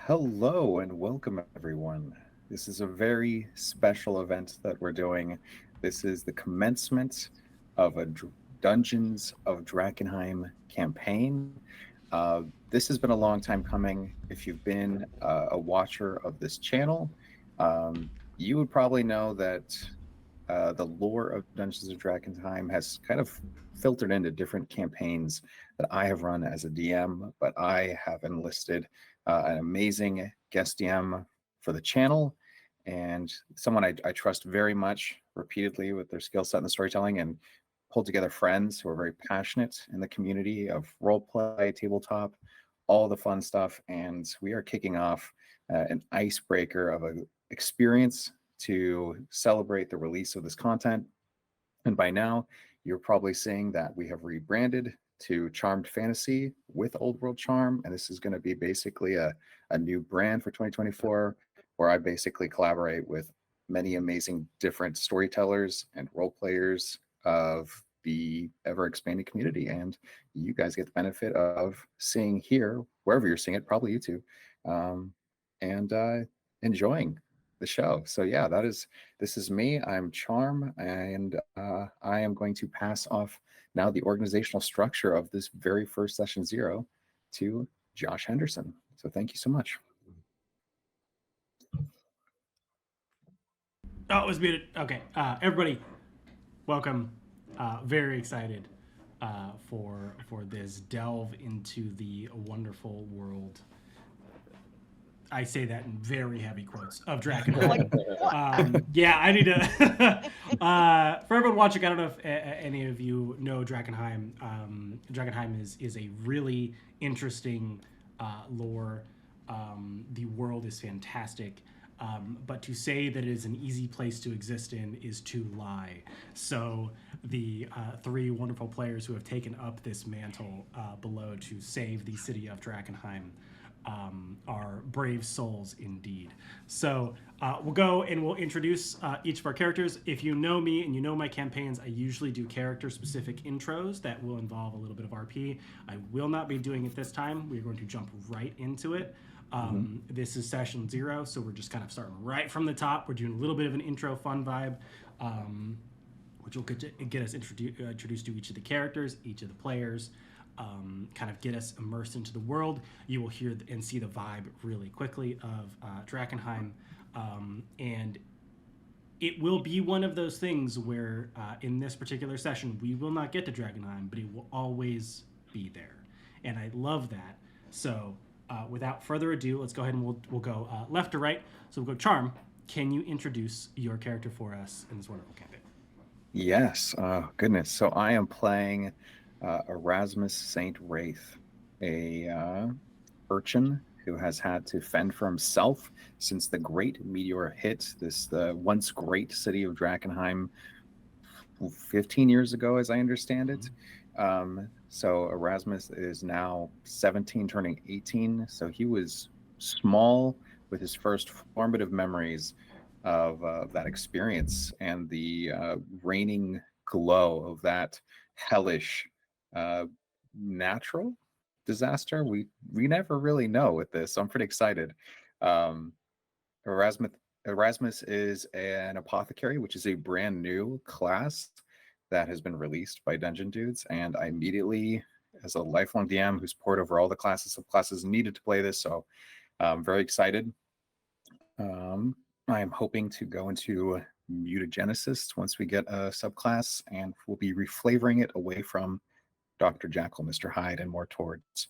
Hello and welcome, everyone. This is a very special event that we're doing. This is the commencement of a Dungeons of Drakkenheim campaign. This has been a long time coming. If you've been a watcher of this channel, you would probably know that the lore of Dungeons of Drakkenheim has kind of filtered into different campaigns that I have run as a DM, but I have enlisted an amazing guest DM for the channel and someone I trust very much repeatedly with their skill set in the storytelling and pulled together friends who are very passionate in the community of role play, tabletop, all the fun stuff. And we are kicking off an icebreaker of an experience to celebrate the release of this content. And by now, you're probably seeing that we have rebranded to Charmed Fantasy with Old World Charm. And this is going to be basically a new brand for 2024, where I basically collaborate with many amazing different storytellers and role players of the ever expanding community. And you guys get the benefit of seeing here, wherever you're seeing it, probably YouTube, and enjoying the show. So yeah, this is me. I'm Charm, and I am going to pass off now the organizational structure of this very first session zero to Josh Henderson. So thank you so much. Oh, it was muted. Okay, everybody, welcome. Very excited for this delve into the wonderful world. I say that in very heavy quotes of Drakkenheim. Yeah, I need to. For everyone watching, I don't know if any of you know Drakkenheim. Drakkenheim is a really interesting lore. The world is fantastic. But to say that it is an easy place to exist in is to lie. So the three wonderful players who have taken up this mantle below to save the city of Drakkenheim are brave souls indeed. So we'll go and we'll introduce each of our characters. If you know me and you know my campaigns, I usually do character-specific intros that will involve a little bit of RP. I will not be doing it this time. We're going to jump right into it. This is session 0, so we're just kind of starting right from the top. We're doing a little bit of an intro fun vibe, which will get us introduced to each of the characters, each of the players, kind of get us immersed into the world. You will hear and see the vibe really quickly of Drakkenheim, and it will be one of those things where in this particular session we will not get to Drakkenheim, but it will always be there, and I love that. So without further ado, let's go ahead and we'll go left to right. So we'll go Charm. Can you introduce your character for us in this wonderful campaign? Yes. Oh, goodness. So I am playing Erasmus Saint Wraith, a urchin who has had to fend for himself since the great meteor hit the once great city of Drakkenheim 15 years ago, as I understand it. So Erasmus is now 17, turning 18. So he was small with his first formative memories of that experience and the reigning glow of that hellish natural disaster. We never really know with this, so I'm pretty excited. Um, Erasmus Erasmus is an apothecary, which is a brand new class that has been released by Dungeon Dudes, and I immediately, as a lifelong DM who's poured over all the subclasses needed to play this, so I'm very excited. I am hoping to go into mutagenesis once we get a subclass, and we'll be reflavoring it away from Dr. Jackal, Mr. Hyde, and more towards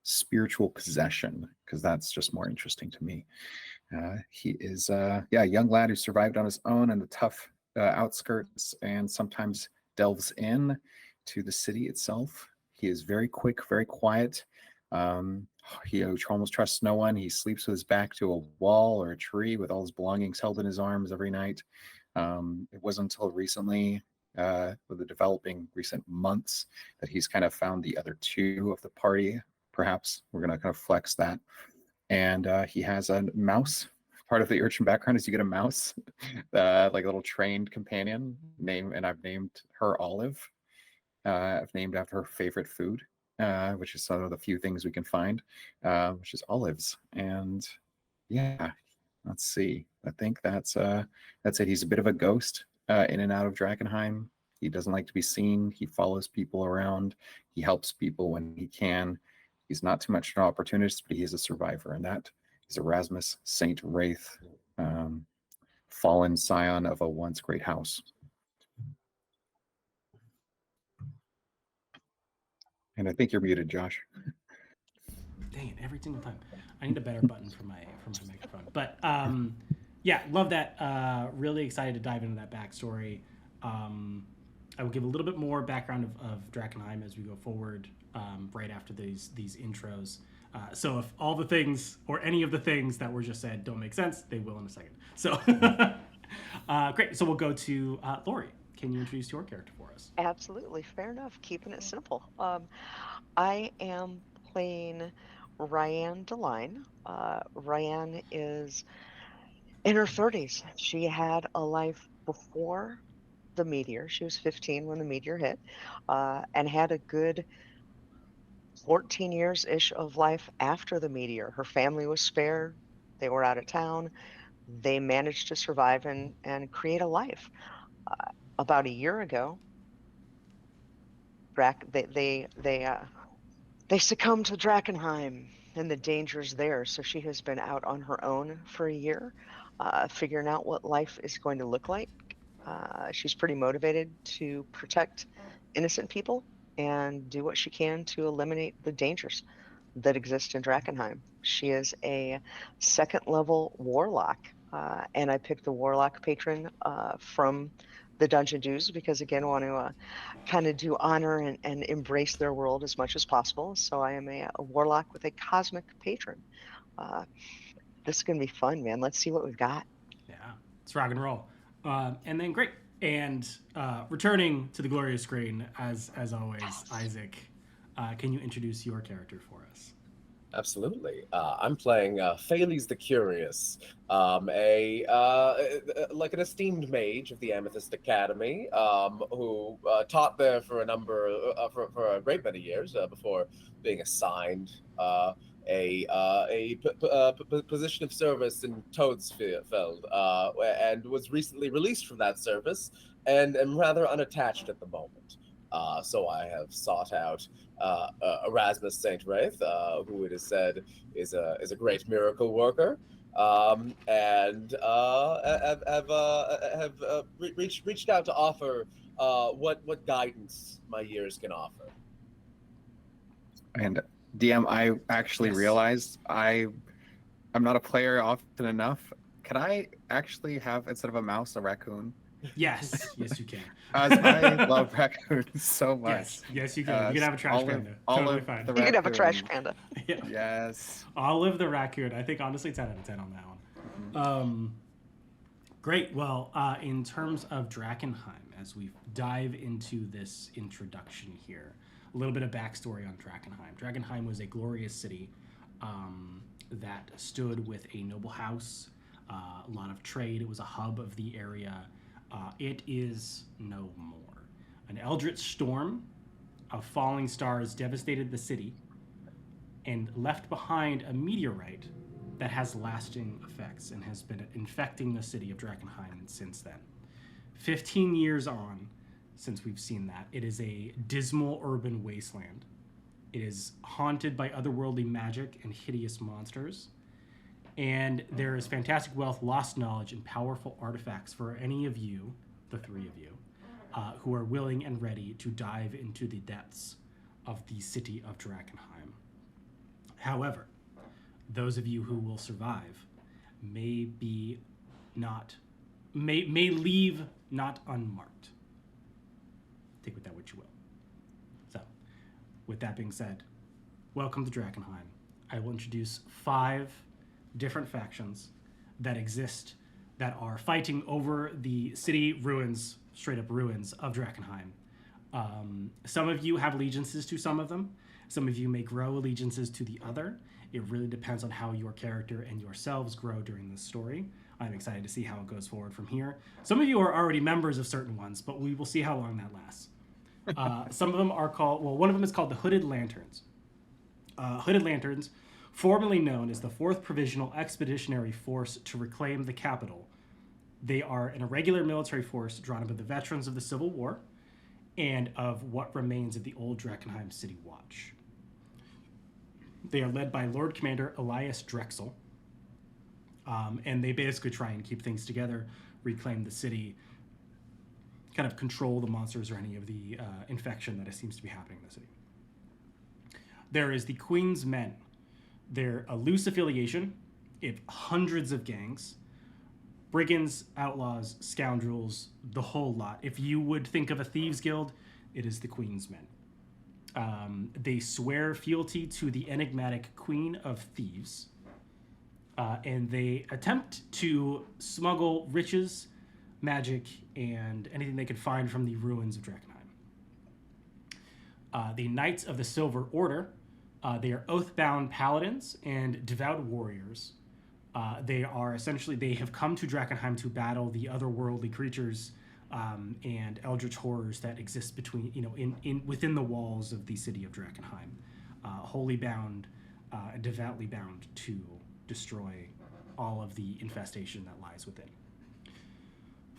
spiritual possession, because that's just more interesting to me. He is a young lad who survived on his own in the tough outskirts and sometimes delves in to the city itself. He is very quick, very quiet. He almost trusts no one. He sleeps with his back to a wall or a tree with all his belongings held in his arms every night. It wasn't until recently, with the developing recent months, that he's kind of found the other two of the party. Perhaps we're going to kind of flex that. And he has a mouse. Part of the urchin background is you get a mouse, like a little trained companion. And I've named her Olive. I've named after her favorite food. which is some of the few things we can find, which is olives. And yeah, let's see. I think that's it. He's a bit of a ghost in and out of Drakkenheim. He doesn't like to be seen. He follows people around. He helps people when he can. He's not too much an opportunist, but he is a survivor, and that is Erasmus Saint Wraith, um, fallen scion of a once great house. And I think you're muted, Josh. Dang it, every single time. I need a better button for my microphone. But yeah, love that. Really excited to dive into that backstory. I will give a little bit more background of Drakkenheim as we go forward, right after these intros. So if all the things or any of the things that were just said don't make sense, they will in a second. So great. So we'll go to Laurie. Can you introduce your character for us? Absolutely, fair enough. Keeping it simple. I am playing Ryan Deline. Ryan is in her 30s. She had a life before the meteor. She was 15 when the meteor hit, and had a good 14 years-ish of life after the meteor. Her family was spared. They were out of town. They managed to survive and create a life. About a year ago, they succumbed to Drakkenheim and the dangers there. So she has been out on her own for a year, figuring out what life is going to look like. She's pretty motivated to protect innocent people and do what she can to eliminate the dangers that exist in Drakkenheim. She is a second level warlock, and I picked the warlock patron from the Dungeon Dues because, again, I want to kind of do honor and embrace their world as much as possible. So I am a warlock with a cosmic patron. This is going to be fun, man. Let's see what we've got. Yeah, it's rock and roll. And then great. And returning to the glorious screen, as always, Isaac, can you introduce your character for us? Absolutely. I'm playing Thales the Curious, like an esteemed mage of the Amethyst Academy, who taught there for for a great many years before being assigned a position of service in Toadsfeld, and was recently released from that service, and am rather unattached at the moment. So I have sought out Erasmus Saint Wraith, who it is said is a great miracle worker, and have reached out to offer what guidance my years can offer. And DM, I actually Yes. realized I'm not a player often enough. Can I actually have, instead of a mouse, a raccoon? Yes, yes, you can. As I love raccoons so much. Yes, you can. You can have a trash panda. Totally fine. You can have a trash panda. Yeah. Yes. Olive the raccoon. I think honestly 10 out of 10 on that one. Mm-hmm. Great. Well, in terms of Drakkenheim, as we dive into this introduction here, a little bit of backstory on Drakkenheim. Drakkenheim was a glorious city that stood with a noble house, a lot of trade. It was a hub of the area. It is no more. An eldritch storm of falling stars devastated the city and left behind a meteorite that has lasting effects and has been infecting the city of Drakkenheim since then. 15 years on since we've seen that, it is a dismal urban wasteland. It is haunted by otherworldly magic and hideous monsters. And there is fantastic wealth, lost knowledge, and powerful artifacts for any of you, the three of you, who are willing and ready to dive into the depths of the city of Drakkenheim. However, those of you who will survive may leave not unmarked. Take with that what you will. So, with that being said, welcome to Drakkenheim. I will introduce 5 different factions that exist that are fighting over the city ruins, straight up ruins of Drakkenheim. Some of you have allegiances to some of them. Some of you may grow allegiances to the other. It really depends on how your character and yourselves grow during this story. I'm excited to see how it goes forward from here. Some of you are already members of certain ones, but we will see how long that lasts. Some of them are called, well, one of them is called the Hooded Lanterns. Hooded Lanterns, formerly known as the 4th Provisional Expeditionary Force to reclaim the capital. They are an irregular military force drawn up of the veterans of the Civil War and of what remains of the old Drakkenheim City Watch. They are led by Lord Commander Elias Drexel, and they basically try and keep things together, reclaim the city, kind of control the monsters or any of the infection that seems to be happening in the city. There is the Queen's Men. They're a loose affiliation. It hundreds of gangs, brigands, outlaws, scoundrels, the whole lot. If you would think of a thieves guild, it is the Queen's Men. They swear fealty to the enigmatic Queen of Thieves, and they attempt to smuggle riches, magic, and anything they could find from the ruins of Drakkenheim. The Knights of the Silver Order, they are oath-bound paladins and devout warriors. They are essentially, they have come to Drakkenheim to battle the otherworldly creatures and eldritch horrors that exist between, within the walls of the city of Drakkenheim, wholly bound and devoutly bound to destroy all of the infestation that lies within.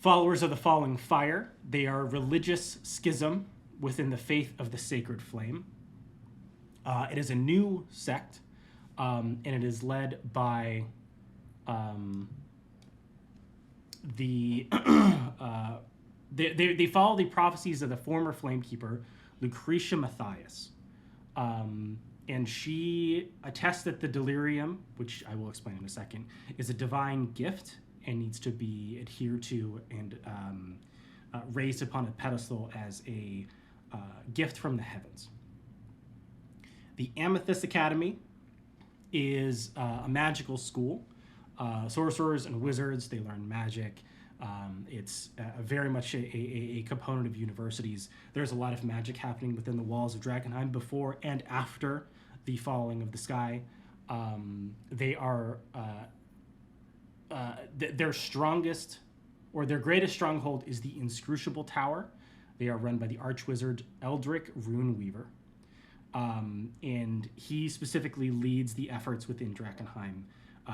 Followers of the Falling Fire, they are a religious schism within the faith of the Sacred Flame. It is a new sect, and it is led by they follow the prophecies of the former Flamekeeper, Lucretia Matthias. And she attests that the delirium, which I will explain in a second, is a divine gift and needs to be adhered to and raised upon a pedestal as a gift from the heavens. The Amethyst Academy is a magical school. Sorcerers and wizards, they learn magic. It's very much a component of universities. There's a lot of magic happening within the walls of Drakkenheim before and after the falling of the sky. They are their strongest, or their greatest stronghold is the Inscrutable Tower. They are run by the Archwizard Eldric Runeweaver. And he specifically leads the efforts within Drakkenheim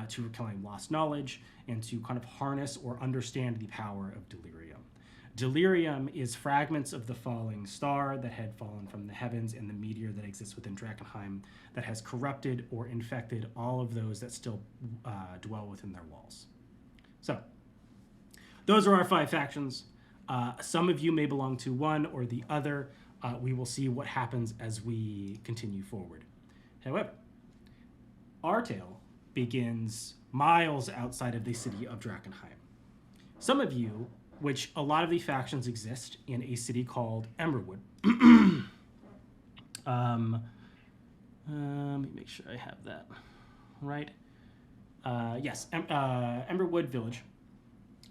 to reclaim lost knowledge and to kind of harness or understand the power of delirium. Delirium is fragments of the falling star that had fallen from the heavens and the meteor that exists within Drakkenheim that has corrupted or infected all of those that still dwell within their walls. So, those are our 5 factions. Some of you may belong to one or the other. We will see what happens as we continue forward. However, our tale begins miles outside of the city of Drakkenheim. Some of you, which a lot of the factions exist in a city called Emberwood. Let me make sure I have that right. Yes, Emberwood Village.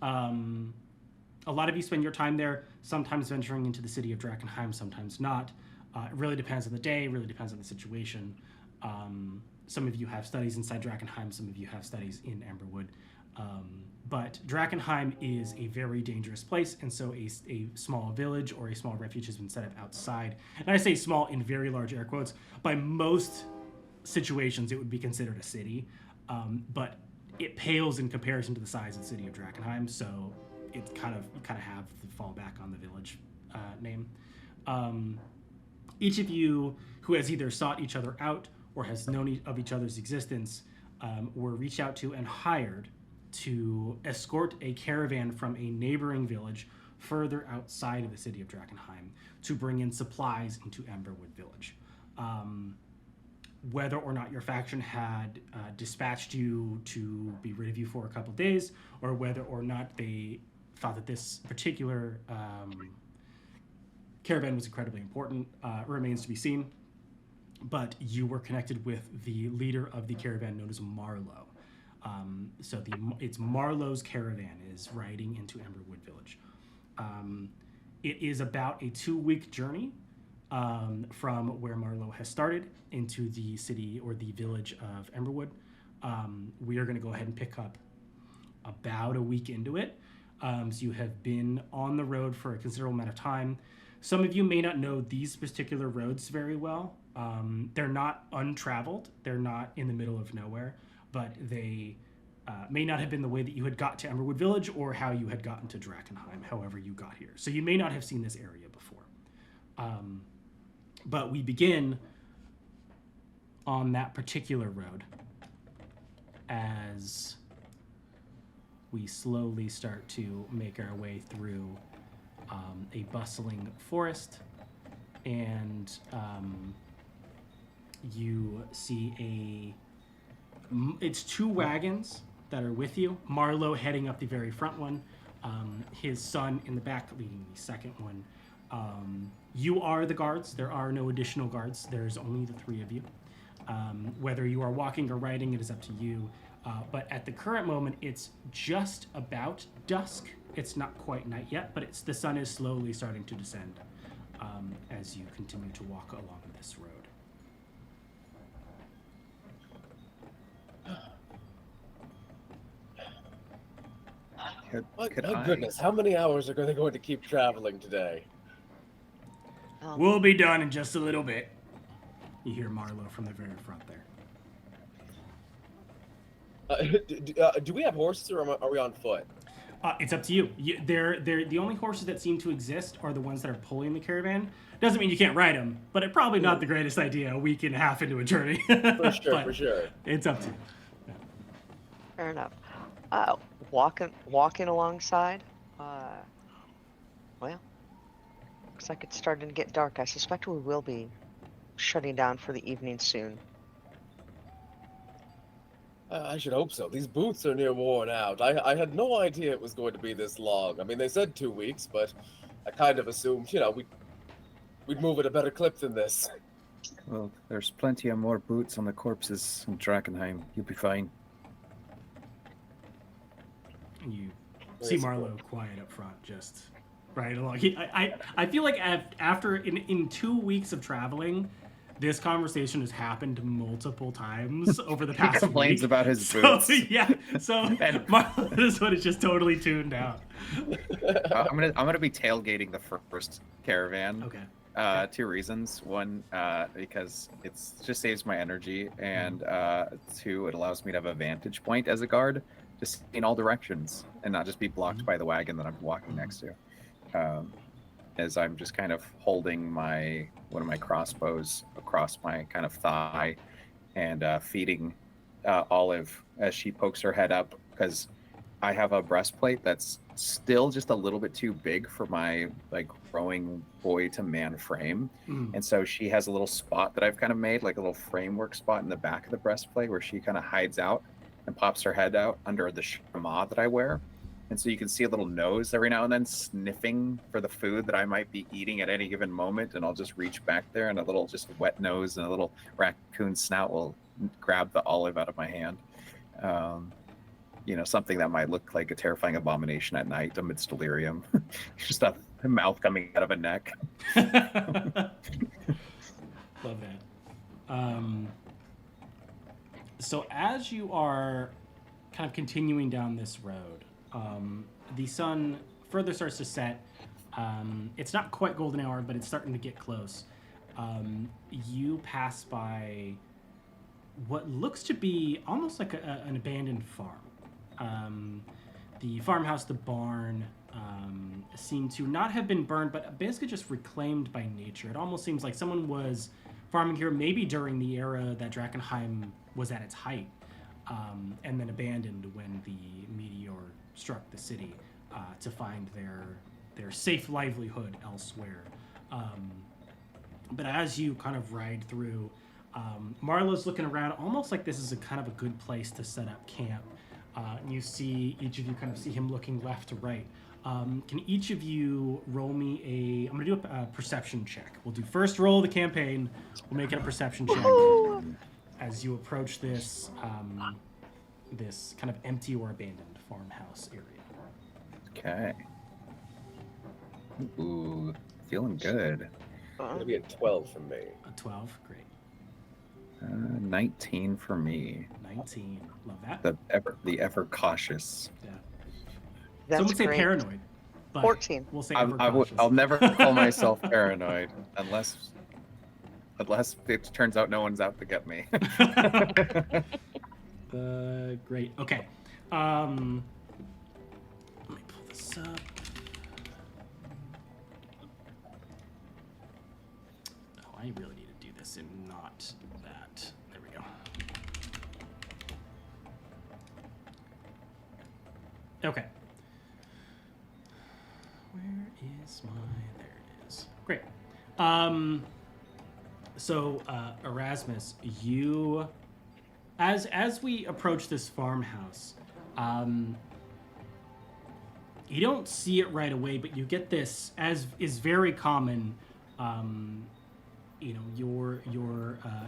A lot of you spend your time there, sometimes venturing into the city of Drakkenheim, sometimes not. It really depends on the day, really depends on the situation. Some of you have studies inside Drakkenheim, some of you have studies in Emberwood. But Drakkenheim is a very dangerous place, and so a small village or a small refuge has been set up outside. And I say small in very large air quotes. By most situations, it would be considered a city, but it pales in comparison to the size of the city of Drakkenheim, so it's you kind of have to fall back on the village name. Each of you who has either sought each other out or has known of each other's existence were reached out to and hired to escort a caravan from a neighboring village further outside of the city of Drakkenheim to bring in supplies into Emberwood Village. Whether or not your faction had dispatched you to be rid of you for a couple of days, or whether or not they thought that this particular caravan was incredibly important, remains to be seen. But you were connected with the leader of the caravan known as Marlowe. So it's Marlowe's caravan is riding into Emberwood Village. It is about a 2-week journey from where Marlowe has started into the city or the village of Emberwood. We are going to go ahead and pick up about a week into it. So you have been on the road for a considerable amount of time. some of you may not know these particular roads very well. They're not untraveled. They're not in the middle of nowhere, but they may not have been the way that you had got to Emberwood Village or how you had gotten to Drakkenheim, however you got here. So you may not have seen this area before. But we begin on that particular road as we slowly start to make our way through a bustling forest, and you see it's 2 wagons that are with you. Marlowe heading up the very front one, his son in the back leading the second one. You are the guards. There are no additional guards. There's only the 3 of you. Whether you are walking or riding, it is up to you. But at the current moment, it's just about dusk. It's not quite night yet, but the sun is slowly starting to descend as you continue to walk along this road. My goodness, how many hours are they going to keep traveling today? We'll be done in just a little bit. You hear Marlowe from the very front there. Do we have horses, or are we on foot? It's up to you. They're the only horses that seem to exist are the ones that are pulling the caravan. Doesn't mean you can't ride them, but it's probably not the greatest idea a week and a half into a journey. For sure. It's up to you. Yeah. Fair enough. Walking alongside. Well, looks like it's starting to get dark. I suspect we will be shutting down for the evening soon. I should hope so. These boots are near worn out. I had no idea it was going to be this long. I mean, they said 2 weeks, but I kind of assumed, we'd move at a better clip than this. Well, there's plenty of more boots on the corpses in Drakkenheim. You'll be fine. You see Marlowe quiet up front, just right along. I feel like after in 2 weeks of traveling, this conversation has happened multiple times over the past He complains week. about his boots. So Marlowe, this one is just totally tuned out. I'm gonna be tailgating the first caravan. Okay. 2 reasons. One, because it just saves my energy, and 2, it allows me to have a vantage point as a guard, just in all directions, and not just be blocked by the wagon that I'm walking next to. As I'm just kind of holding one of my crossbows across my kind of thigh, and feeding Olive as she pokes her head up, because I have a breastplate that's still just a little bit too big for my growing boy to man frame. And so she has a little spot that I've kind of made, like a little framework spot in the back of the breastplate, where she kind of hides out and pops her head out under the shema that I wear. And so you can see a little nose every now and then sniffing for the food that I might be eating at any given moment, and I'll just reach back there, and a little just wet nose and a little raccoon snout will grab the olive out of my hand. Something that might look like a terrifying abomination at night amidst delirium. Just a mouth coming out of a neck. Love that. So as you are kind of continuing down this road, the sun further starts to set. It's not quite golden hour, but it's starting to get close. You pass by what looks to be almost like an abandoned farm. The farmhouse, the barn, seem to not have been burned, but basically just reclaimed by nature. It almost seems like someone was farming here maybe during the era that Drakkenheim was at its height, and then abandoned when the meteor struck the city to find their safe livelihood elsewhere. But as you kind of ride through, Marlowe's looking around almost like this is a kind of a good place to set up camp. And you see, each of you kind of see him looking left to right. Can each of you roll me I'm going to do a perception check. We'll do first roll of the campaign. We'll make it a perception check as you approach this this kind of empty or abandoned farmhouse area. Okay. Ooh, feeling good. It'll be a 12 from me. A 12, great. 19 for me. 19, love that. The ever cautious. Yeah. That's Some would say great. paranoid. but 14. we'll say ever I'll never call myself paranoid unless it turns out no one's out to get me. Great. Okay. Let me pull this up. Oh, I really need to do this and not that. There we go. Okay. Where is my... There it is. Great. So, Erasmus, you... As we approach this farmhouse, you don't see it right away, but you get this, as is very common, your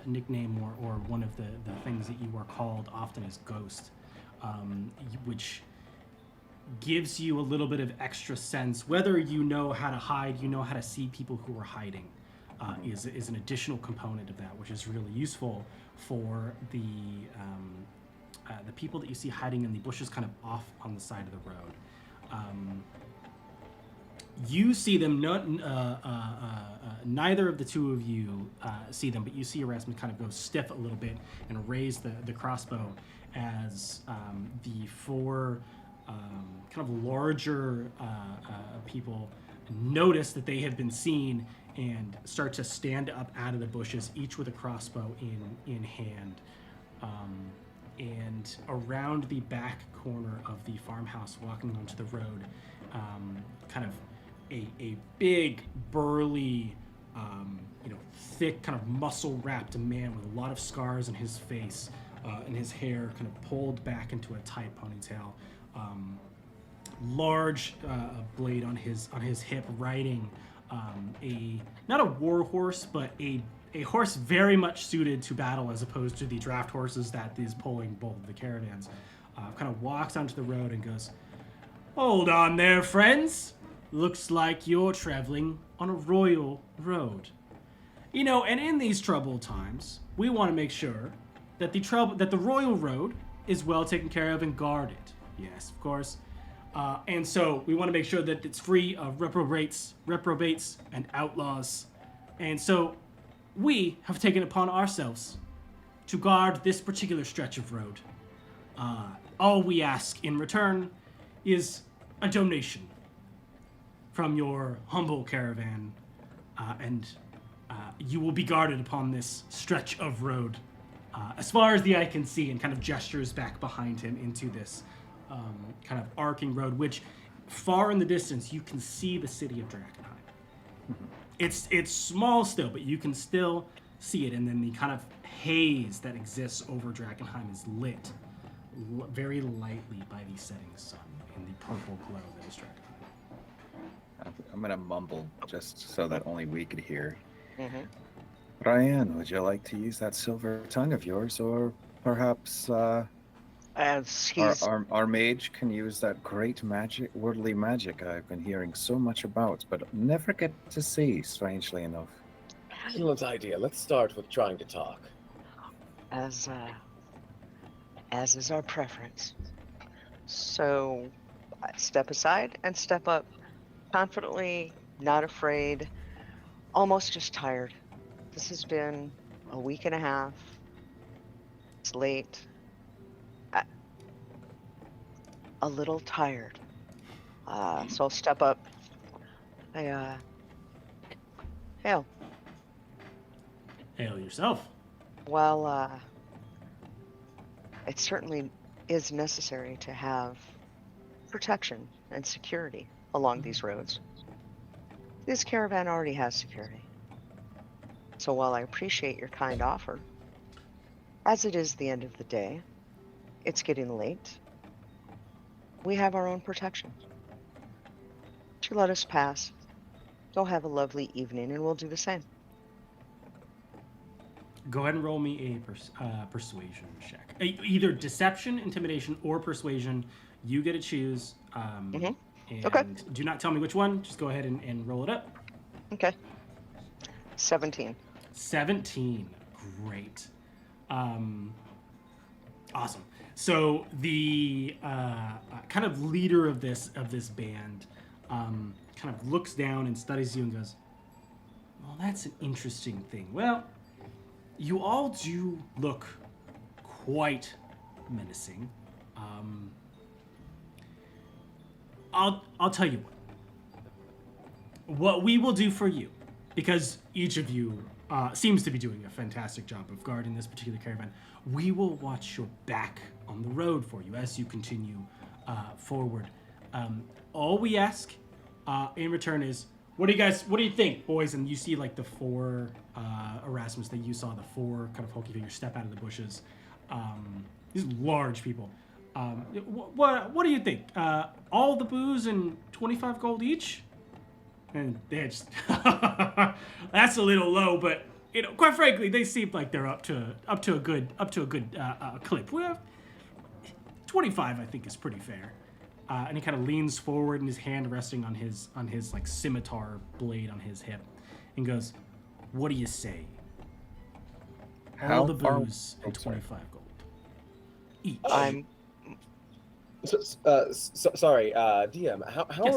nickname or one of the things that you are called often as Ghost, which gives you a little bit of extra sense. Whether you know how to hide, you know how to see people who are hiding, is an additional component of that, which is really useful for the people that you see hiding in the bushes kind of off on the side of the road. You see them, neither of the two of you see them, but you see Erasmus kind of go stiff a little bit and raise the crossbow as the four kind of larger people notice that they have been seen and start to stand up out of the bushes, each with a crossbow in hand. And around the back corner of the farmhouse, walking onto the road, kind of a big, burly, thick, kind of muscle-wrapped man with a lot of scars on his face and his hair kind of pulled back into a tight ponytail. Large blade on his hip, riding not a war horse, but a horse very much suited to battle as opposed to the draft horses that is pulling both of the caravans. Kind of walks onto the road and goes, "Hold on there, friends. Looks like you're traveling on a royal road. And in these troubled times, we want to make sure that the royal road is well taken care of and guarded. Yes, of course. And so we want to make sure that it's free of reprobates, and outlaws. And so we have taken upon ourselves to guard this particular stretch of road. All we ask in return is a donation from your humble caravan, and you will be guarded upon this stretch of road as far as the eye can see," and kind of gestures back behind him into this kind of arcing road, which far in the distance you can see the city of Drakkenheim. It's small still, but you can still see it, and then the kind of haze that exists over Drakkenheim is lit very lightly by the setting sun in the purple glow that is Drakkenheim. I'm gonna mumble just so that only we could hear. Mm-hmm. Ryan, would you like to use that silver tongue of yours, or perhaps As he's our mage can use that great magic, worldly magic I've been hearing so much about, but never get to see, strangely enough. Excellent idea. Let's start with trying to talk. as is our preference. So I step aside and step up, confidently, not afraid, almost just tired. This has been a week and a half. It's late. A little tired. So I'll step up. Hail. Hail yourself. Well, it certainly is necessary to have protection and security along these roads. This caravan already has security. So while I appreciate your kind offer, as it is the end of the day, it's getting late, we have our own protection. To let us pass, go have a lovely evening, and we'll do the same. Go ahead and roll me a persuasion check. Either deception, intimidation, or persuasion. You get to choose. And Okay. do not tell me which one. Just go ahead and roll it up. Okay. 17. 17. Great. Awesome. So the kind of leader of this band kind of looks down and studies you and goes, well, that's an interesting thing. Well, you all do look quite menacing. I'll tell you what we will do for you, because each of you seems to be doing a fantastic job of guarding this particular caravan. We will watch your back on the road for you as you continue forward. All we ask in return is, what do you think, boys? And you see like the four Erasmus that you saw, the four kind of hokey figures step out of the bushes. These large people. What do you think? All the booze and 25 gold each? And they just that's a little low, but quite frankly, they seem like they're up to a good clip. We have 25, I think, is pretty fair. And he kind of leans forward, and his hand resting on his like scimitar blade on his hip, and goes, "What do you say? All the booze and 25 gold each." Sorry, DM. How Yes.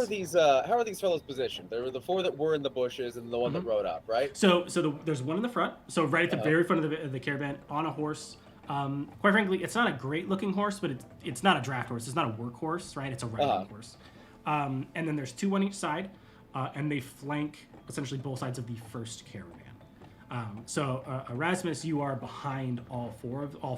are these fellows positioned? There were the four that were in the bushes and the one that rode up, right? So there's one in the front. So right at the very front of the caravan, on a horse. Quite frankly, it's not a great looking horse, but it's not a draft horse. It's not a work horse, right? It's a riding horse. And then there's two on each side, and they flank essentially both sides of the first caravan. So Erasmus, you are behind all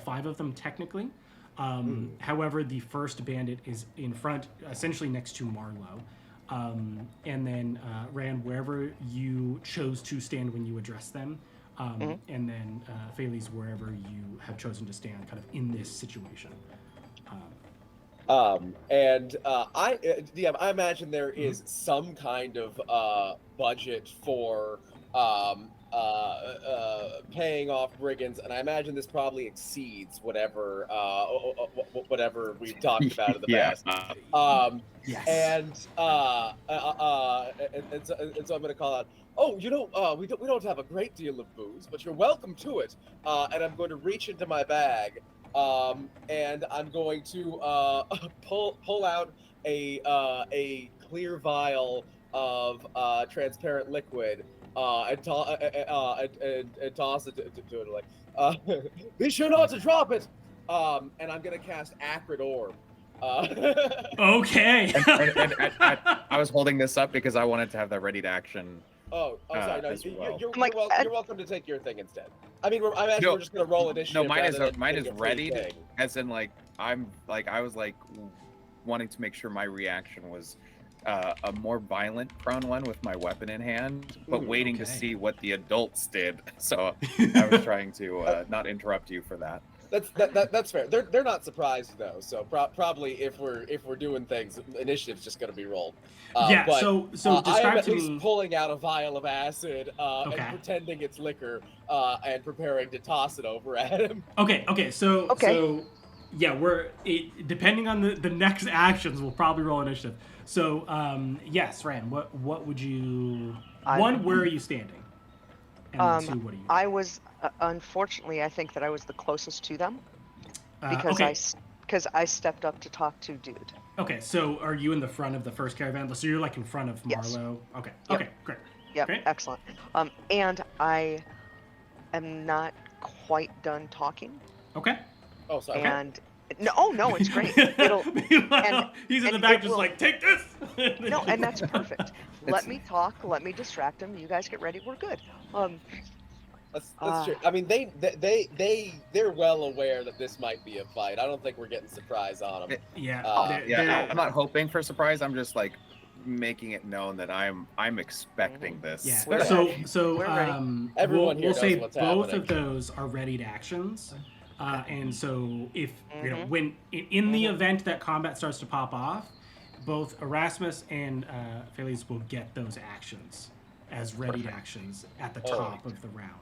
five of them technically. However, the first bandit is in front, essentially next to Marlowe. And then ran wherever you chose to stand when you addressed them. And then Pheles, wherever you have chosen to stand kind of in this situation. I imagine there is some kind of budget for paying off brigands, and I imagine this probably exceeds whatever we've talked about in the past. Yes. And so I'm going to call out, we don't have a great deal of booze, but you're welcome to it. And I'm going to reach into my bag, and I'm going to pull out a clear vial of transparent liquid. And toss it to it like, be sure not to drop it. And I'm gonna cast Acrid Orb. Okay. and I was holding this up because I wanted to have that ready to action. Sorry. No, well. you're welcome to take your thing instead. I mean, I imagine we're just gonna roll initiative. No, mine is ready. As in, like, I was like wanting to make sure my reaction was a more violent prone one with my weapon in hand, but waiting to see what the adults did. So I was trying to not interrupt you for that. That's fair. They're not surprised though. So probably if we're doing things, initiative's just gonna be rolled. But, so I am describe at to least me. pulling out a vial of acid and pretending it's liquor and preparing to toss it over at him. Okay. So yeah, depending on the next actions, we'll probably roll initiative. So yes, Ran, what would you? One, where are you standing? And two, what are you? I was unfortunately, I think that I was the closest to them because I stepped up to talk to Dude. Okay, so are you in the front of the first caravan? So you're like in front of Marlowe? Yes. Okay. Yep. Okay, great. Yep, great. Excellent. And I am not quite done talking. Okay. Oh, sorry. And no, it's great. He's in the back just like, take this. No, and that's perfect. Let me talk. Let me distract him. You guys get ready. We're good. That's true. I mean, they're well aware that this might be a fight. I don't think we're getting surprise on them. I'm not hoping for surprise. I'm just like making it known that I'm expecting this. Yeah. We're So everyone here we'll knows say what's both happening. of those are readied actions. And so if when in the event that combat starts to pop off, both Erasmus and Pheles will get those actions as readied actions at the top of the round.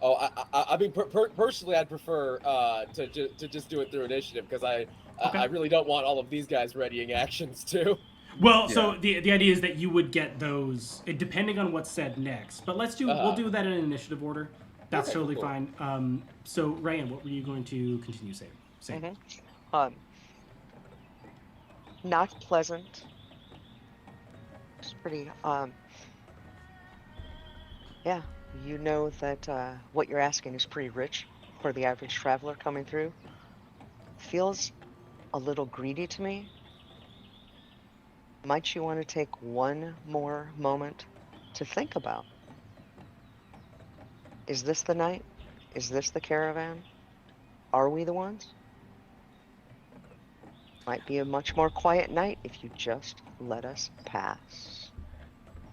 I mean, personally, I'd prefer to just do it through initiative because I really don't want all of these guys readying actions too. Well, so the idea is that you would get those depending on what's said next. But we'll do that in initiative order. That's totally fine. So Ryan, what were you going to continue saying? Not pleasant. It's pretty. Yeah, you know that what you're asking is pretty rich for the average traveler coming through. Feels a little greedy to me. Might you want to take one more moment to think about? Is this the night? Is this the caravan? Are we the ones? Might be a much more quiet night if you just let us pass.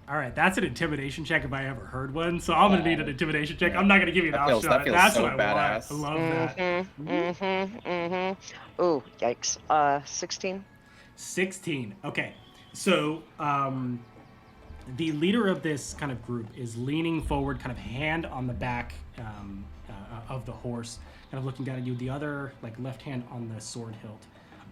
All right, that's an intimidation check if I ever heard one. So I'm gonna need an intimidation check. I'm not gonna give you an That option. feels That's so what I badass. want. I love that. Ooh, yikes. 16. 16. Okay, so the leader of this kind of group is leaning forward, kind of hand on the back of the horse, kind of looking down at you. The other, like, left hand on the sword hilt,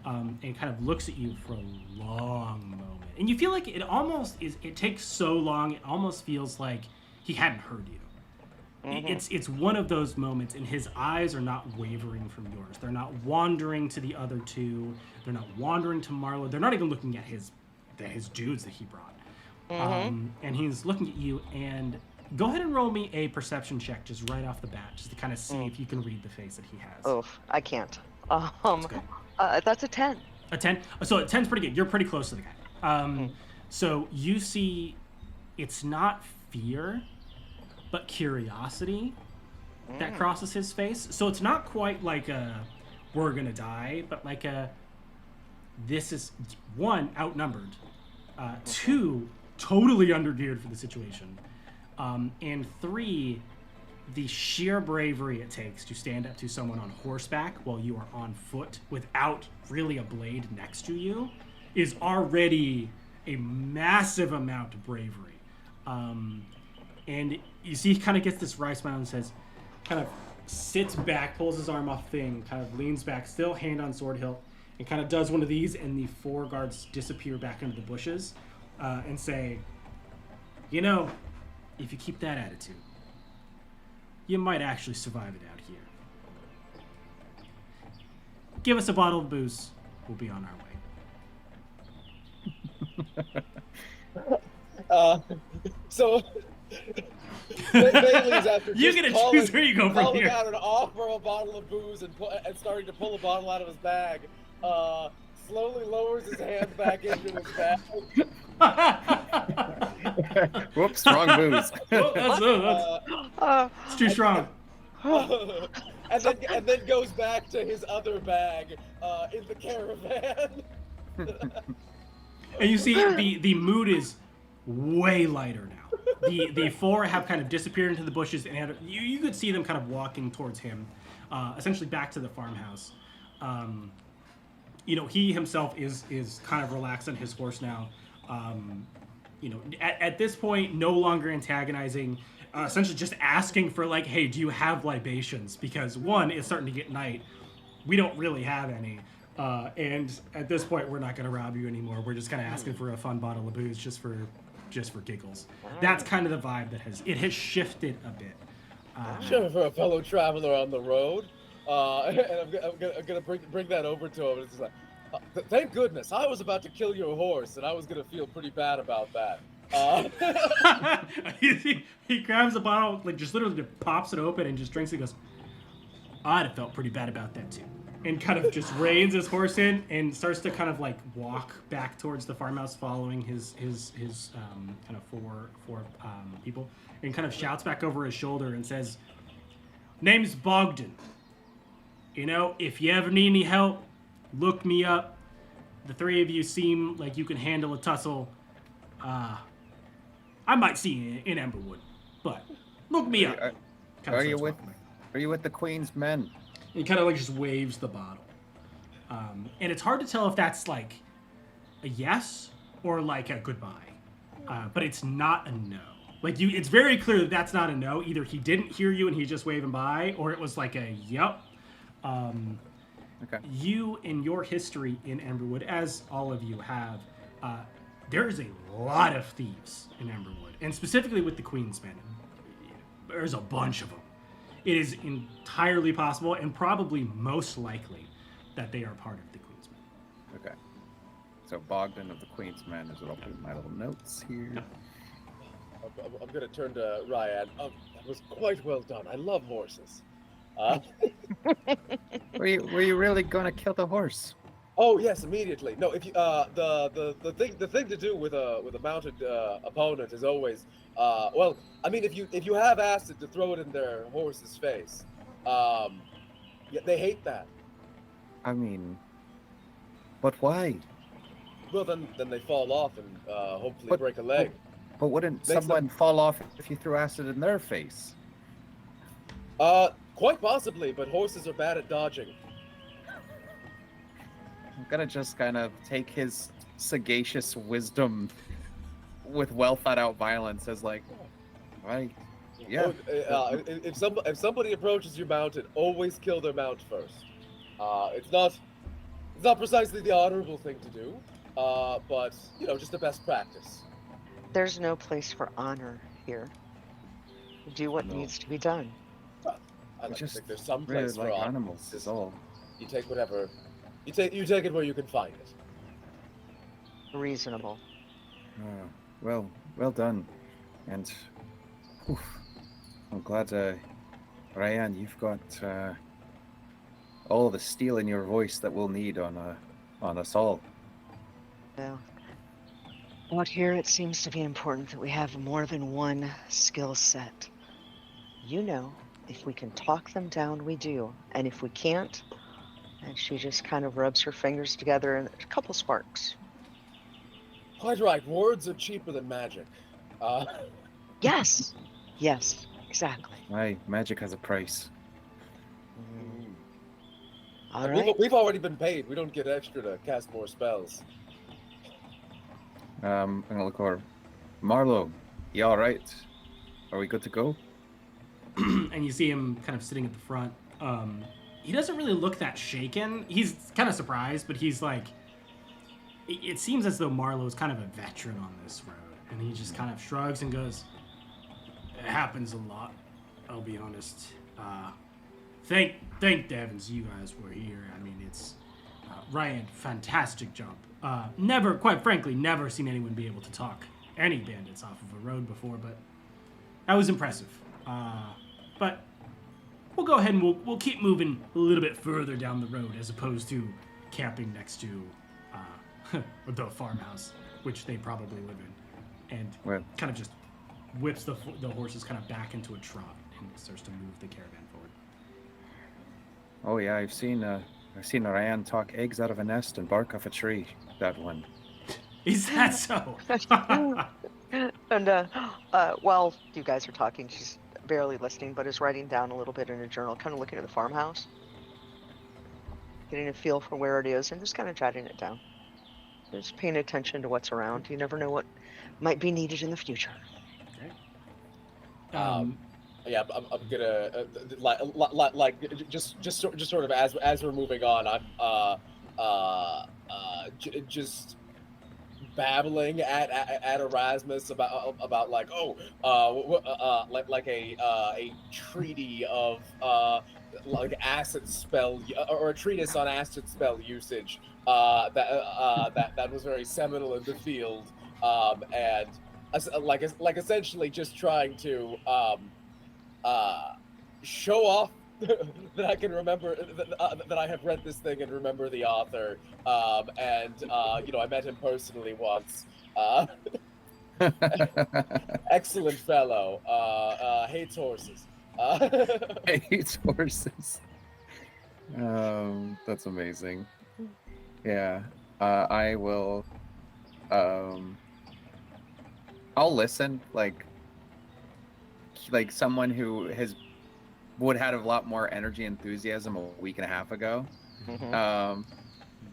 and kind of looks at you for a long moment. And you feel like it almost is. It takes so long. It almost feels like he hadn't heard you. It's one of those moments, and his eyes are not wavering from yours. They're not wandering to the other two. They're not wandering to Marlo. They're not even looking at his dudes that he brought. And he's looking at you, and go ahead and roll me a perception check just right off the bat, just to kind of see if you can read the face that he has. Oh, I can't. good. That's a 10. A 10? So a 10's pretty good. You're pretty close to the guy. So you see, it's not fear, but curiosity that crosses his face. So it's not quite like a, we're gonna die, but like a, this is, one, outnumbered, two, totally undergeared for the situation, and three, the sheer bravery it takes to stand up to someone on horseback while you are on foot without really a blade next to you is already a massive amount of bravery. And you see he kind of gets this wry smile and says, kind of sits back, pulls his arm off thing, kind of leans back, still hand on sword hilt, and kind of does one of these, and the four guards disappear back into the bushes, and say, you know, if you keep that attitude, you might actually survive it out here. Give us a bottle of booze. We'll be on our way. So Bailey's after You just get to calling, choose where you go from calling here. out an offer a bottle of booze and starting to pull a bottle out of his bag. Slowly lowers his hand back into his bag. Whoops, wrong booze. It's too strong. and then goes back to his other bag in the caravan. And you see the mood is way lighter now. The four have kind of disappeared into the bushes, and you could see them kind of walking towards him, essentially back to the farmhouse. You know, he himself is kind of relaxed on his horse now. You know, at this point, no longer antagonizing, essentially just asking for, like, hey, do you have libations? Because one, it's starting to get night. We don't really have any. And at this point, we're not going to rob you anymore. We're just kind of asking for a fun bottle of booze just for giggles. That's kind of the vibe that has shifted a bit. Sure, for a fellow traveler on the road. And I'm gonna bring that over to him. It's just like, thank goodness, I was about to kill your horse, and I was gonna feel pretty bad about that. He grabs the bottle, like, just literally pops it open and just drinks it and goes, I'd have felt pretty bad about that too. And kind of just reins his horse in and starts to kind of, like, walk back towards the farmhouse, following his kind of four people, and kind of shouts back over his shoulder and says, name's Bogdan. You know, if you ever need any help, look me up. The three of you seem like you can handle a tussle. I might see you in Emberwood, but look me up. Are you with the Queen's men? He kind of, like, just waves the bottle. And it's hard to tell if that's, like, a yes or, like, a goodbye. But it's not a no. Like, it's very clear that that's not a no. Either he didn't hear you and he's just waving by, or it was like a yep. Okay. You, in your history in Emberwood, as all of you have, there's a lot of thieves in Emberwood, and specifically with the Queen's men. There's a bunch of them. It is entirely possible, and probably most likely, that they are part of the Queen's men. Okay. So Bogdan of the Queen's Men is what I'll put in my little notes here. I'm gonna turn to Ryan. That was quite well done. I love horses. Were you really gonna kill the horse? Oh yes, immediately. No, if you the thing to do with a mounted opponent is always well, I mean if you have acid, to throw it in their horse's face. Yeah, they hate that. I mean, but why? Well, then they fall off and hopefully But- break a leg. But wouldn't Makes them- someone fall off if you threw acid in their face? Quite possibly, but horses are bad at dodging. I'm gonna just kind of take his sagacious wisdom with well thought out violence as like, right? Yeah. If somebody approaches you mounted, always kill their mount first. It's not precisely the honorable thing to do, but just a best practice. There's no place for honor here. Do what No. needs to be done. I like to just think there's some Really place for like honor. animals is all. You take whatever. You take it where you can find it. Reasonable. Well done. And whew, I'm glad, Ryan, you've got all the steel in your voice that we'll need on us all. Well, out here it seems to be important that we have more than one skill set. If we can talk them down, we do. And if we can't, and she just kind of rubs her fingers together and a couple sparks. Quite right. Words are cheaper than magic. Yes. Yes, exactly. Aye, magic has a price. All And right. we've already been paid. We don't get extra to cast more spells. I'm gonna look over. Marlo, you all right? Are we good to go? And you see him kind of sitting at the front. He doesn't really look that shaken. He's kind of surprised, but he's like, it seems as though Marlowe's kind of a veteran on this road. And he just kind of shrugs and goes, it happens a lot, I'll be honest. Thank Devins you guys were here. I mean, it's Ryan, fantastic job. Quite frankly, never seen anyone be able to talk any bandits off of a road before, but that was impressive. But we'll go ahead and we'll keep moving a little bit further down the road as opposed to camping next to the farmhouse, which they probably live in, and Well, kind of just whips the horses kind of back into a trot and starts to move the caravan forward. oh yeah, I've seen Ryan talk eggs out of a nest and bark off a tree. That one. Is that so? And while you guys are talking, she's barely listening, but is writing down a little bit in her journal, kind of looking at the farmhouse, getting a feel for where it is, and just kind of jotting it down. Just paying attention to what's around. You never know what might be needed in the future. Yeah, I'm gonna just sort of as we're moving on, I'm just babbling at Erasmus about like like a treaty of like acid spell or a treatise on acid spell usage that was very seminal in the field, and like essentially just trying to show off that I can remember that I have read this thing and remember the author, and I met him personally once. Excellent fellow. Hates horses. Hates horses. That's amazing. Yeah, I will. I'll listen, like someone who would have a lot more energy, enthusiasm a week and a half ago,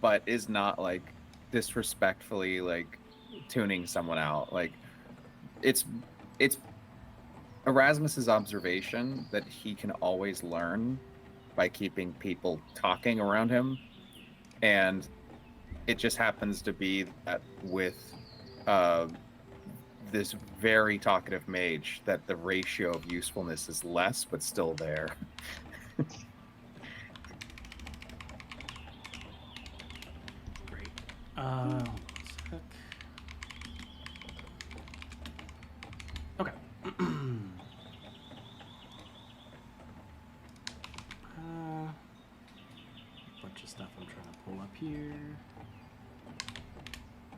but is not like disrespectfully like tuning someone out. Like it's Erasmus's observation that he can always learn by keeping people talking around him, and it just happens to be that with this very talkative mage that the ratio of usefulness is less but still there. Great.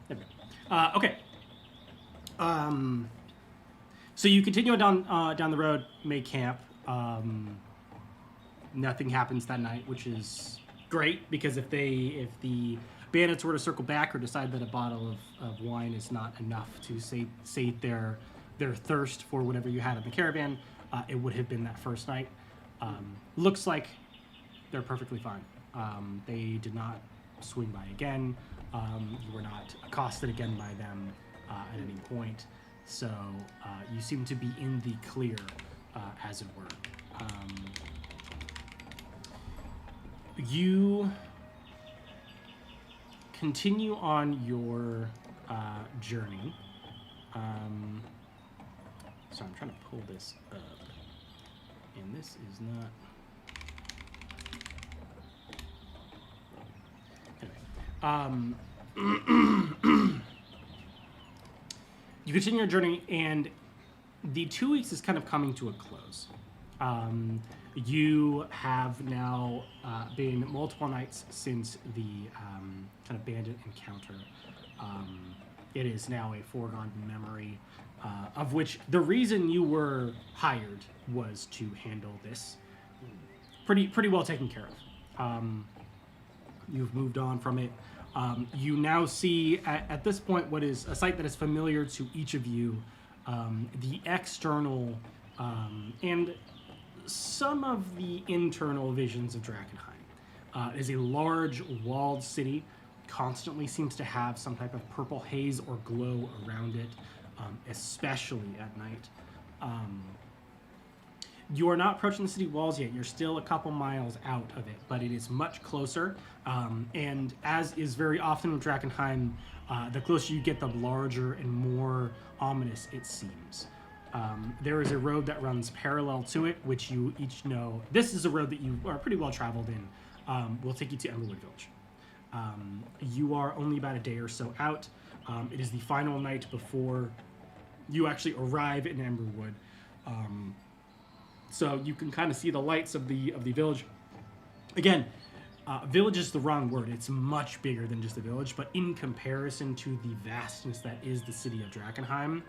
There we go. Okay. So you continue down the road, make camp. Nothing happens that night, which is great because if the bandits were to circle back or decide that a bottle of wine is not enough to sate their thirst for whatever you had in the caravan, it would have been that first night. Looks like they're perfectly fine. They did not swing by again. You were not accosted again by them at any point. So you seem to be in the clear, as it were. You continue on your journey. So I'm trying to pull this up. And this is not... Anyway. You continue your journey, and the 2 weeks is kind of coming to a close. You have now been multiple nights since the kind of bandit encounter. It is now a foregone memory, of which the reason you were hired was to handle this. Pretty well taken care of. You've moved on from it. You now see at this point what is a sight that is familiar to each of you, the external and some of the internal visions of Drakkenheim. It is a large walled city, constantly seems to have some type of purple haze or glow around it, especially at night. You are not approaching the city walls yet. You're still a couple miles out of it, but it is much closer. And as is very often with Drakkenheim, the closer you get, the larger and more ominous it seems. There is a road that runs parallel to it, which you each know. This is a road that you are pretty well traveled in. Will take you to Emberwood Village. You are only about a day or so out. It is the final night before you actually arrive in Emberwood. So you can kind of see the lights of the village. Again, village is the wrong word. It's much bigger than just a village, but in comparison to the vastness that is the city of Drakkenheim,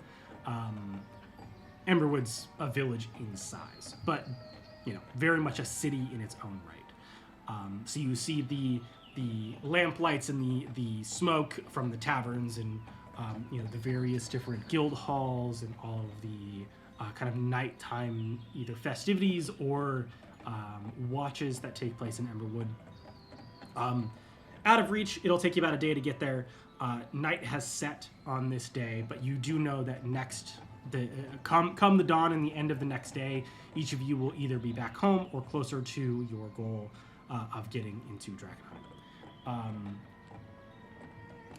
Emberwood's a village in size, but very much a city in its own right. So you see the lamp lights and the smoke from the taverns and the various different guild halls and all of the kind of nighttime either festivities or watches that take place in Emberwood. Out of reach, it'll take you about a day to get there. Night has set on this day, but you do know that come the dawn and the end of the next day, each of you will either be back home or closer to your goal of getting into Drakkenheim.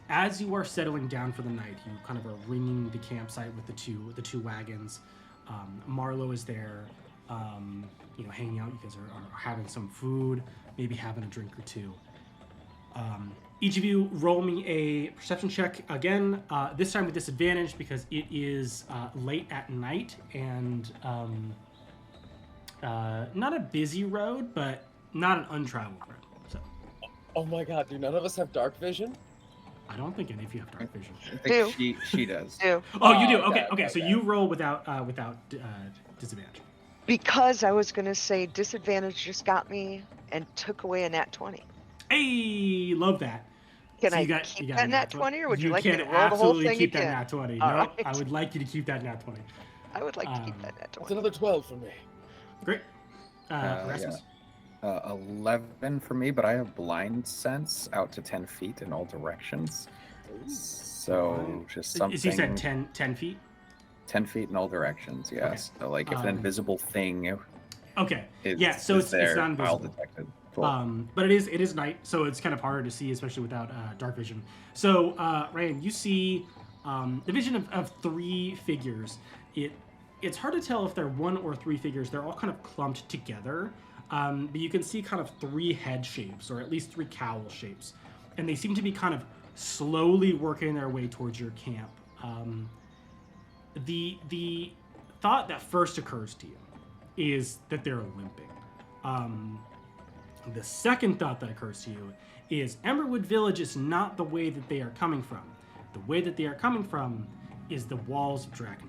As you are settling down for the night, you kind of are ringing the campsite with the two wagons. Marlo is there, hanging out. You guys are having some food, maybe having a drink or two. Each of you roll me a perception check again, this time with disadvantage because it is late at night and not a busy road, but not an untraveled road. So. Oh my god, do none of us have dark vision? I don't think any of you have dark vision. I think she does. Do. Oh, you do? Okay, Okay. So you roll without disadvantage. Because I was going to say disadvantage just got me and took away a nat 20. Hey, love that. Can So I you got keep a that nat 20 or would you like me can to roll the whole absolutely thing keep again? that nat 20. All No, right. I would like you to keep that nat 20. I would like to keep that nat It's 20. another 12 for me. Great. Rasmus? 11 for me, but I have blind sense out to 10 feet in all directions. So just something. Is he said 10 feet? 10 feet in all directions, yes. Okay. So like if an invisible thing Okay. is, Yeah, so is it's there, not I'll invisible. detect it. Cool. But it is night, so it's kind of harder to see, especially without dark vision. So, Ryan, you see the vision of three figures. It's hard to tell if they're one or three figures. They're all kind of clumped together, but you can see kind of three head shapes, or at least three cowl shapes, and they seem to be kind of slowly working their way towards your camp. The thought that first occurs to you is that they're limping. The second thought that occurs to you is Emberwood Village is not the way that they are coming from. The way that they are coming from is the walls of Drakkenheim.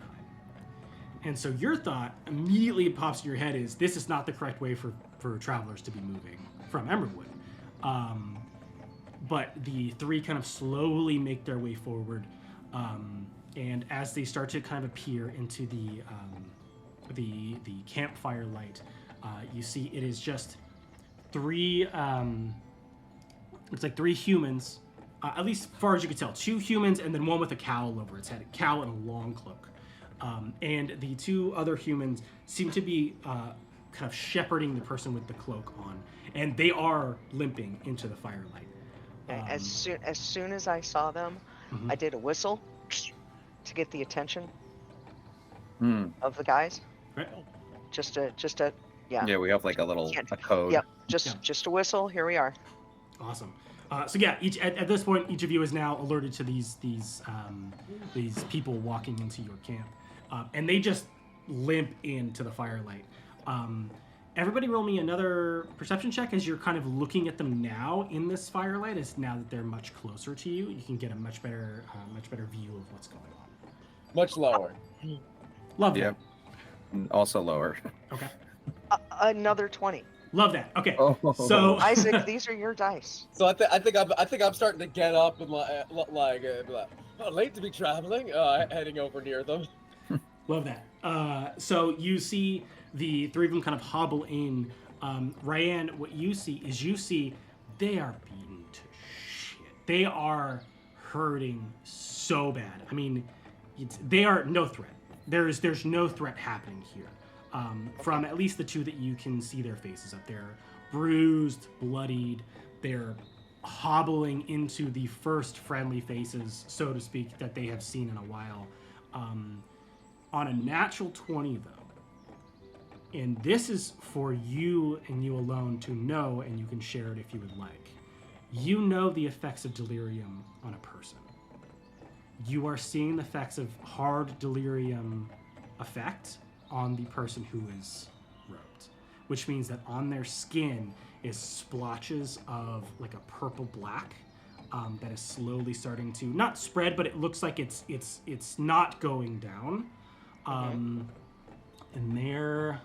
And so your thought immediately pops in your head is this is not the correct way for travelers to be moving from Emberwood. But the three kind of slowly make their way forward. And as they start to kind of appear into the campfire light, you see it is just three, it's like three humans, at least as far as you can tell, two humans and then one with a cowl over its head, a cowl and a long cloak. And the two other humans seem to be kind of shepherding the person with the cloak on, and they are limping into the firelight. As soon as I saw them, I did a whistle to get the attention of the guys. Right. Just a yeah. Yeah, we have like a code. Yep. Just a whistle. Here we are. Awesome. So yeah, at this point, each of you is now alerted to these people walking into your camp, and they just limp into the firelight. Everybody, roll me another perception check as you're kind of looking at them now in this firelight. As now that they're much closer to you, you can get a much better view of what's going on. Much lower. Love that. Yep. Also lower. Okay. Another 20. Love that. Okay. Oh. So Isaac, these are your dice. So I think I'm starting to get up and late to be traveling, heading over near them. love that. So you see the three of them kind of hobble in. Ryan, what you see they are beaten to shit. They are hurting so bad. I mean, they are no threat. There's no threat happening here. From at least the two that you can see their faces up there, bruised, bloodied. They're hobbling into the first friendly faces, so to speak, that they have seen in a while. On a natural 20, though, and this is for you and you alone to know, and you can share it if you would like. You know the effects of delirium on a person. You are seeing the effects of hard delirium effect on the person who is roped, which means that on their skin is splotches of like a purple black that is slowly starting to not spread, but it looks like it's not going down. And there,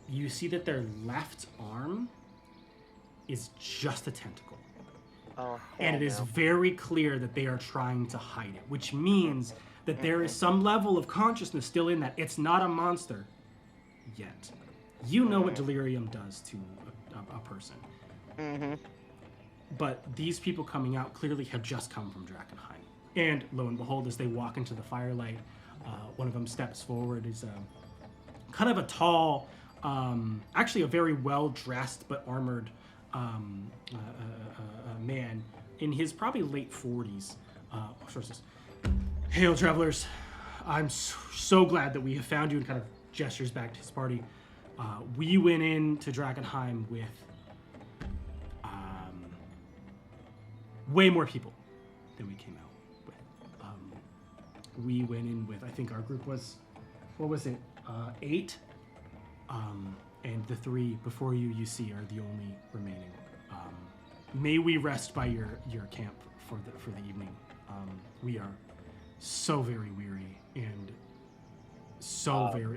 you see that their left arm is just a tentacle. Oh, And it is very clear that they are trying to hide it, which means that there is some level of consciousness still in that. It's not a monster yet. You know what delirium does to a person. But these people coming out clearly have just come from Drakkenheim. And lo and behold, as they walk into the firelight, one of them steps forward. Is kind of a tall, actually a very well-dressed but armored man in his probably late 40s. Hail, travelers. I'm so glad that we have found you, and kind of gestures back to his party. We went into Drakkenheim with way more people than we came out with. We went in with, I think our group was, 8? And the 3 before you see are the only remaining. May we rest by your camp for the evening. We are so very weary and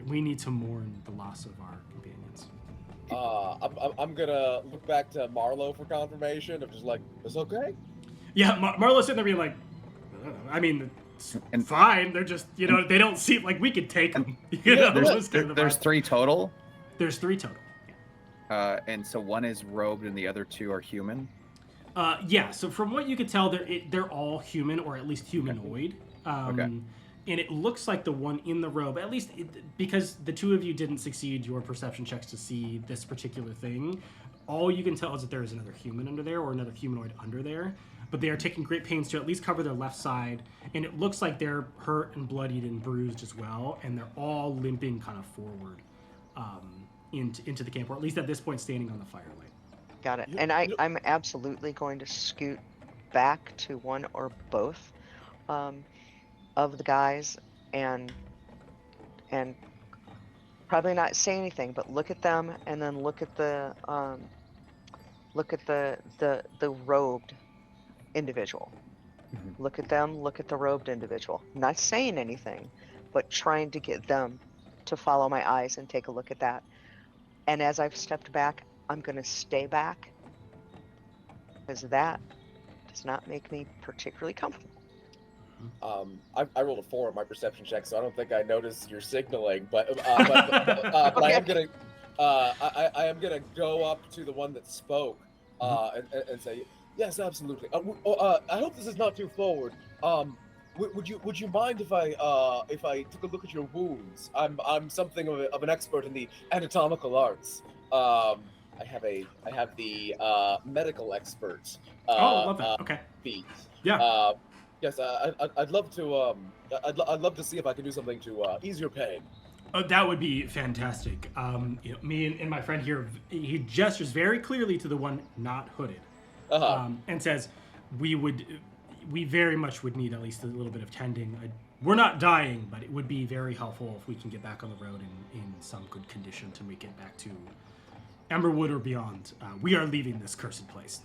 we need to mourn the loss of our companions. I'm gonna look back to Marlo for confirmation of just like, it's okay? Yeah, Marlo's sitting there being like, I mean, it's fine. They're just, they don't seem like we could take them. There's 3 total. There's 3 total. And so one is robed and the other 2 are human. Yeah. So from what you could tell, they're all human, or at least humanoid. Okay. And it looks like the one in the robe, at least because the 2 of you didn't succeed your perception checks to see this particular thing, all you can tell is that there is another human under there, or another humanoid under there. But they are taking great pains to at least cover their left side, and it looks like they're hurt and bloodied and bruised as well, and they're all limping kind of forward into the camp, or at least at this point standing on the firelight. Got it. And I'm absolutely going to scoot back to one or both of the guys and Probably not say anything, but look at them and then look at the robed individual. Mhm. Look at them, look at the robed individual. Not saying anything, but trying to get them to follow my eyes and take a look at that. And as I've stepped back, I'm going to stay back because that does not make me particularly comfortable. I rolled a 4 on my perception check, so I don't think I noticed your signaling. But I am gonna, I am gonna go up to the one that spoke, and say, yes, absolutely. I hope this is not too forward. Would you mind if I took a look at your wounds? I'm something of an expert in the anatomical arts. I have the medical expert. Love that. Okay. Feat. Yeah. Yes, I'd love to. I'd love to see if I can do something to ease your pain. That would be fantastic. Me and my friend here, he gestures very clearly to the one not hooded, and says, "We very much would need at least a little bit of tending. We're not dying, but it would be very helpful if we can get back on the road in some good condition to make it back to Emberwood or beyond. We are leaving this cursed place.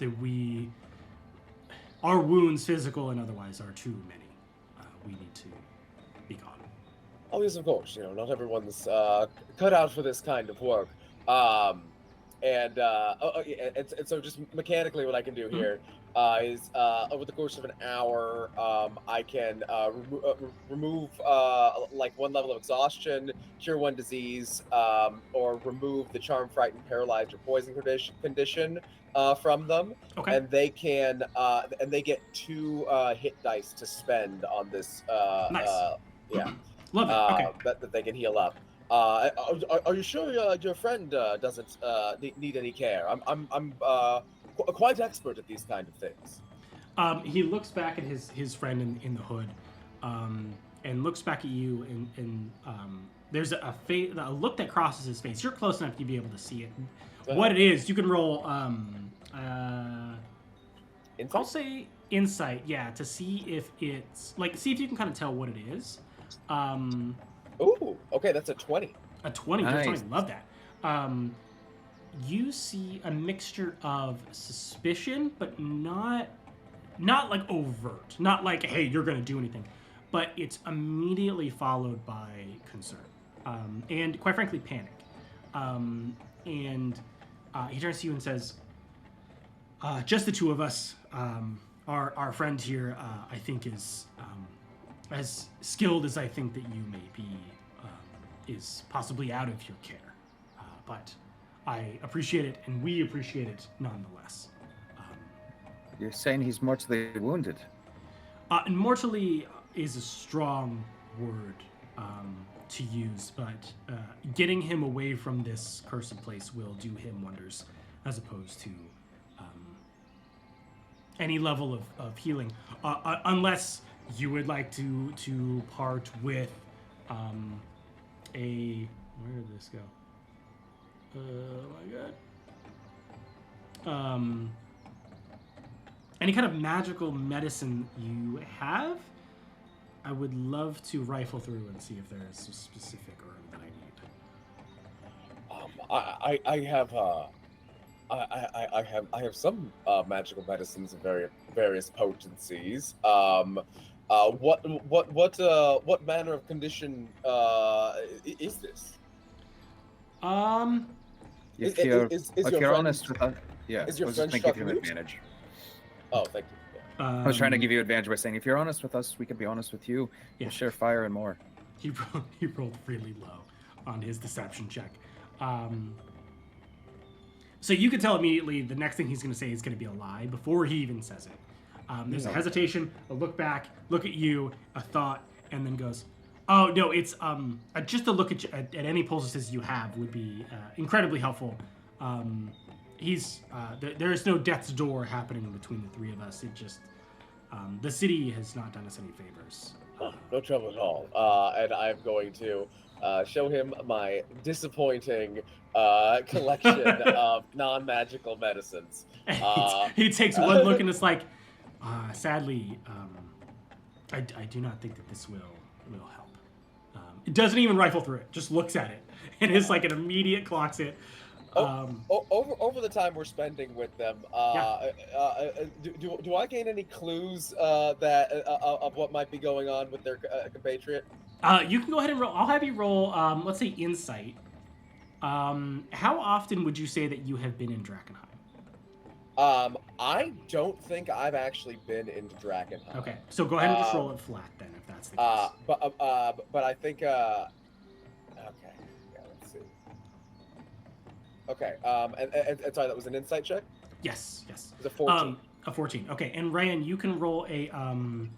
Our wounds, physical and otherwise, are too many. We need to be gone." Oh yes, of course. Not everyone's cut out for this kind of work. And so just mechanically, what I can do here is over the course of an hour, I can remove like 1 level of exhaustion, cure 1 disease, or remove the charm, frighten, paralyzed, or poison condition from them. Okay. And they can and they get 2 hit dice to spend on this. Nice. Yeah. Love it. Okay. That they can heal up. Are you sure your friend doesn't need any care? I'm quite expert at these kind of things. He looks back at his friend in the hood, and looks back at you, and there's a look that crosses his face. You're close enough to be able to see it. What it is, you can roll. I'll say insight, yeah, to see if it's see if you can kind of tell what it is. Ooh, okay, that's a 20. A 20, Nice. just 20, love that. You see a mixture of suspicion, but not like overt, not like, hey, you're gonna do anything, but it's immediately followed by concern, and quite frankly, panic. And he turns to you and says, just the 2 of us. Our friend here, I think, is as skilled as I think that you may be, is possibly out of your care. But I appreciate it, and we appreciate it nonetheless. You're saying he's mortally wounded? And mortally is a strong word to use, but getting him away from this cursed place will do him wonders, as opposed to any level of healing, unless you would like to part with where did this go? Oh my god. Any kind of magical medicine you have, I would love to rifle through and see if there is a specific herb that I need. I have some magical medicines of various potencies. What manner of condition is this? If Is your you're friend- honest with us, yeah, is your I was friend just trying to give you an struck advantage. Oh, thank you. Yeah. I was trying to give you advantage by saying, if you're honest with us, we can be honest with you. Yeah. We'll share fire and more. He rolled really low on his deception check. So you can tell immediately the next thing he's going to say is going to be a lie before he even says it. There's a hesitation, a look back, look at you, a thought, and then goes, "Oh no, it's just a look at any poultices you have would be incredibly helpful. There is no death's door happening between the 3 of us. It just the city has not done us any favors." No trouble at all. And I'm going to show him my disappointing collection of non-magical medicines. He takes one look and it's like, sadly, I do not think that this will help. It doesn't even rifle through it. Just looks at it and is like an immediate clocks it. Over the time we're spending with them, do I gain any clues that of what might be going on with their compatriot? You can go ahead and roll. I'll have you roll. Let's say insight. How often would you say that you have been in Drakkenheim? I don't think I've actually been into Drakkenheim. Okay, so go ahead and just roll it flat then, if that's the case. But I think okay, yeah, let's see. Okay, and sorry, that was an insight check. Yes. It was a 14. A 14. Okay, and Ryan, you can roll a I'm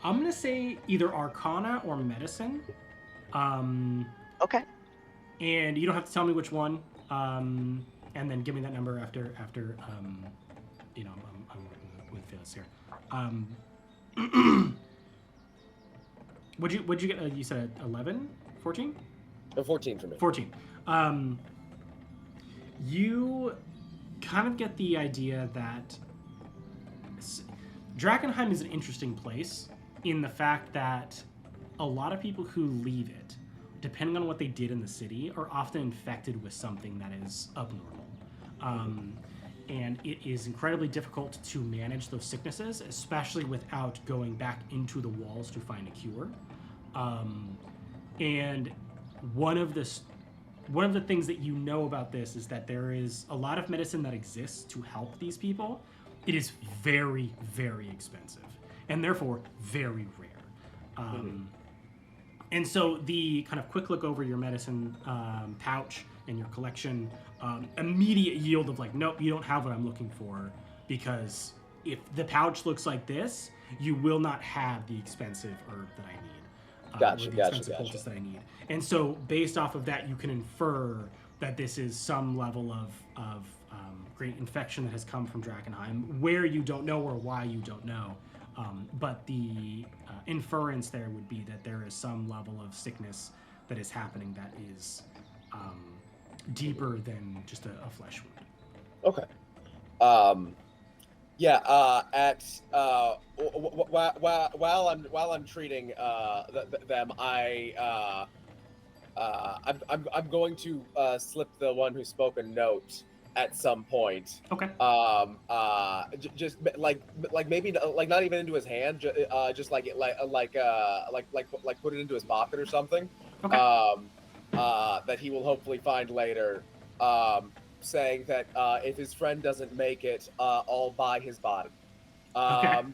gonna say either Arcana or Medicine. Okay. And you don't have to tell me which one. And then give me that number after I'm working with Phyllis here. What'd you get? You said 11? 14? 14 for me. 14. You kind of get the idea that Drakkenheim is an interesting place in the fact that a lot of people who leave it, depending on what they did in the city, are often infected with something that is abnormal. And it is incredibly difficult to manage those sicknesses, especially without going back into the walls to find a cure. And one of the things that you know about this is that there is a lot of medicine that exists to help these people. It is very, very expensive, and therefore very rare. And so the kind of quick look over your medicine pouch and your collection, immediate yield of like, nope, you don't have what I'm looking for, because if the pouch looks like this, you will not have the expensive herb that I need. Gotcha. Poultice that I need. And so based off of that, you can infer that this is some level of great infection that has come from Drakkenheim, where you don't know or why you don't know. But the inference there would be that there is some level of sickness that is happening that is deeper than just a flesh wound. Okay. While I'm treating them, I'm going to slip the one who spoke a note at some point. Okay. Just like maybe like not even into his hand, just like put it into his pocket or something. Okay. That he will hopefully find later. Saying that if his friend doesn't make it, I'll buy his body. Okay.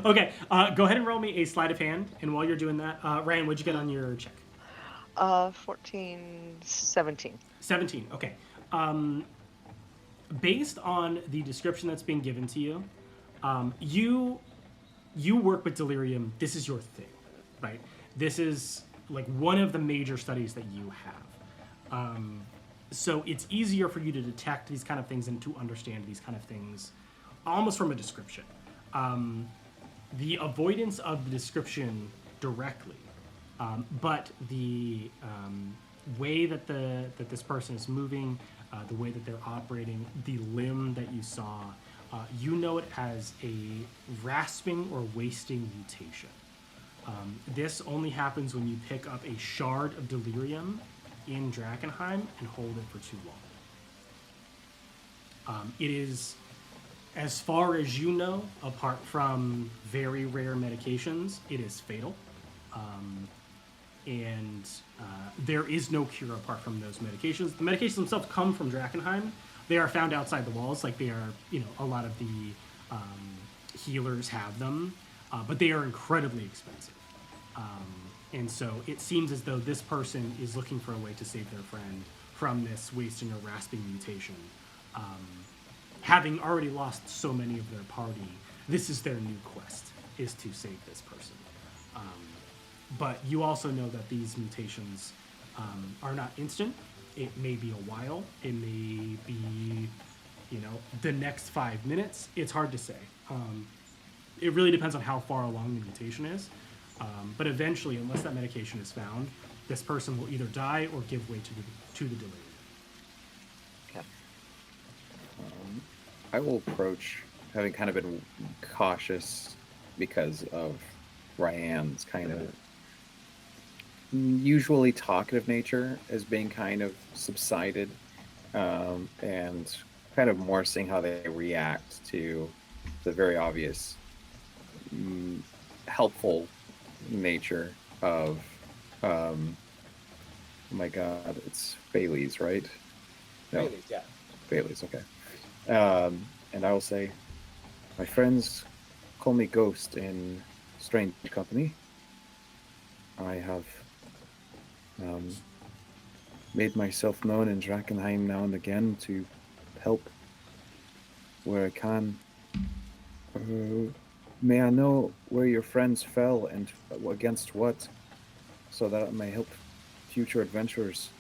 Okay. Go ahead and roll me a sleight of hand, and while you're doing that, Ryan, what'd you get on your check? 14, 17. 17. Okay. Based on the description that's being given to you, you work with delirium. This is your thing, right? This is like one of the major studies that you have. So it's easier for you to detect these kind of things and to understand these kind of things almost from a description. The avoidance of the description directly, but the way that this person is moving, the way that they're operating, the limb that you saw, you know it as a rasping or wasting mutation. This only happens when you pick up a shard of delirium in Drakkenheim and hold it for too long. It is, as far as you know, apart from very rare medications, it is fatal. And there is no cure apart from those medications. The medications themselves come from Drakkenheim. They are found outside the walls, like they are, a lot of the healers have them, but they are incredibly expensive. And so it seems as though this person is looking for a way to save their friend from this wasting or rasping mutation. Having already lost so many of their party, this is their new quest, is to save this person. But you also know that these mutations are not instant. It may be a while. It may be, the next 5 minutes. It's hard to say. It really depends on how far along the mutation is. But eventually, unless that medication is found, this person will either die or give way to the delirium. Okay. I will approach, having kind of been cautious because of Ryan's kind of usually talkative nature is being kind of subsided, and kind of more seeing how they react to the very obvious helpful nature of oh my god, it's Bailey's, right? No, Bailey's, yeah. Bailey's, okay. And I will say, my friends call me Ghost in strange company. I have made myself known in Drakkenheim now and again to help where I can. May I know where your friends fell and against what, so that I may help future adventurers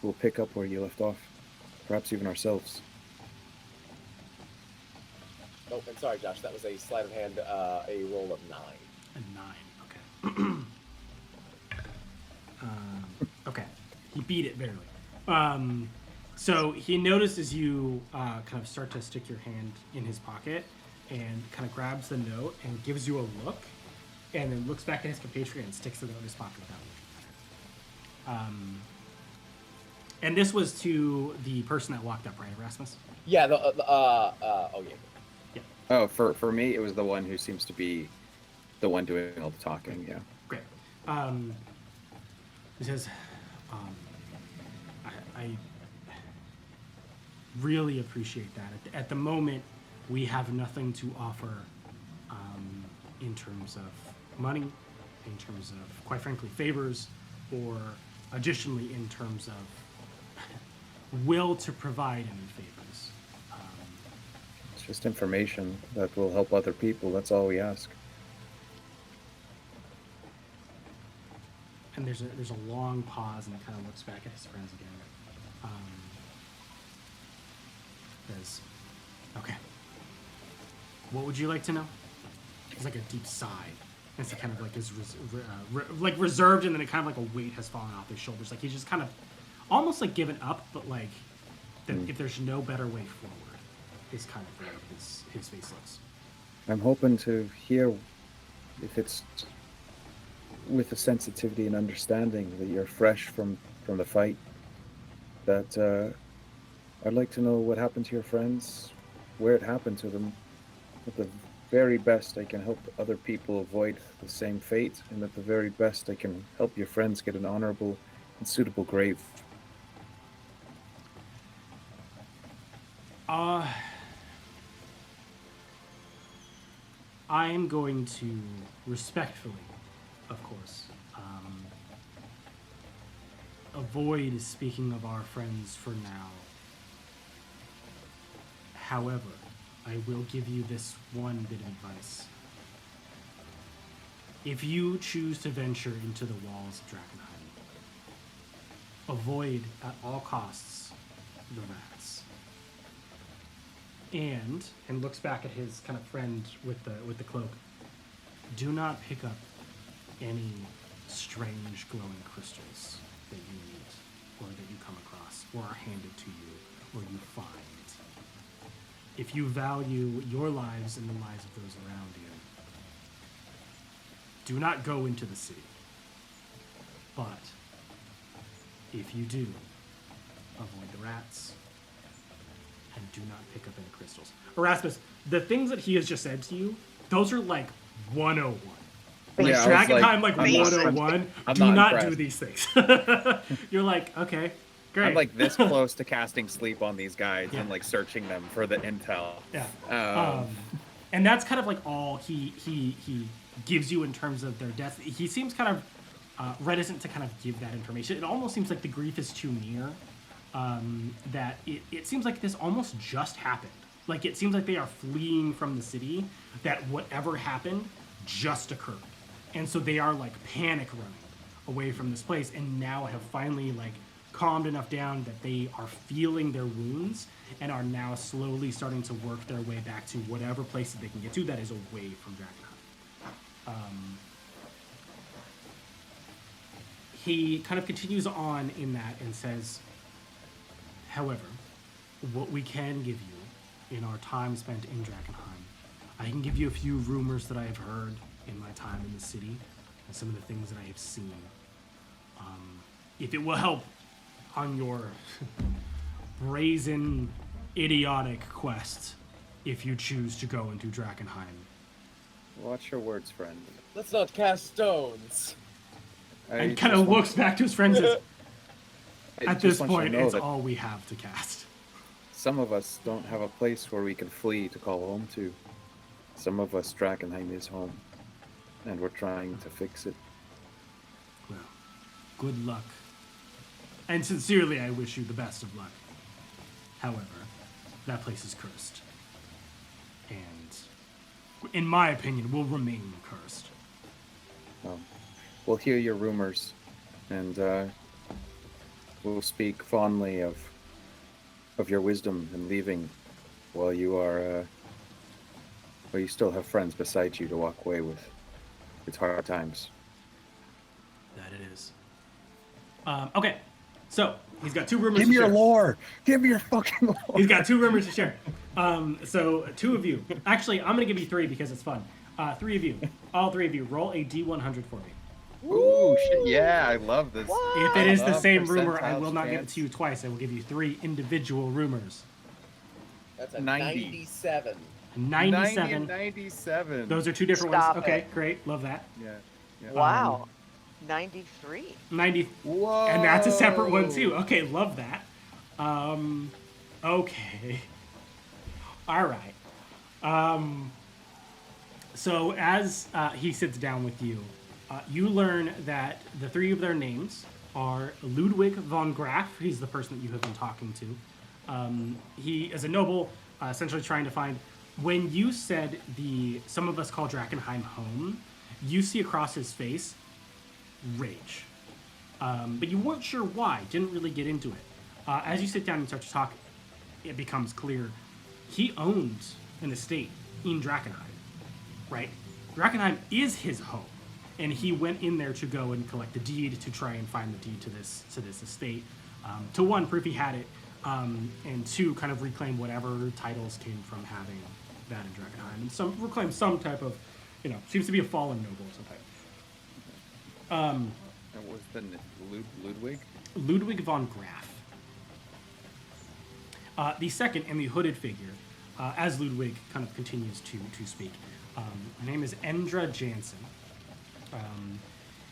who will pick up where you left off, perhaps even ourselves. Oh, and sorry, Josh, that was a sleight of hand, a roll of 9. A 9. Okay. Okay. He beat it barely. So he notices you kind of start to stick your hand in his pocket and kind of grabs the note and gives you a look, and then looks back at his compatriot and sticks the note in his pocket without looking at it. And this was to the person that walked up, right, Erasmus? Yeah, oh yeah. Yeah. Oh, for me, it was the one who seems to be the one doing all the talking, yeah. Great. He says, I really appreciate that. At the moment, we have nothing to offer in terms of money, in terms of, quite frankly, favors, or additionally in terms of will to provide any favors. It's just information that will help other people. That's all we ask. And there's a long pause, and he kind of looks back at his friends again. Says, okay. What would you like to know? It's like a deep sigh. It's kind of like his reserved, and then it kind of like a weight has fallen off his shoulders. Like he's just kind of almost like given up, but like if there's no better way forward, is kind of where his face looks. I'm hoping to hear if it's with a sensitivity and understanding that you're fresh from the fight. That I'd like to know what happened to your friends, where it happened to them. At the very best, I can help other people avoid the same fate, and at the very best, I can help your friends get an honorable and suitable grave. I am going to respectfully, of course, avoid speaking of our friends for now. However, I will give you this one bit of advice. If you choose to venture into the walls of Drakkenheim, avoid at all costs the rats. And looks back at his kind of friend with the cloak. Do not pick up any strange glowing crystals that you meet, or that you come across, or are handed to you, or you find. If you value your lives and the lives of those around you, do not go into the city. But if you do, avoid the rats and do not pick up any crystals. Erasmus, the things that he has just said to you, those are like 101. Like Yeah, Drakkenheim, like I'm not- 101. I'm do not not do impressed. these things. You're like, okay, great. I'm like this close to casting sleep on these guys Yeah. and like searching them for the intel. Yeah. And that's kind of like all he gives you in terms of their deaths. He seems kind of reticent to kind of give that information. It almost seems like the grief is too near. That it seems like this almost just happened. Like it seems like they are fleeing from the city, that whatever happened just occurred. And so they are like panic running away from this place, and now have finally like calmed enough down that they are feeling their wounds and are now slowly starting to work their way back to whatever place that they can get to that is away from Drakkenheim. He kind of continues on in that and says, however, what we can give you in our time spent in Drakkenheim, I can give you a few rumors that I have heard in my time in the city and some of the things that I have seen. If it will help on your brazen, idiotic quest, if you choose to go into Drakkenheim. Watch your words, friend. Let's not cast stones. And kind of looks back to his friends and says, at this want you to point, know it's that all we have to cast. some of us don't have a place where we can flee to call home to. Some of us, Drakkenheim is home, and we're trying to fix it. Well, good luck. And sincerely, I wish you the best of luck. However, that place is cursed. And, in my opinion, will remain cursed. We'll hear your rumors, and we'll speak fondly of your wisdom in leaving, while you are, while you still have friends beside you to walk away with. It's hard times. That it is. Okay, so he's got 2 rumors Give to me your share. lore. Give me your fucking lore. He's got 2 rumors to share. So 2 of you. Actually, I'm gonna give you 3 because it's fun. 3 of you, all 3 of you, roll a D100 for me. Ooh, shit, yeah, I love this. If it is the love same rumor, I percentiles, will not give it chance. to you twice. I will give you 3 individual rumors. That's a 90. 97. 97. 90 and 97. Those are 2 different Stop ones. Okay, it. great. Love that. Yeah. Yeah. Wow. 93. 90. Whoa. And that's a separate one too. Okay, love that. Okay. All right. So as he sits down with you, you learn that the 3 of their names are Ludwig von Graf. He's the person that you have been talking to. He is a noble, essentially trying to find. When you said some of us call Drakkenheim home, you see across his face rage. But you weren't sure why, didn't really get into it. As you sit down and start to talk, it becomes clear he owns an estate in Drakkenheim, right? Drakkenheim is his home, and he went in there to go and collect the deed to try and find the deed to this estate. To 1, prove he had it, and 2, kind of reclaim whatever titles came from having that in Drakkenheim, and reclaim some type of, seems to be a fallen noble or something. And was the Ludwig? Ludwig von Graf. The second, and the hooded figure, as Ludwig kind of continues to speak, her name is Endra Jansen.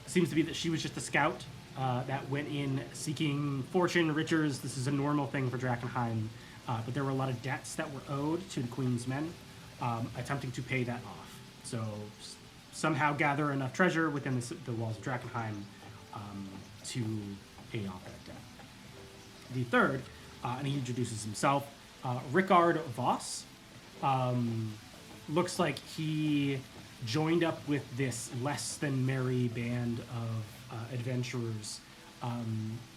Seems to be that she was just a scout that went in seeking fortune, riches. This is a normal thing for Drakkenheim, but there were a lot of debts that were owed to the Queen's men, attempting to pay that off. So somehow gather enough treasure within the walls of Drakkenheim to pay off that debt. The third, and he introduces himself, Rickard Voss. Looks like he joined up with this less than merry band of adventurers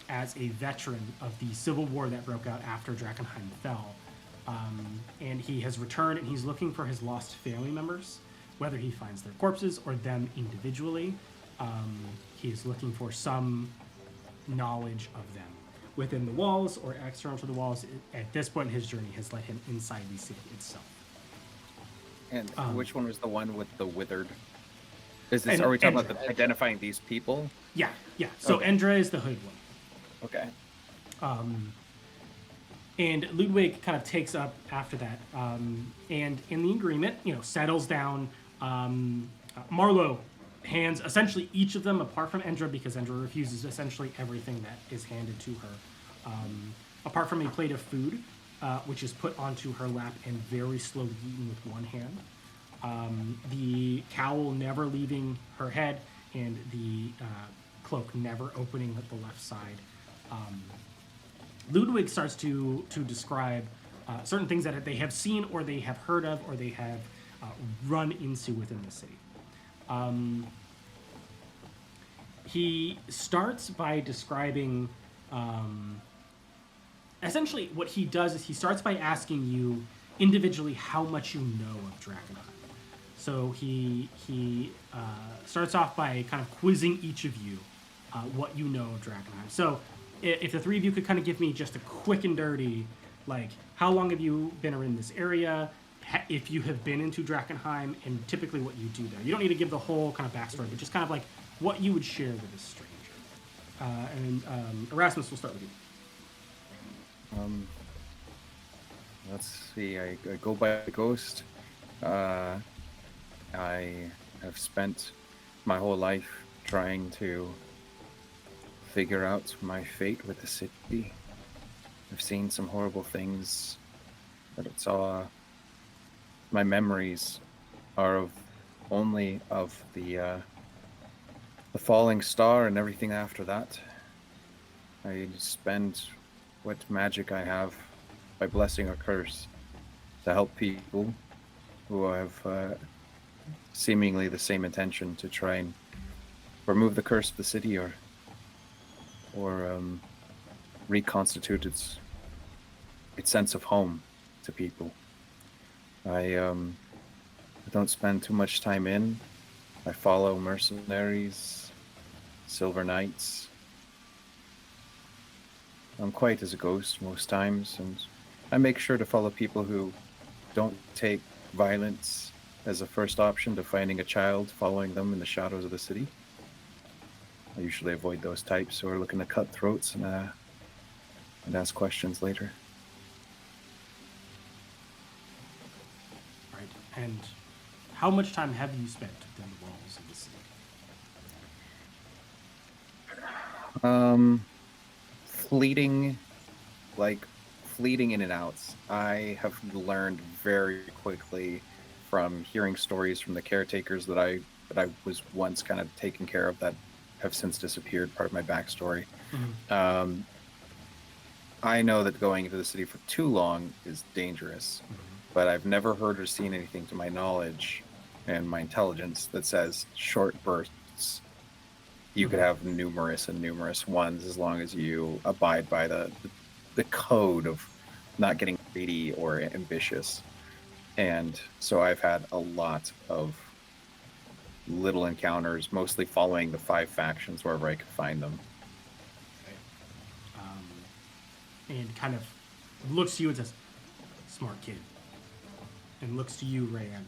as a veteran of the civil war that broke out after Drakkenheim fell. And he has returned, and he's looking for his lost family members, whether he finds their corpses or them individually. He is looking for some knowledge of them within the walls or external to the walls. At this point in his journey has led him inside the city itself. And Um, which one was the one with the withered? Is this? And- Are we talking and- about identifying these people? Yeah. So Okay. Endra is the hooded one. Okay. And Ludwig kind of takes up after that. And in the agreement, settles down. Marlowe hands essentially each of them, apart from Endra, because Endra refuses essentially everything that is handed to her. Apart from a plate of food, which is put onto her lap and very slowly eaten with one hand. The cowl never leaving her head, and the cloak never opening at the left side. Ludwig starts to describe certain things that they have seen or they have heard of or they have run into within the city. He starts by describing, essentially what he does is he starts by asking you individually how much you know of Drakkenheim. So he starts off by kind of quizzing each of you what you know of Drakkenheim. So if the 3 of you could kind of give me just a quick and dirty, like, how long have you been in this area? if you have been into Drakkenheim and typically what you do there. You don't need to give the whole kind of backstory, but just kind of like what you would share with a stranger. Erasmus, we'll start with you. Let's see. I go by the ghost. I have spent my whole life trying to figure out my fate with the city. I've seen some horrible things, but it's all my memories are only of the falling star and everything after that. I spend what magic I have by blessing or curse to help people who have seemingly the same intention to try and remove the curse of the city or reconstitute its sense of home to people. I don't spend too much time in. I follow mercenaries, silver knights. I'm quiet as a ghost most times, and I make sure to follow people who don't take violence as a first option to finding a child following them in the shadows of the city. I usually avoid those types who are looking to cut throats and ask questions later. Right. And how much time have you spent within the walls of the city? Fleeting in and outs. I have learned very quickly from hearing stories from the caretakers that I was once kind of taking care of that have since disappeared, part of my backstory. Mm-hmm. I know that going into the city for too long is dangerous, but I've never heard or seen anything to my knowledge and my intelligence that says short bursts. You could have numerous ones as long as you abide by the code of not getting greedy or ambitious. And so I've had a lot of little encounters, mostly following the 5 factions wherever I could find them. And kind of looks to you and says, "Smart kid." And looks to you, Rayan.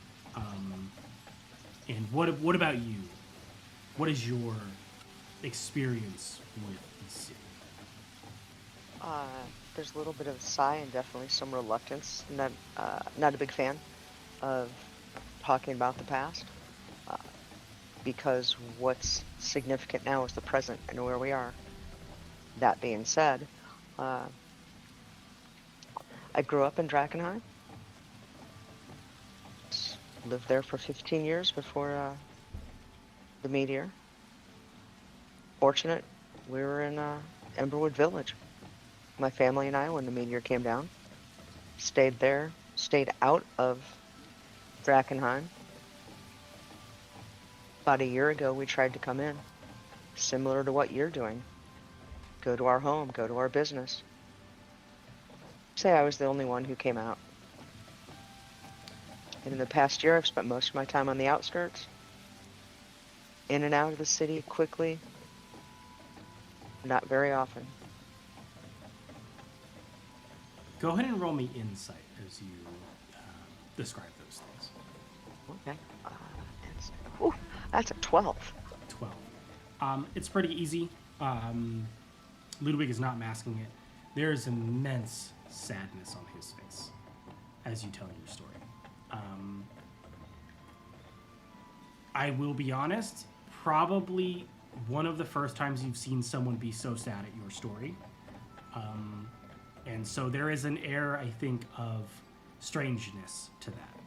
And what about you? What is your experience with the city? There's a little bit of a sigh and definitely some reluctance. Not a big fan of talking about the past, because what's significant now is the present and where we are. That being said, I grew up in Drakkenheim. Lived there for 15 years before the meteor. Fortunate, we were in Emberwood Village. My family and I, when the meteor came down, stayed there, stayed out of Drakkenheim. About a year ago, we tried to come in, similar to what you're doing. Go to our home, go to our business. Say I was the only one who came out. And in the past year, I've spent most of my time on the outskirts, in and out of the city quickly, not very often. Go ahead and roll me insight as you describe those things. Okay. Ooh, that's a 12. 12. It's pretty easy. Ludwig is not masking it. There is immense sadness on his face as you tell your story. I will be honest, probably one of the first times you've seen someone be so sad at your story. And so there is an air, I think, of strangeness to that.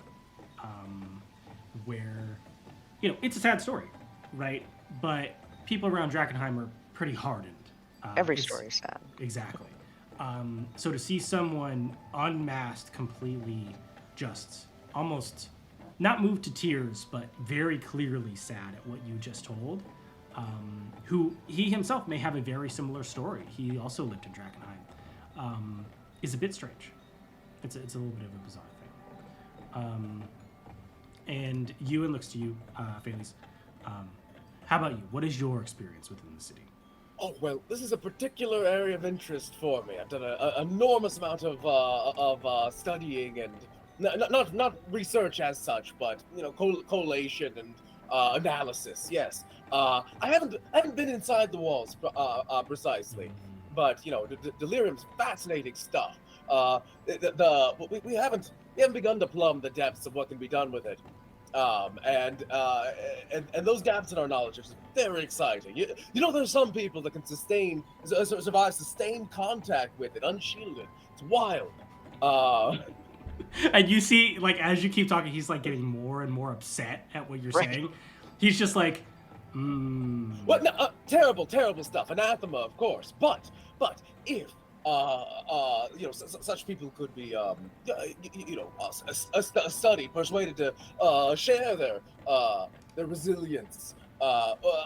Where, it's a sad story, right? But people around Drakkenheim are pretty hardened. Every story is sad. Exactly. So to see someone unmasked completely, just almost not moved to tears, but very clearly sad at what you just told, who he himself may have a very similar story. He also lived in Drakkenheim, is a bit strange. It's a little bit of a bizarre thing. And Ewan looks to you, Felice. How about you? What is your experience within the city? Oh, well, this is a particular area of interest for me. I've done an enormous amount of studying and not research as such, but collation and analysis. Yes. I haven't been inside the walls precisely, but delirium's fascinating stuff. We haven't begun to plumb the depths of what can be done with it. And those gaps in our knowledge are very exciting. There's some people that can survive sustained contact with it unshielded. It's wild. And you see, like, as you keep talking, he's like getting more and more upset at what you're Right. saying. He's just like, What? No, terrible, terrible stuff. Anathema, of course. But if such people could be a study persuaded to share their resilience.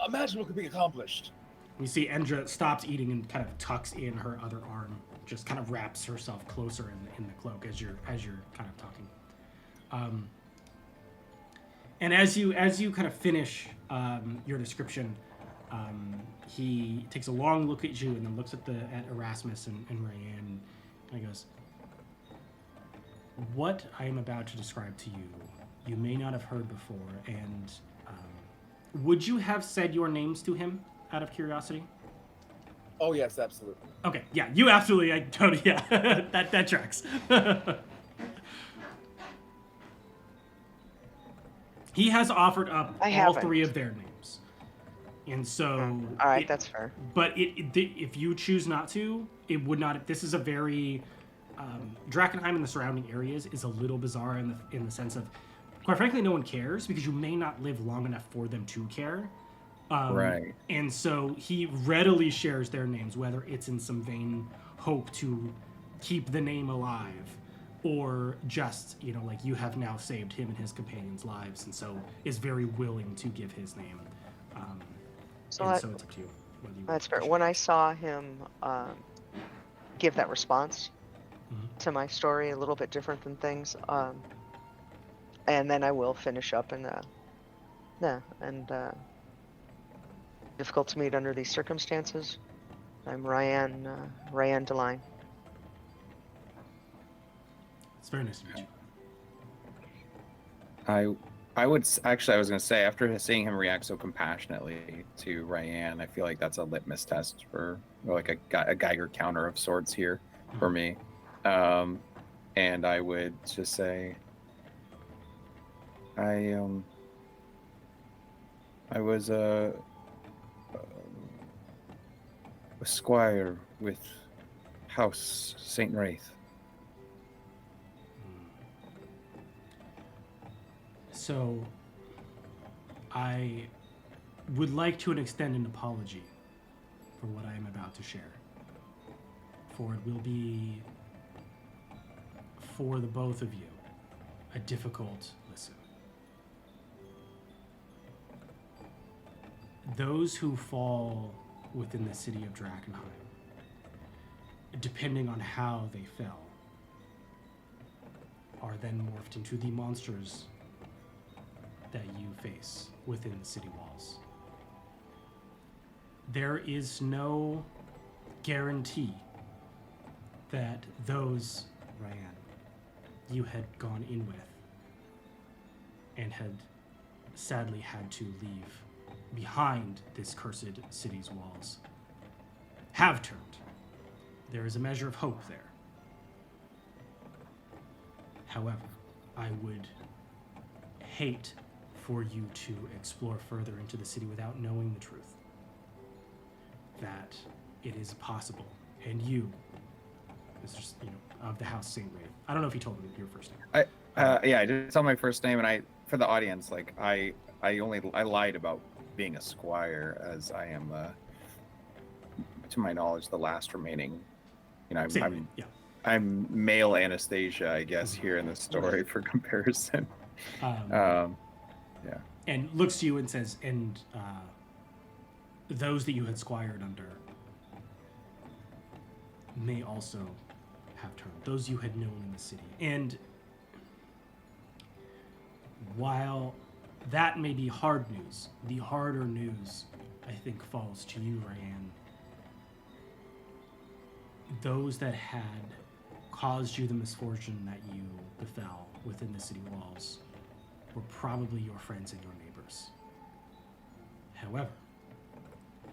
Imagine what could be accomplished. you see Endra stops eating and kind of tucks in her other arm, just kind of wraps herself closer in the cloak as you're kind of talking. And as you kind of finish your description, he takes a long look at you and then looks at Erasmus and Ryan, and he goes, "What I am about to describe to you, you may not have heard before. And would you have said your names to him out of curiosity?" Oh yes, absolutely. Okay, yeah, you absolutely, I totally, yeah, that tracks. He has offered up I all haven't. 3 of their names, and so. All right, that's fair. But if you choose not to, it would not. This is a very Drakkenheim and the surrounding areas is a little bizarre in the sense of, quite frankly, no one cares because you may not live long enough for them to care. Right. And so he readily shares their names, whether it's in some vain hope to keep the name alive, or just, like you have now saved him and his companions' lives, and so is very willing to give his name. So and that- so it's up to you. Whether you That's fair. wish. When I saw him give that response Mhm. to my story, a little bit different than things, and then I will finish up and difficult to meet under these circumstances. I'm Ryan DeLine. It's very nice to meet you. I was going to say, after seeing him react so compassionately to Ryan, I feel like that's a litmus test for like a Geiger counter of sorts here for me. And I would just say, I was a squire with House Saint Wraith. So, I would like to extend an apology for what I am about to share. For it will be, for the both of you, a difficult listen. Those who fall within the city of Drakkenheim, depending on how they fell, are then morphed into the monsters that you face within the city walls. There is no guarantee that those, Ryan, you had gone in with and had sadly had to leave behind this cursed city's walls have turned. There is a measure of hope there. However, I would hate for you to explore further into the city without knowing the truth. That it is possible. And you, Mr. Of the House Saint Wraith. I don't know if you told him your first name. Yeah, I didn't tell my first name, and for the audience, like I lied about being a squire, as I am, to my knowledge, the last remaining. I'm male Anastasia, I guess, here in the story for comparison. Yeah. And looks to you and says, and those that you had squired under may also have turned. Those you had known in the city. And while that may be hard news, the harder news, I think, falls to you, Ryan. Those that had caused you the misfortune that you befell within the city walls were probably your friends and your neighbors. However,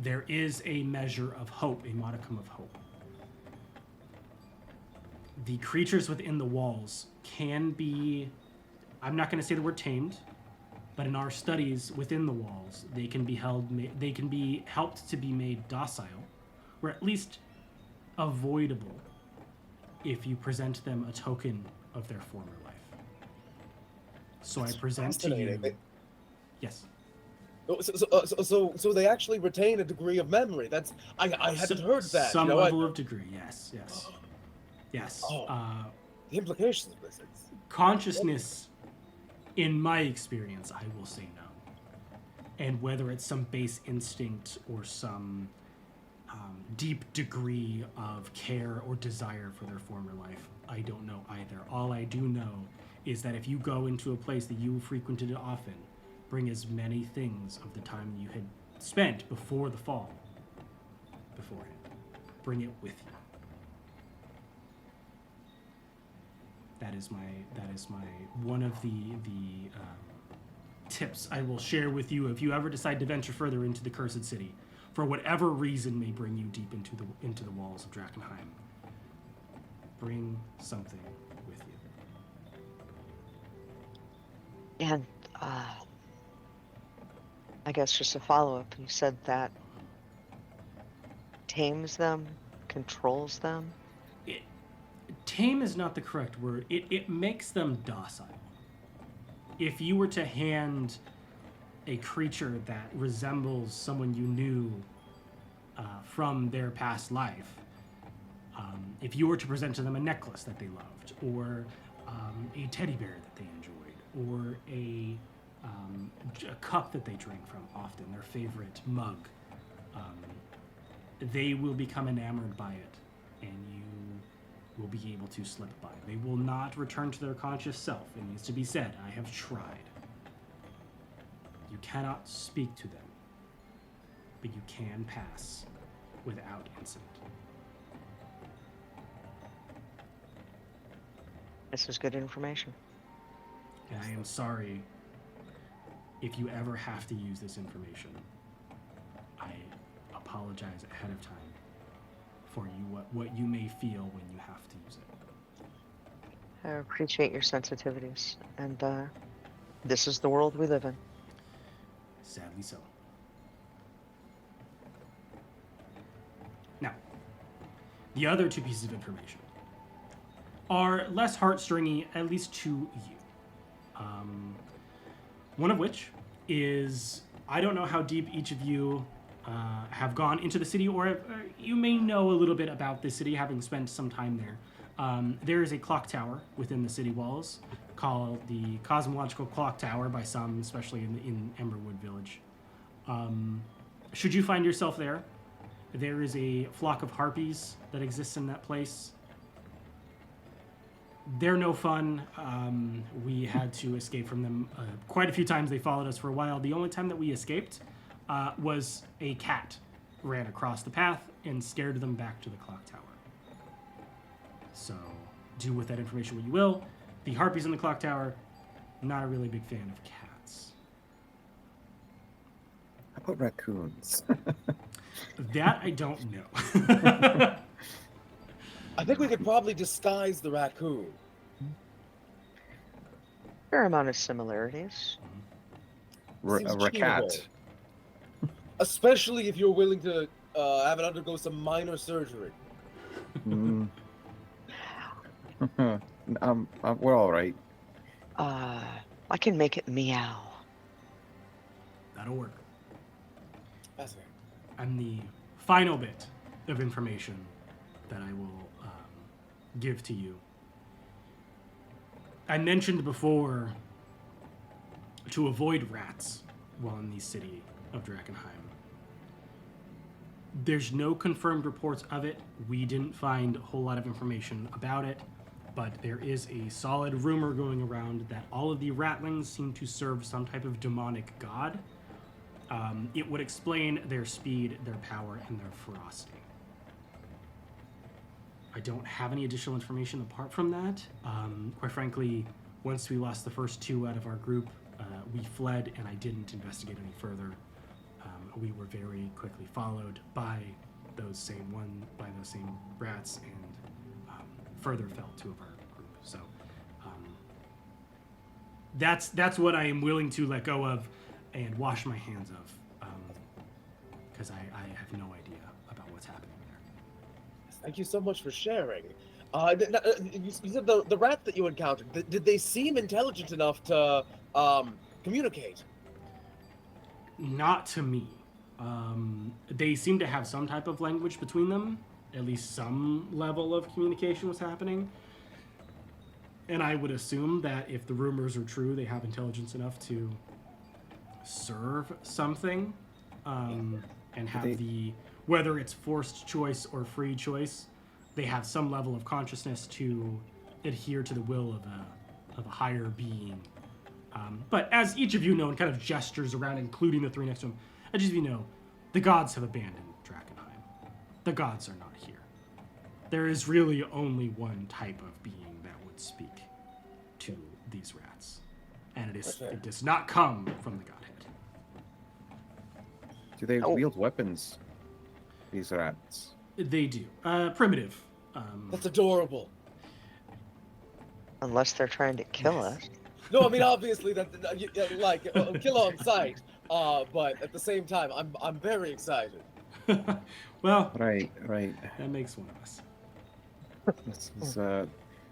there is a measure of hope, a modicum of hope. The creatures within the walls can be, I'm not going to say the word tamed, but in our studies within the walls, they can be helped to be made docile, or at least avoidable, if you present them a token of their former life. So I present to you. Yes. So they actually retain a degree of memory. That's I hadn't heard that. Some level of degree. Yes. Yes. Oh, the implications of this. Consciousness, in my experience, I will say no. And whether it's some base instinct or some deep degree of care or desire for their former life, I don't know either. All I do know is that if you go into a place that you frequented often, bring as many things of the time you had spent before the fall beforehand. Bring it with you. That is my one of the tips I will share with you if you ever decide to venture further into the Cursed City, for whatever reason may bring you deep into the walls of Drakkenheim. Bring something with you. And I guess just a follow-up, you said that tames them, controls them. Tame is not the correct word. It makes them docile. If you were to hand a creature that resembles someone you knew from their past life, if you were to present to them a necklace that they loved, or a teddy bear that they enjoyed, or a cup that they drank from often, their favorite mug, they will become enamored by it, and you will be able to slip by. They will not return to their conscious self. It needs to be said, I have tried. You cannot speak to them, but you can pass without incident. This is good information. And I am sorry if you ever have to use this information. I apologize ahead of time for you, what you may feel when you have to use it. I appreciate your sensitivities, and this is the world we live in. Sadly so. Now, the other two pieces of information are less heartstringy, at least to you. One of which is, I don't know how deep each of you have gone into the city, or you may know a little bit about the city, having spent some time there. There is a clock tower within the city walls called the Cosmological Clock Tower by some, especially in Emberwood Village. Should you find yourself there, there is a flock of harpies that exists in that place. They're no fun. We had to escape from them quite a few times. They followed us for a while. The only time that we escaped was a cat ran across the path and scared them back to the clock tower. So do with that information what you will. The harpies in the clock tower, not a really big fan of cats. How about raccoons? That I don't know. I think we could probably disguise the raccoon. Fair amount of similarities. A Seems racat. achievable. Especially if you're willing to have it undergo some minor surgery. Mm. We're all right. I can make it meow. That'll work. Fascinating. And the final bit of information that I will give to you. I mentioned before to avoid rats while in the city of Drakkenheim. There's no confirmed reports of it. We didn't find a whole lot of information about it, but there is a solid rumor going around that all of the ratlings seem to serve some type of demonic god. It would explain their speed, their power, and their ferocity. I don't have any additional information apart from that. Quite frankly, once we lost the first two out of our group, we fled, and I didn't investigate any further. We were very quickly followed by those same rats, and further fell two of our group. So that's what I am willing to let go of and wash my hands of, because I have no idea about what's happening there. Thank you so much for sharing. You said the rat that you encountered, did they seem intelligent enough to communicate? Not to me. They seem to have some type of language between them. At least some level of communication was happening. And I would assume that if the rumors are true, they have intelligence enough to serve something, and have whether it's forced choice or free choice, they have some level of consciousness to adhere to the will of a higher being. But as each of you know, and kind of gestures around, including the three next to him, as each of you know, the gods have abandoned Drakkenheim. The gods are not here. There is really only one type of being that would speak to these rats, and it does not come from the godhead. Do they wield weapons, these rats? They do. Primitive. That's adorable. Unless they're trying to kill us. No, I mean obviously kill on sight. But at the same time, I'm very excited. Well, Right. that makes one of us.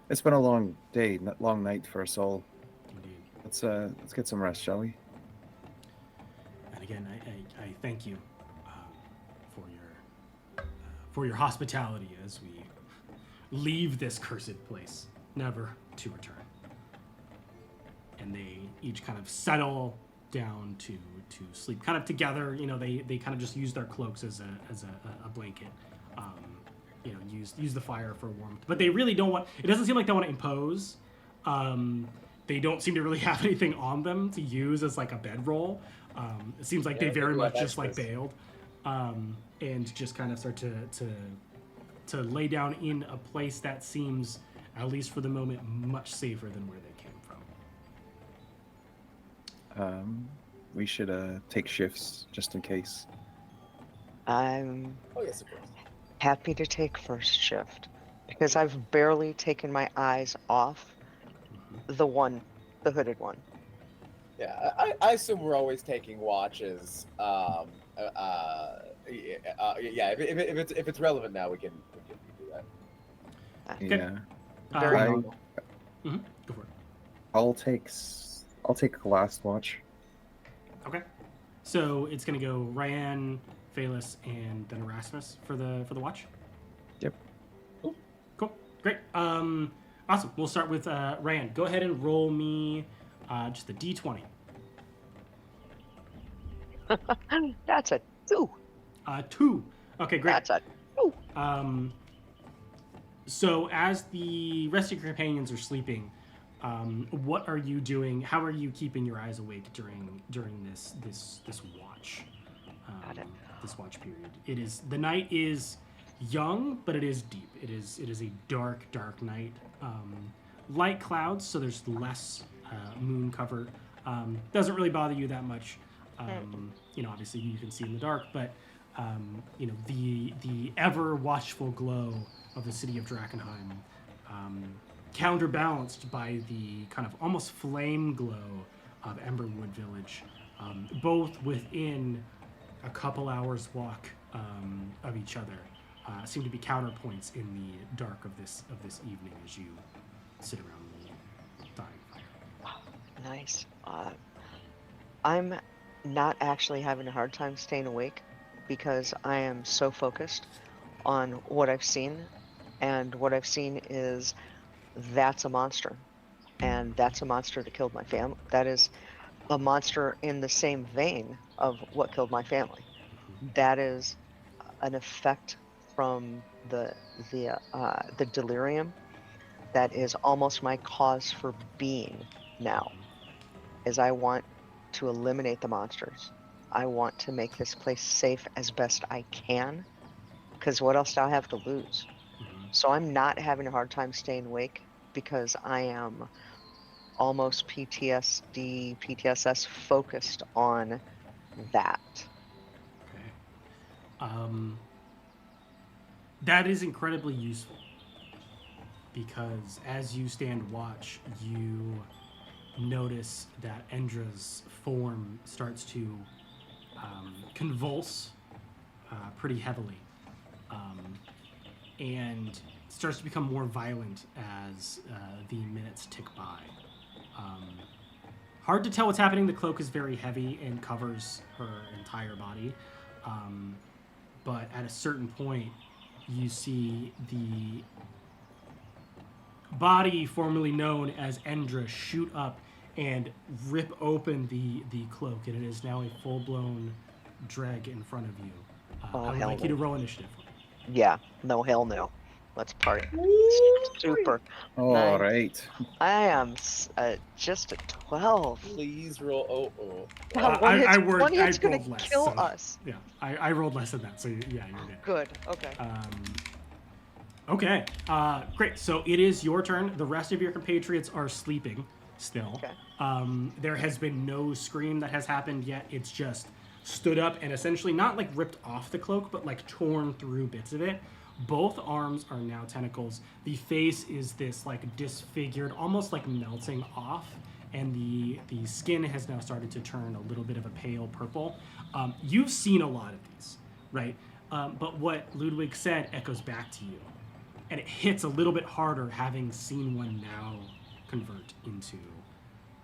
It's been a long day, long night for us all. Indeed. Let's get some rest, shall we? And again, I thank you for your hospitality as we leave this cursed place, never to return. And they each kind of settle down to sleep, kind of together. You know, they kind of just use their cloaks as a blanket. Use the fire for warmth, but they really don't want. It doesn't seem like they want to impose. They don't seem to really have anything on them to use as like a bedroll. It seems like they very much just like bailed, and just kind of start to lay down in a place that seems, at least for the moment, much safer than where they came from. We should take shifts just in case. I'm Oh yes, of course. happy to take first shift because I've barely taken my eyes off the hooded one. Yeah, I assume we're always taking watches. If it's relevant now, we can do that. Okay. Yeah. Very I- normal. Go for it. I'll take the last watch. Okay. So it's gonna go Ryan, Phalis, and then Erasmus for the watch. Yep. Cool. Great. Awesome. We'll start with Ryan. Go ahead and roll me just a D20. That's a 2. 2. Okay, great. That's a 2. So as the rest of your companions are sleeping, what are you doing? How are you keeping your eyes awake during this watch? Got it. This watch period. The night is young, but it is deep. It is a dark night. Light clouds, so there's less moon cover. Doesn't really bother you that much. Obviously you can see in the dark, but the ever watchful glow of the city of Drakkenheim, counterbalanced by the kind of almost flame glow of Emberwood Village, both within a couple hours walk of each other, seem to be counterpoints in the dark of this evening as you sit around the dying fire. Nice. I'm not actually having a hard time staying awake because I am so focused on what I've seen, and what I've seen is that's a monster, and that's a monster that killed my family. That is a monster in the same vein of what killed my family. That is an effect from the delirium that is almost my cause for being now, is I want to eliminate the monsters. I want to make this place safe as best I can, because what else do I have to lose? So I'm not having a hard time staying awake because I am almost PTSD, PTSS focused on that. Okay. That is incredibly useful because as you stand watch, you notice that Endra's form starts to convulse pretty heavily, and starts to become more violent as the minutes tick by. Hard to tell what's happening. The cloak is very heavy and covers her entire body. But at a certain point, you see the body formerly known as Endra shoot up and rip open the cloak, and it is now a full-blown dreg in front of you. I would hell like you to no. roll initiative. Yeah, no, hell no. Let's party. Super. All Nice. right. I am just a 12. Please roll. Oh. Wow, I one hit's gonna rolled less, kill so- us. Yeah, I rolled less than that, so yeah, you're good. Good. Okay. Okay, great. So it is your turn. The rest of your compatriots are sleeping still. Okay. There has been no scream that has happened yet. It's just stood up and essentially not like ripped off the cloak, but like torn through bits of it. Both arms are now tentacles. The face is this like disfigured, almost like melting off, and the skin has now started to turn a little bit of a pale purple. You've seen a lot of these, right? But what Ludwig said echoes back to you, and it hits a little bit harder having seen one now convert into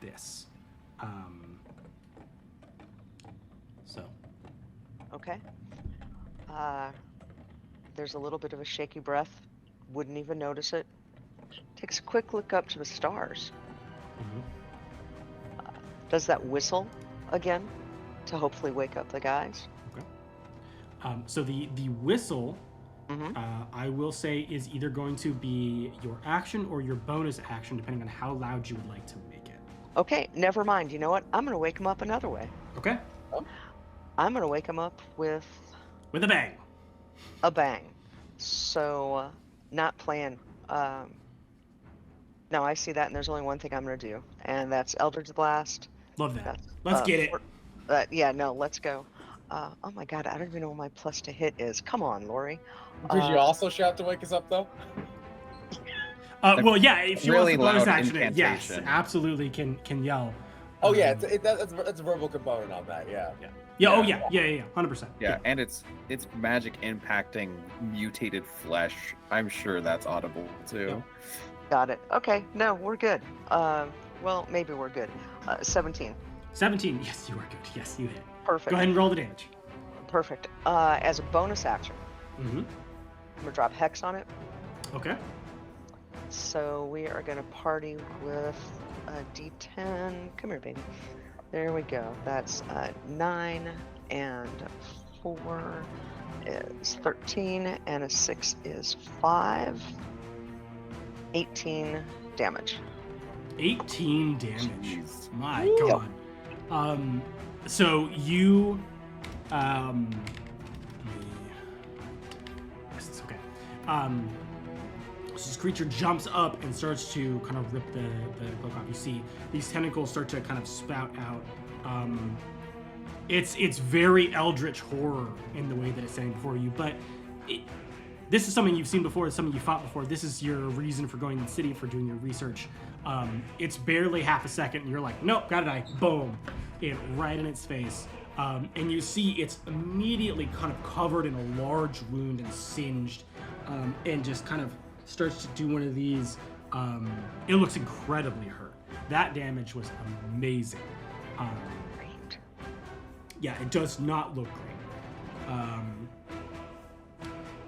this. So. Okay. There's a little bit of a shaky breath. Wouldn't even notice it. Takes a quick look up to the stars. Mm-hmm. Does that whistle again to hopefully wake up the guys? Okay. So the whistle, I will say, is either going to be your action or your bonus action, depending on how loud you would like to make it. Okay, never mind. You know what? I'm going to wake them up another way. Okay. I'm going to wake them up with With a bang. a bang. So, not playing. No, I see that, and there's only one thing I'm going to do, and that's Eldritch Blast. Love that. That's, Let's get it. Yeah, no, let's go. Oh my god, I don't even know what my plus to hit is. Come on, Laurie. Could you also shout to wake us up, though? Well, yeah, if you really want the bonus loud action, yes, incantation. absolutely can yell. Oh, yeah, that's a verbal component on that, yeah. Yeah. Oh, yeah. 100%. Yeah, and it's magic impacting mutated flesh. I'm sure that's audible too. Got it. Okay, no, we're good. Well, maybe we're good. 17. 17. Yes, you are good. Yes, you hit. Perfect. Go ahead and roll the damage. Perfect. As a bonus action, Mm-hmm. I'm gonna drop Hex on it. Okay. So we are gonna party with a D10. Come here, baby. There we go. That's 9 and 4 is 13 and a 6 is 5. 18 damage. 18 damage. Jeez. My Yep. God. So you, yes, it's okay. So this creature jumps up and starts to kind of rip the cloak off. You see these tentacles start to kind of spout out. It's very eldritch horror in the way that it's standing before you, but this is something you've seen before. It's something you fought before. This is your reason for going to the city, for doing your research. It's barely half a second, and you're like, nope, gotta die. Boom. Right in its face. And you see it's immediately kind of covered in a large wound and singed, and just kind of starts to do one of these. It looks incredibly hurt. That damage was amazing. Great. Yeah, it does not look great.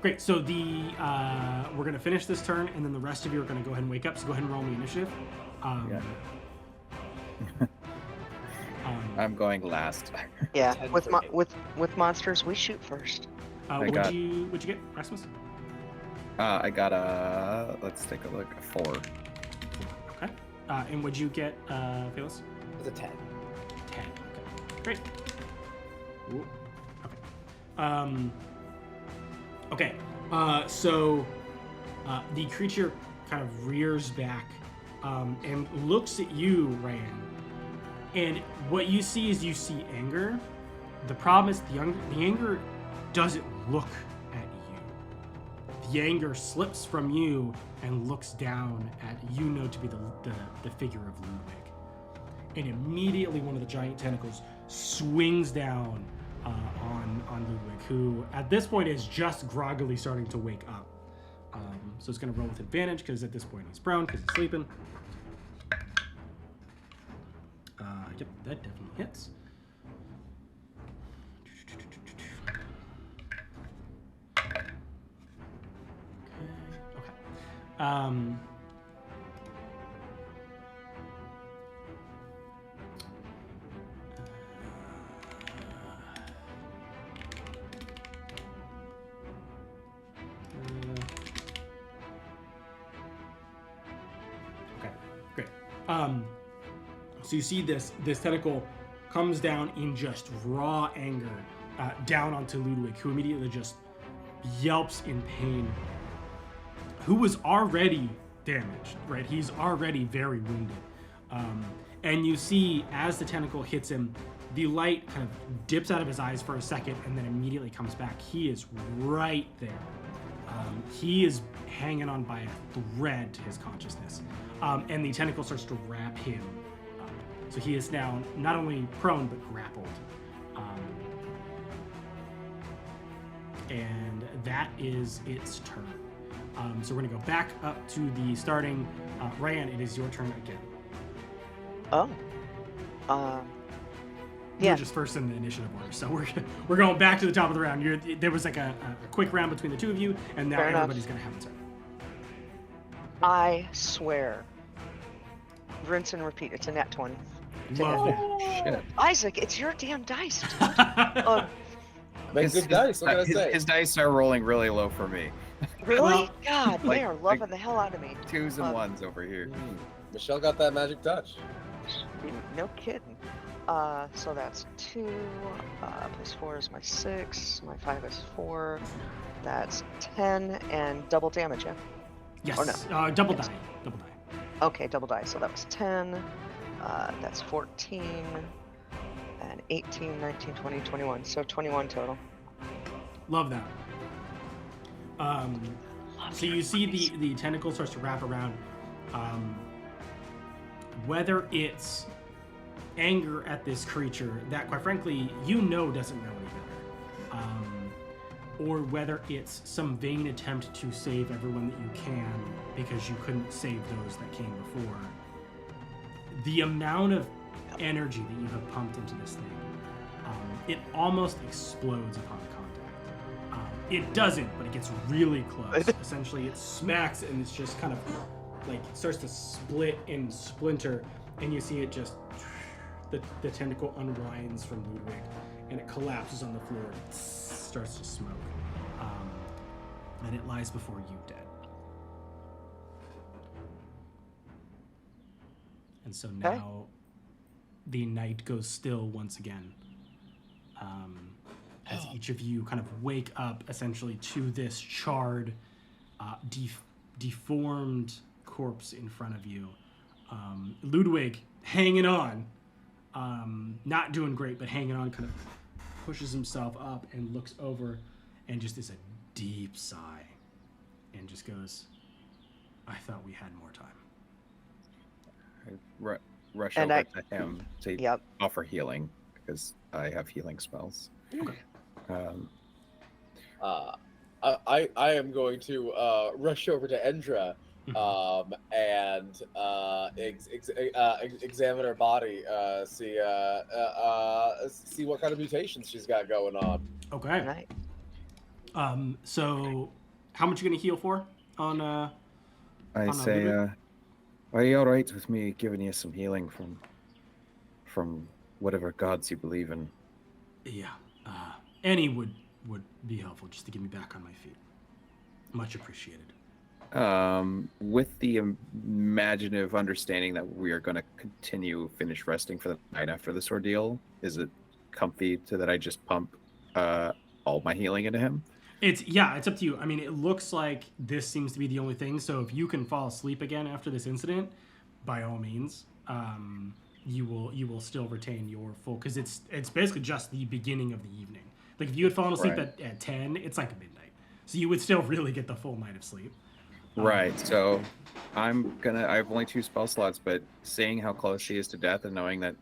Great. So we're gonna finish this turn, and then the rest of you are gonna go ahead and wake up. So go ahead and roll me initiative. Yeah. I'm going last. Yeah, Ten with for me. with monsters, we shoot first. What'd you get, Rasmus? I got a. Let's take a look. 4. Okay. And what'd you get, Phyllis? It's a 10. 10. Okay. Great. Ooh. Okay. Okay. So The creature kind of rears back and looks at you, Ryan. And what you see is you see anger. The problem is the anger doesn't look at you. The anger slips from you and looks down at you know to be the figure of Ludwig. And immediately one of the giant tentacles swings down on Ludwig, who at this point is just groggily starting to wake up. So it's going to roll with advantage because at this point he's prone because he's sleeping. Yep, that definitely hits. Okay. Okay, great. So you see this tentacle comes down in just raw anger down onto Ludwig, who immediately just yelps in pain. Who was already damaged, right? He's already very wounded. And you see, as the tentacle hits him, the light kind of dips out of his eyes for a second and then immediately comes back. He is right there. He is hanging on by a thread to his consciousness. And the tentacle starts to wrap him up. So he is now not only prone, but grappled. And that is its turn. So we're going to go back up to the starting. Ryan, it is your turn again. Oh. You're Yeah. just first in the initiative order, so we're going back to the top of the round. There was like a quick round between the two of you, and now Fair enough. everybody's going to have a turn. I swear. Rinse and repeat. It's a nat 20. Love that. Shit. Isaac, it's your damn dice, dude. Make good dice, what can I say? His dice are rolling really low for me. Really? Well, God, like- they are loving the hell out of me. Twos and ones over here. Michelle got that magic touch. No kidding. So that's 2, plus 4 is my 6, my 5 is 4, that's 10, and double damage, yeah? Yes. Or no? Double Yes. die. Double die. Okay, double die, so that was 10, that's 14, and 18, 19, 20, 21, so 21 total. Love that. So you see the tentacle starts to wrap around. Whether it's anger at this creature that, quite frankly, you know doesn't know any better, or whether it's some vain attempt to save everyone that you can because you couldn't save those that came before. The amount of energy that you have pumped into this thing, it almost explodes upon contact. It doesn't, but it gets really close. Essentially, it smacks and it's just kind of like starts to split and splinter, and you see it just the tentacle unwinds from Ludwig and it collapses on the floor and starts to smoke, and it lies before you dead. And so now the night goes still once again, as each of you kind of wake up essentially to this charred, deformed corpse in front of you. Ludwig hanging on, not doing great, but hanging on, kind of pushes himself up and looks over and just is a deep sigh and just goes, I thought we had more time. I rush And over to him to Yep. offer healing because I have healing spells. Okay. I am going to rush over to Endra and examine her body, see what kind of mutations she's got going on. Okay. Night. So how much are you going to heal for on I On a say, limit? are you all right with me giving you some healing from whatever gods you believe in? Yeah, any would be helpful just to get me back on my feet. Much appreciated. With the imaginative understanding that we are going to finish resting for the night after this ordeal, is it comfy that I just pump all my healing into him? It's up to you. I mean, it looks like this seems to be the only thing. So if you can fall asleep again after this incident, by all means, you will still retain your full, because it's basically just the beginning of the evening. Like if you had fallen asleep at 10, it's like midnight, so you would still really get the full night of sleep. Right. So I have only 2 spell slots, but seeing how close he is to death and knowing that.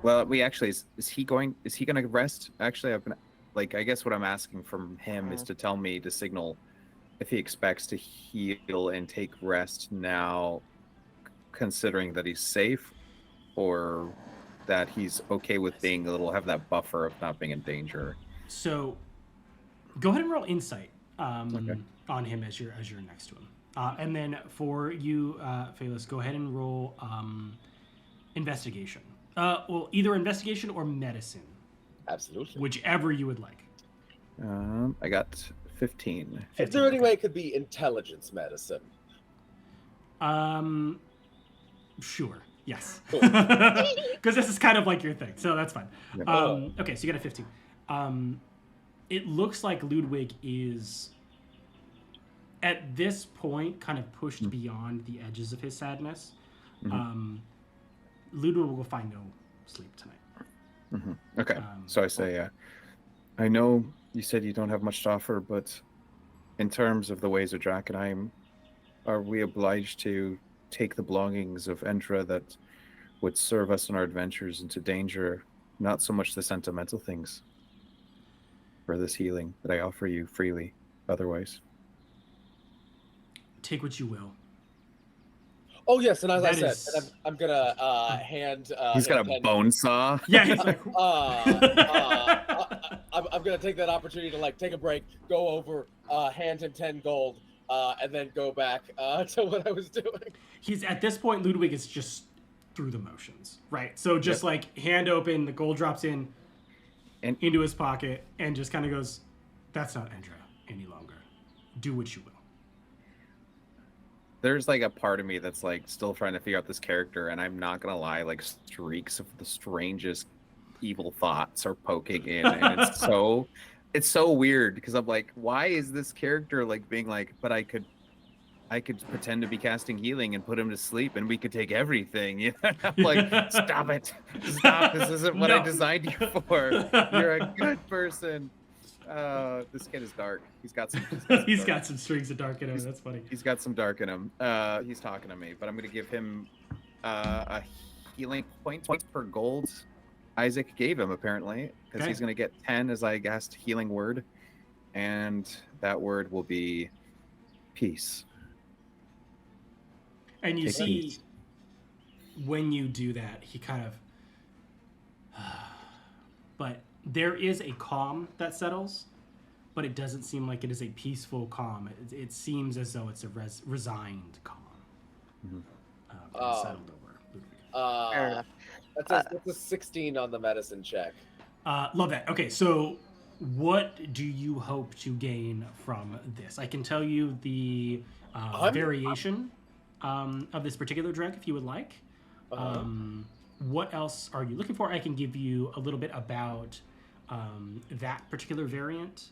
Well, is he going to rest? Actually, I've been like, I guess what I'm asking from him is to tell me to signal if he expects to heal and take rest now, considering that he's safe, or that he's okay with being have that buffer of not being in danger. So go ahead and roll insight Okay. on him as you're next to him. And then for you, Phaelus, go ahead and roll investigation. Well, either investigation or medicine. Absolutely. Whichever you would like. I got 15. Is there any way it could be intelligence medicine? Sure. Yes. Cool. Because this is kind of like your thing, so that's fine. Yep. Okay, so you got a 15. It looks like Ludwig is, at this point, kind of pushed beyond the edges of his sadness. Ludwig will find no sleep tonight. Okay. So I say, I know you said you don't have much to offer, but in terms of the ways of Drakkenheim, are we obliged to take the belongings of Endra that would serve us in our adventures into danger, not so much the sentimental things, for this healing that I offer you freely otherwise? Take what you will. Oh yes, and as I That said, is- and I'm gonna hand. He's got him a bone saw. Yeah, he's like, I'm gonna take that opportunity to like take a break, go over, hand him 10 gold, and then go back to what I was doing. he's at this point, Ludwig is just through the motions, right? So just like hand open, the gold drops in And- into his pocket, and just kind of goes, "That's not Endra any longer. Do what you will." There's like a part of me that's like still trying to figure out this character, and I'm not gonna lie, like streaks of the strangest evil thoughts are poking in, and it's so weird because I'm like, why is this character like being like, but I could pretend to be casting healing and put him to sleep, and we could take everything. You know? I'm like, stop it, stop! This isn't what I No. designed you for. You're a good person. This kid is dark. He's got some strings of dark in him. That's funny. He's got some dark in him. He's talking to me, but I'm going to give him a healing points per gold Isaac gave him, apparently, because Okay. he's going to get 10 as I guessed healing word, and that word will be peace. And you Take see, peace. when you do that, he kind of. But there is a calm that settles, but it doesn't seem like it is a peaceful calm. It seems as though it's a resigned calm. Settled over. Fair enough. That's a 16 on the medicine check. Love that. Okay, so what do you hope to gain from this? I can tell you the variation of this particular drug if you would like. What else are you looking for? I can give you a little bit about that particular variant.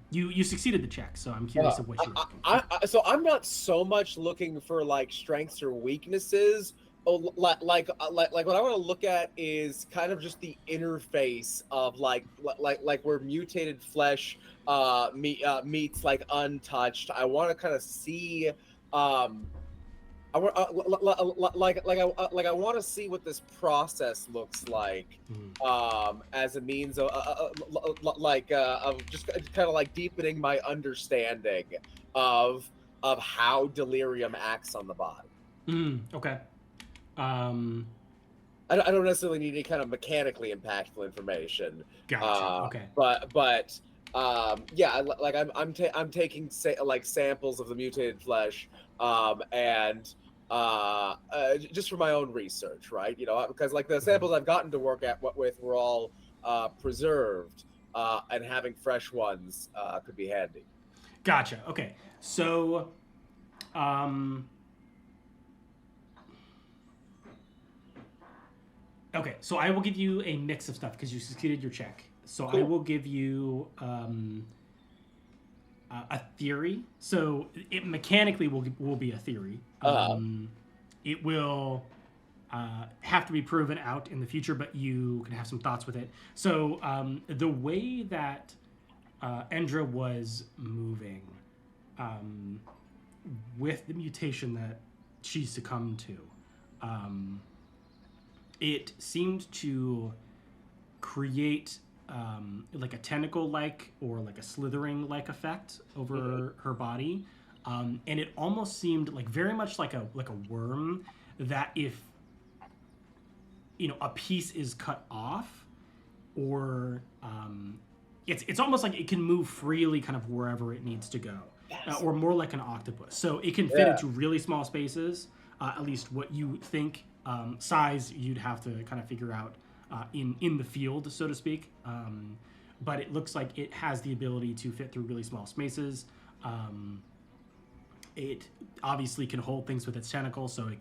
You succeeded the check, so I'm curious of what you're looking for. So I'm not so much looking for like strengths or weaknesses. Like what I want to look at is kind of just the interface of like where mutated flesh meets like untouched. I want to kind of see I want to see what this process looks like, as a means of just kind of like deepening my understanding of how delirium acts on the body. Okay. I don't necessarily need any kind of mechanically impactful information. Gotcha. Okay. But yeah, like I'm taking samples of the mutated flesh, and just for my own research, right? You know, because like the samples I've gotten to work with were all preserved, and having fresh ones could be handy. Gotcha. Okay. So, okay. Okay, so I will give you a mix of stuff because you succeeded your check. So I Cool. will give you a theory. So it mechanically will be a theory. It will have to be proven out in the future, but you can have some thoughts with it. So the way that Endra was moving with the mutation that she succumbed to, it seemed to create like a tentacle-like or like a slithering-like effect over her body, and it almost seemed like very much like a worm that if a piece is cut off, or it's almost like it can move freely kind of wherever it needs to go. Yes. Or more like an octopus. So it can fit into really small spaces, at least what you think. Size you'd have to kind of figure out in the field, so to speak. But it looks like it has the ability to fit through really small spaces. It obviously can hold things with its tentacles, so it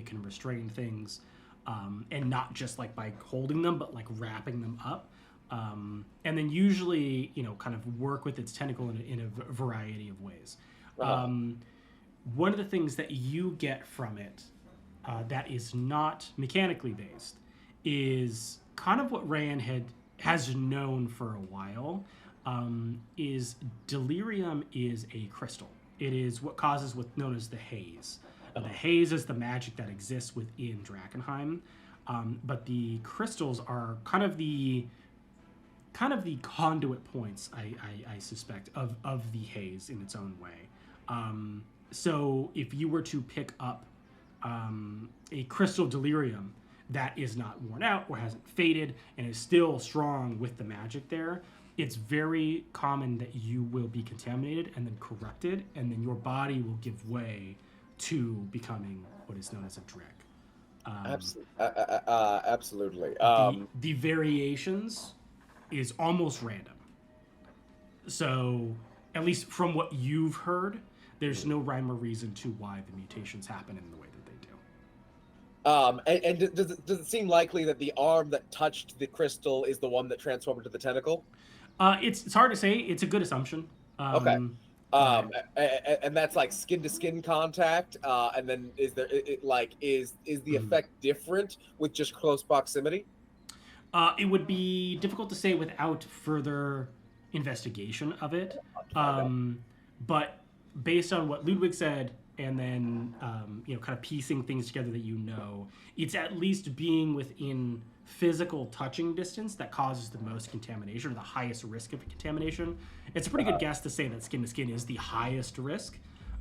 can restrain things, and not just like by holding them, but like wrapping them up. And then usually, kind of work with its tentacle in a variety of ways. One of the things that you get from it that is not mechanically based is kind of what Rayan has known for a while, is delirium is a crystal. It is what causes what's known as the haze. The haze is the magic that exists within Drakkenheim, but the crystals are kind of the conduit points, I suspect, of the haze in its own way. So if you were to pick up a crystal delirium that is not worn out or hasn't faded and is still strong with the magic there, it's very common that you will be contaminated and then corrupted, and then your body will give way to becoming what is known as a Drek. Absolutely. The variations is almost random. So, at least from what you've heard, there's no rhyme or reason to why the mutations happen in the way that they do. And does it seem likely that the arm that touched the crystal is the one that transformed into the tentacle? It's hard to say. It's a good assumption. Okay. And that's like skin to skin contact. And then is there is the effect different with just close proximity? It would be difficult to say without further investigation of it. But based on what Ludwig said, and then kind of piecing things together that it's at least being within physical touching distance that causes the most contamination, or the highest risk of contamination. It's a pretty good guess to say that skin to skin is the highest risk.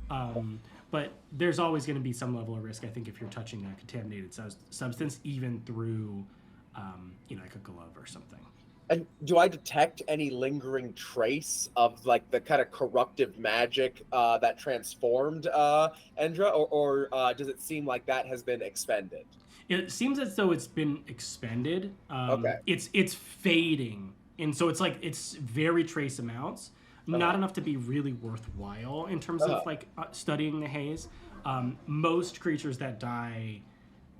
But there's always going to be some level of risk, I think, if you're touching a contaminated substance, even through like a glove or something. And do I detect any lingering trace of like the kind of corruptive magic that transformed Endra, or does it seem like that has been expended? It seems as though it's been expended. Okay. It's fading, and so it's very trace amounts, not enough to be really worthwhile in terms of studying the haze. Most creatures that die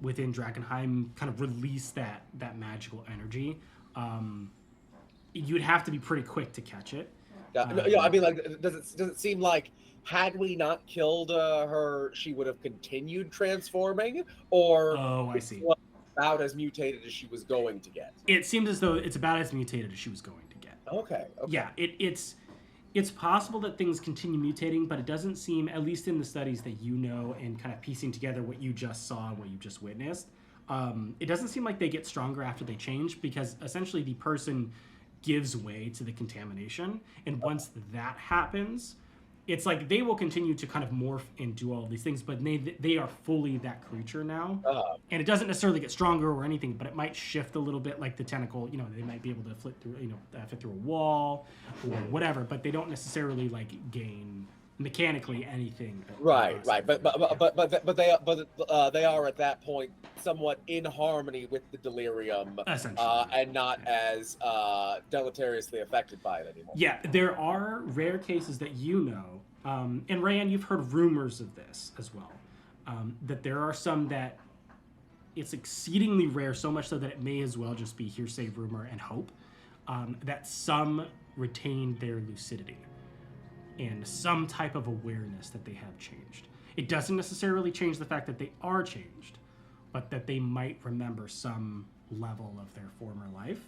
within Drakkenheim kind of release that magical energy. You'd have to be pretty quick to catch it. I mean, like, does it seem like had we not killed her, she would have continued transforming, or I see. About as mutated as she was going to get? It seems as though it's about as mutated as she was going to get. Okay. Yeah, it's possible that things continue mutating, but it doesn't seem, at least in the studies that and kind of piecing together what you just saw and what you just witnessed, it doesn't seem like they get stronger after they change, because essentially the person gives way to the contamination, and once that happens, it's like they will continue to kind of morph and do all of these things, but they are fully that creature now. And it doesn't necessarily get stronger or anything, but it might shift a little bit, like the tentacle, they might be able to fit through a wall or whatever, but they don't necessarily like gain mechanically anything. Right. But they are at that point somewhat in harmony with the delirium, and not as deleteriously affected by it anymore. Yeah, there are rare cases that and Rayan, you've heard rumors of this as well, that there are some that it's exceedingly rare, so much so that it may as well just be hearsay, rumor, and hope, that some retain their lucidity and some type of awareness that they have changed. It doesn't necessarily change the fact that they are changed, but that they might remember some level of their former life,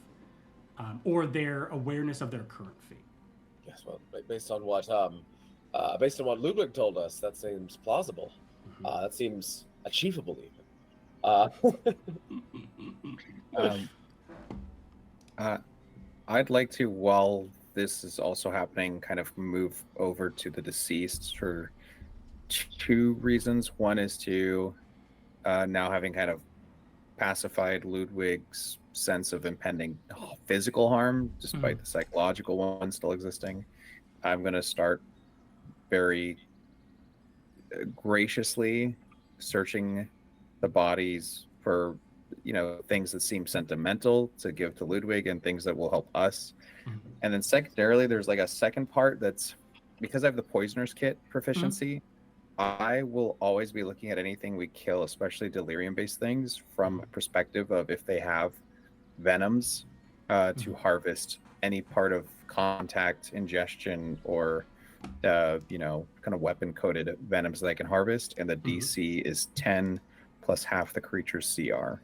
or their awareness of their current fate. Yes, well, based on what Ludwig told us, that seems plausible. That seems achievable, even. I'd like to, while this is also happening, kind of move over to the deceased for two reasons. One is to now having kind of pacified Ludwig's sense of impending physical harm, despite the psychological one still existing. I'm going to start very graciously searching the bodies for, things that seem sentimental to give to Ludwig and things that will help us. And then secondarily, there's like a second part that's, because I have the poisoner's kit proficiency, I will always be looking at anything we kill, especially delirium-based things, from a perspective of if they have venoms, to harvest any part of contact, ingestion, or kind of weapon-coated venoms that I can harvest. And the DC is 10 plus half the creature's CR.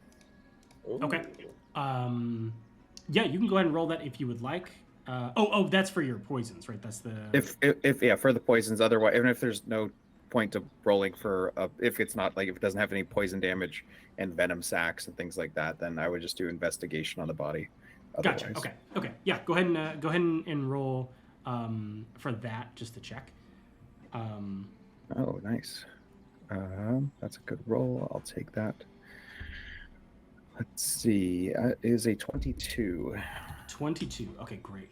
Okay. Yeah, you can go ahead and roll that if you would like. That's for your poisons, right? That's the If for the poisons. Otherwise, even if there's no point of rolling for if it's not like, if it doesn't have any poison damage and venom sacs and things like that, then I would just do investigation on the body. Otherwise. Gotcha. Okay. Yeah, go ahead and roll for that, just to check. Oh, nice. That's a good roll. I'll take that. Let's see. It is a 22. 22. Okay, great.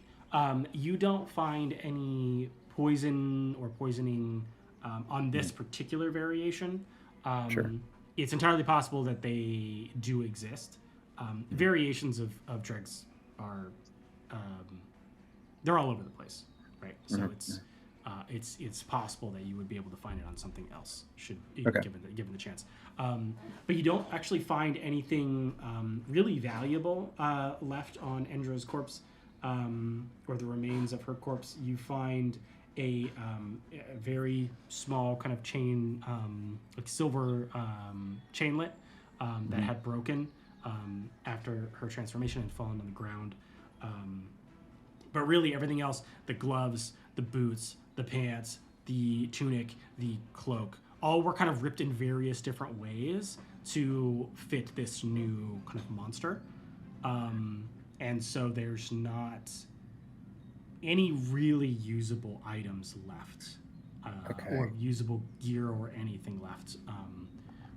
You don't find any poison or poisoning on this particular variation. Sure. It's entirely possible that they do exist. Variations of dregs are they're all over the place, right? So it's possible that you would be able to find it on something else, given the chance. But you don't actually find anything really valuable left on Endra's corpse, or the remains of her corpse. You find a very small kind of chain, like silver chainlet that had broken after her transformation and fallen on the ground. But really everything else, the gloves, the boots, the pants, the tunic, the cloak, all were kind of ripped in various different ways to fit this new kind of monster. And so there's not any really usable items left, or usable gear or anything left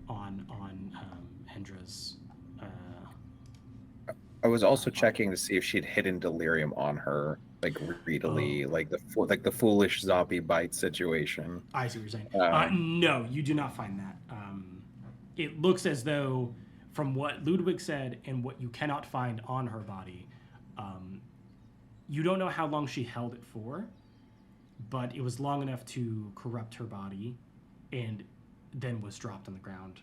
on Hendra's. I was also checking to see if she'd hidden delirium on her, like greedily, like the foolish zombie bite situation. I see what you're saying. No, you do not find that. It looks as though, from what Ludwig said and what you cannot find on her body, you don't know how long she held it for, but it was long enough to corrupt her body, and then was dropped on the ground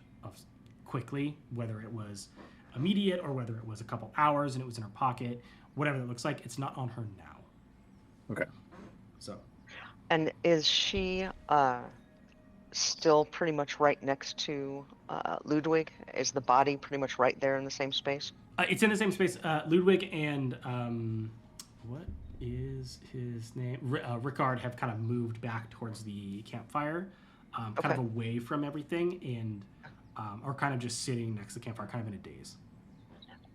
quickly, whether it was immediate or whether it was a couple hours and it was in her pocket. Whatever that looks like, it's not on her now. Okay. So. And is she still pretty much right next to Ludwig? Is the body pretty much right there in the same space? It's in the same space. Ludwig and what is his name? Rickard have kind of moved back towards the campfire, kind of away from everything, and or kind of just sitting next to the campfire, kind of in a daze.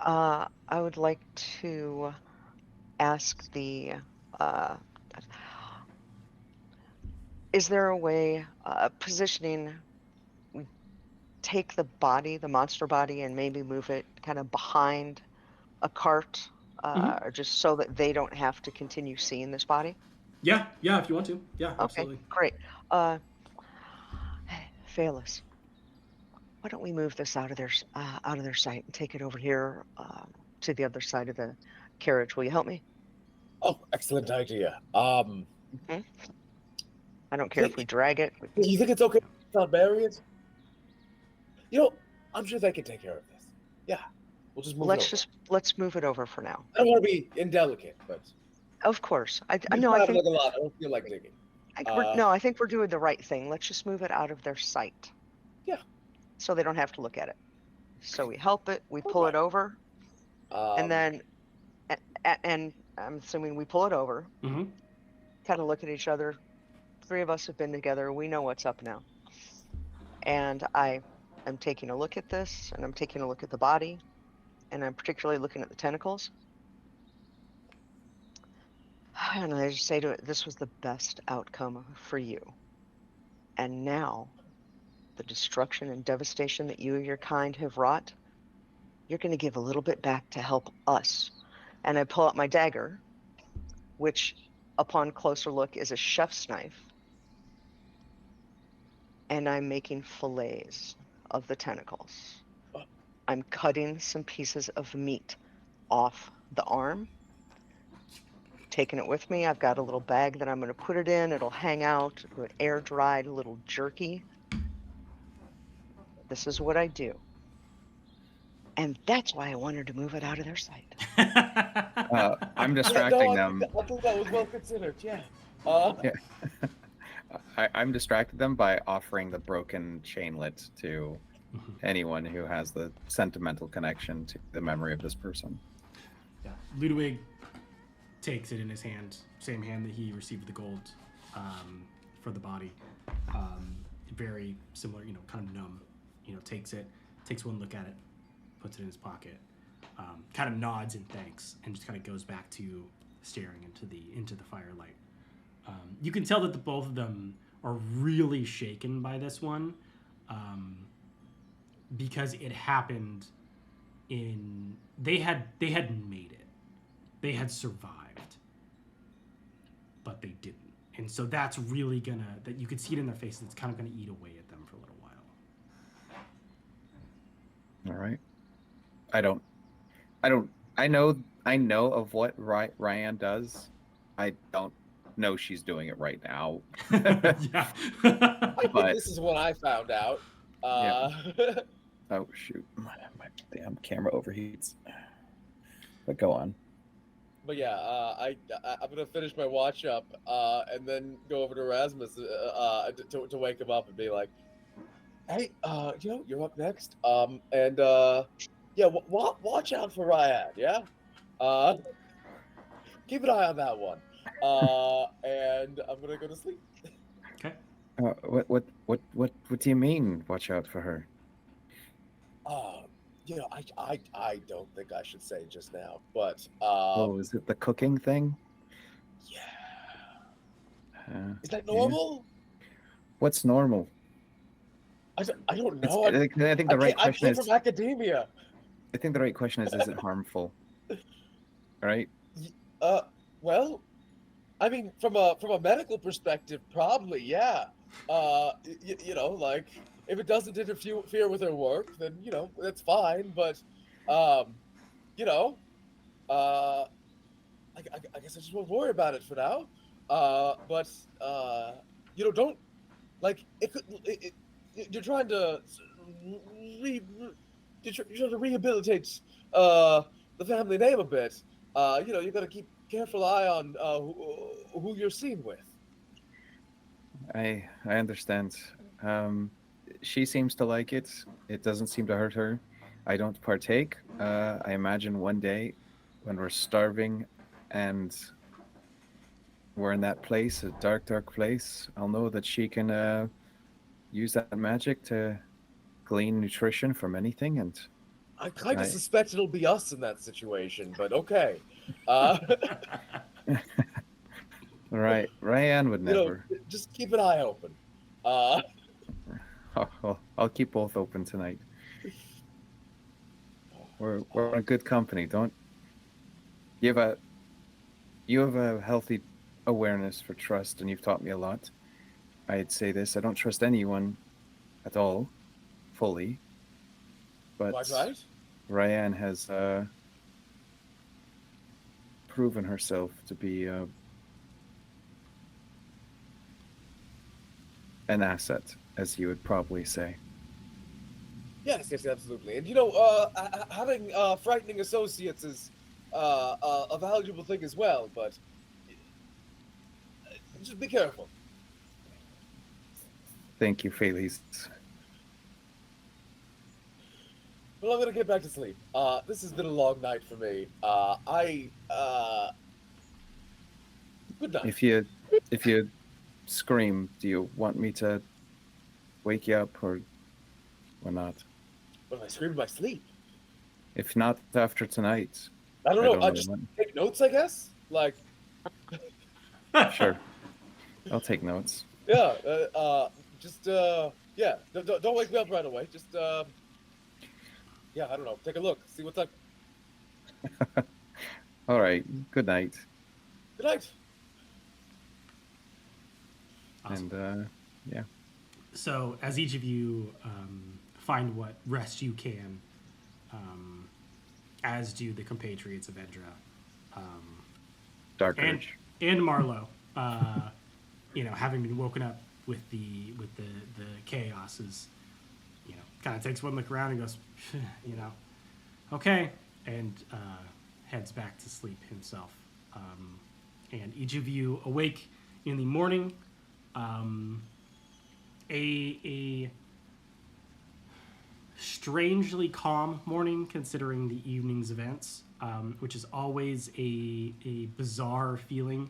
I would like to ask the... is there a way, positioning, we take the body, the monster body, and maybe move it kind of behind a cart, or just so that they don't have to continue seeing this body? Yeah, if you want to. Yeah, absolutely. Okay, great. Phaelus, why don't we move this out of their sight and take it over here to the other side of the carriage? Will you help me? Oh, excellent idea. I don't care if we drag it. You think it's okay without Arian? I'm sure they can take care of this. Yeah, we'll just move Let's it over. let's move it over for now. I don't want to be indelicate, but Of course. I we no, I think traveling a lot. I don't feel like digging. I think we're doing the right thing. Let's just move it out of their sight. Yeah. So they don't have to look at it. So we help it, we pull Okay. it over, and Um, then and I'm assuming we pull it over, Mm-hmm. kind of look at each other. Three of us have been together. We know what's up now. And I am taking a look at this, and I'm taking a look at the body, and I'm particularly looking at the tentacles. And I just say to it, this was the best outcome for you. And now, the destruction and devastation that you and your kind have wrought, you're going to give a little bit back to help us. And I pull out my dagger, which, upon closer look, is a chef's knife. And I'm making fillets of the tentacles. I'm cutting some pieces of meat off the arm, taking it with me. I've got a little bag that I'm going to put it in. It'll hang out, an air dried little jerky. This is what I do. And that's why I wanted to move it out of their sight. I'm yeah, distracting no, them. I think that was well considered. Yeah. Yeah. I'm distracted them by offering the broken chainlet to anyone who has the sentimental connection to the memory of this person. Yeah. Ludwig takes it in his hand, same hand that he received the gold for the body. Very similar, kind of numb. Takes one look at it, puts it in his pocket, kind of nods in thanks, and just kind of goes back to staring into the firelight. You can tell that the both of them are really shaken by this one, because it happened they had made it, they had survived, but they didn't, and so that's really that you could see it in their faces. It's kind of gonna eat away at them for a little while. All right. I know of what Ryan does. I don't know she's doing it right now. Yeah. I think But- this is what I found out. Yeah. Oh shoot, my damn camera overheats. But go on. But yeah, I'm gonna finish my watch up, and then go over to Erasmus to wake him up and be like, "Hey, you're up next. Yeah, watch out for Ryan. Yeah, keep an eye on that one. And I'm gonna go to sleep." Okay. What do you mean? Watch out for her. I don't think I should say just now, but Oh, is it the cooking thing? yeah. Is that normal? What's normal? I don't know. I think the right question I is. came from academia. I think the right question is it harmful? Right? Well, I mean, from a medical perspective, probably, yeah. Like if it doesn't interfere with her work, then that's fine. But, I guess I just won't worry about it for now. But don't like it. You're trying to you're trying to rehabilitate the family name a bit. You got to keep careful eye on who you're seen with. I understand. She seems to like it. It doesn't seem to hurt her. I don't partake. I imagine one day when we're starving and we're in that place, a dark, dark place, I'll know that she can use that magic to glean nutrition from anything. And I kind of suspect it'll be us in that situation, but okay. Right, Ryan would never. Just keep an eye open. I'll keep both open tonight. We're a good company. You have a healthy awareness for trust, and you've taught me a lot. I'd say this: I don't trust anyone at all, fully. But Quite right. Ryan has proven herself to be an asset, as you would probably say. Yes, yes, absolutely. And having frightening associates is a valuable thing as well. But just be careful. Thank you, Felice. Well, I'm gonna get back to sleep. This has been a long night for me. Good night. If you scream, do you want me to wake you up or not? But if I scream in my sleep, If not after tonight, I don't I know. don't I know just when. take notes, I guess. Like, Sure, I'll take notes. yeah, just yeah. Don't wake me up right away. Just yeah, I don't know. Take a look, see what's up. All right. Good night. Good night. Awesome. And yeah. So, as each of you find what rest you can, as do the compatriots of Edra, Dark and Urge. Marlowe, having been woken up with the chaos, is kind of takes one look around and goes, okay, and heads back to sleep himself. And each of you awake in the morning. A strangely calm morning considering the evening's events, which is always a bizarre feeling.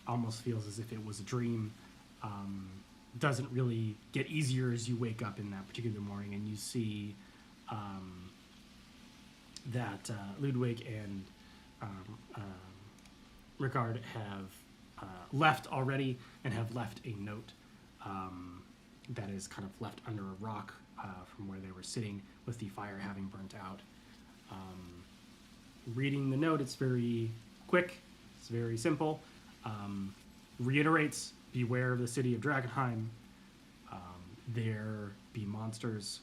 Almost feels as if it was a dream. Doesn't really get easier as you wake up in that particular morning and you see that Ludwig and Ricard have left already and have left a note that is kind of left under a rock from where they were sitting with the fire having burnt out. Reading the note, it's very quick, it's very simple. Reiterates, beware of the city of Drakkenheim. There be monsters.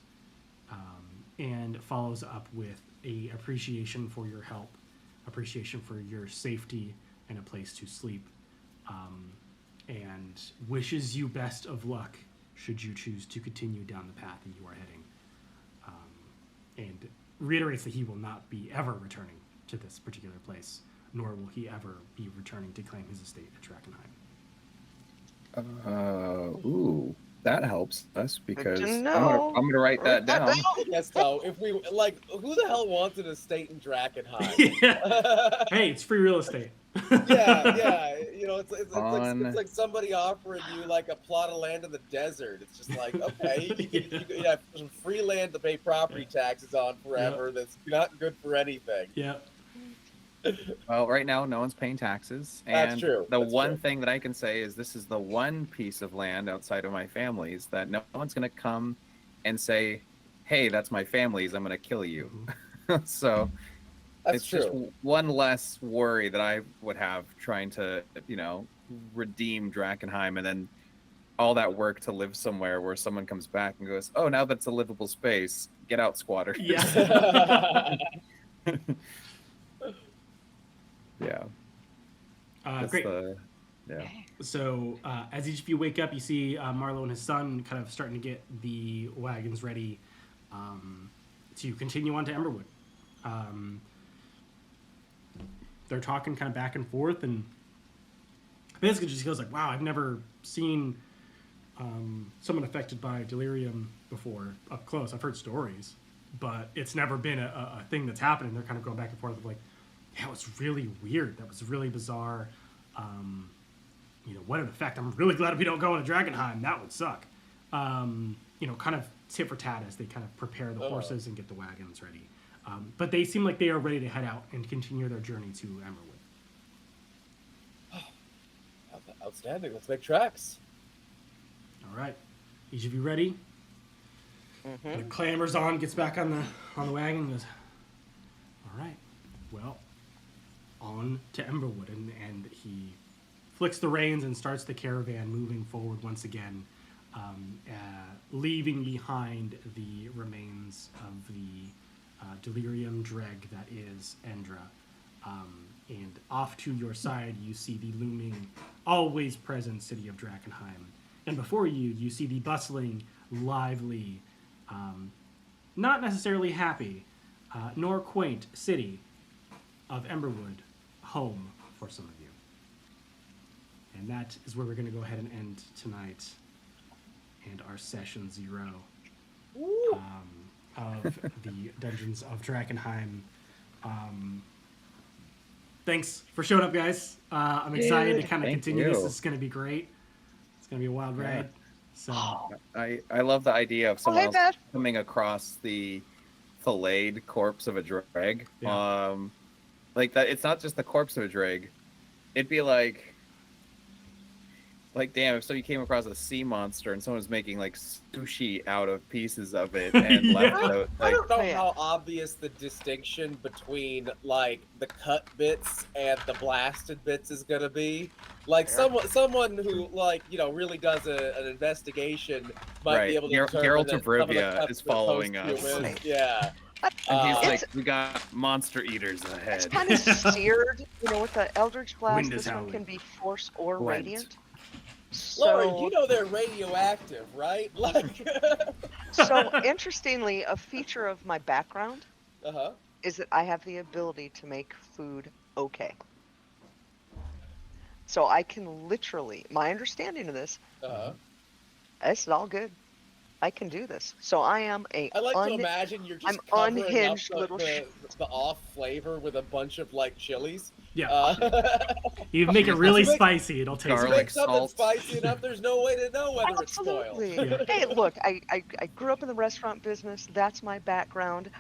And follows up with a appreciation for your help, appreciation for your safety, and a place to sleep. And wishes you best of luck should you choose to continue down the path that you are heading. And reiterates that he will not be ever returning to this particular place, nor will he ever be returning to claim his estate at Drakkenheim. Ooh, that helps us because to I'm know. gonna write that down. Yes, though. If we like, who the hell wants an estate in Drakkenheim? Hey, it's free real estate. yeah. It's On- like somebody offering you like a plot of land in the desert. It's just like, okay, you have some free land to pay property taxes on forever. That's not good for anything. Yeah. Well, right now, no one's paying taxes. That's And true. the That's one true. thing that I can say is this is the one piece of land outside of my family's that no one's going to come and say, hey, that's my family's, I'm going to kill you. So That's it's true. just one less worry that I would have trying to, redeem Drakkenheim and then all that work to live somewhere where someone comes back and goes, oh, now that's a livable space. Get out, squatter. Yeah. Yeah. That's Great. Yeah. So as each of you wake up, you see Marlo and his son kind of starting to get the wagons ready to continue on to Emberwood. They're talking kind of back and forth, and basically just goes like, wow, I've never seen someone affected by delirium before up close. I've heard stories, but it's never been a thing that's happened. They're kind of going back and forth of like, yeah, it was really weird. That was really bizarre. What an effect. I'm really glad we don't go into Drakkenheim. That would suck. Kind of tit for tat as they kind of prepare the horses and get the wagons ready. But they seem like they are ready to head out and continue their journey to Emberwood. Outstanding. Let's make tracks. All right. Each of you ready? Kind of clambers on, gets back on the wagon, and goes, all right, well, on to Emberwood. And he flicks the reins and starts the caravan moving forward once again, leaving behind the remains of the delirium dreg that is Endra. And off to your side, you see the looming, always present city of Drakkenheim. And before you, you see the bustling, lively not necessarily happy, nor quaint city of Emberwood home for some of you. And that is where we're going to go ahead and end tonight and our session 0 of the Dungeons of Drakkenheim. Thanks for showing up, guys. I'm excited to kind of Thank continue this. you. This is going to be great. It's going to be a wild ride. So I love the idea of someone hey, else Beth. coming across the filleted corpse of a dreg. Yeah. Like that. It's not just the corpse of a dreg. It'd be like damn, if somebody came across a sea monster and someone's making like sushi out of pieces of it and left out I like don't know Oh, yeah. how obvious the distinction between like the cut bits and the blasted bits is gonna be. Like someone who like really does an investigation might Right. be able to Geralt determine of that some of the Rivia cuts is were following post-human. us. Yeah. and he's It's- like, we got monster eaters ahead. It's kind of seared, with the Eldritch Blast. Wind is This one howling. can be force or Gwent. radiant. Laurie, So, you know they're radioactive, right? Like, so interestingly, a feature of my background uh-huh. is that I have the ability to make food okay. So I can literally, my understanding of this, Uh-huh. this is all good. I can do this. So I am a I like to imagine you're just I'm covering unhinged up little the off flavor with a bunch of like chilies. yeah, you make it really Make- spicy. It'll taste Garlic. great. Make something salt. spicy enough, there's no way to know whether Absolutely. it's spoiled. Hey, look, I grew up in the restaurant business. That's my background.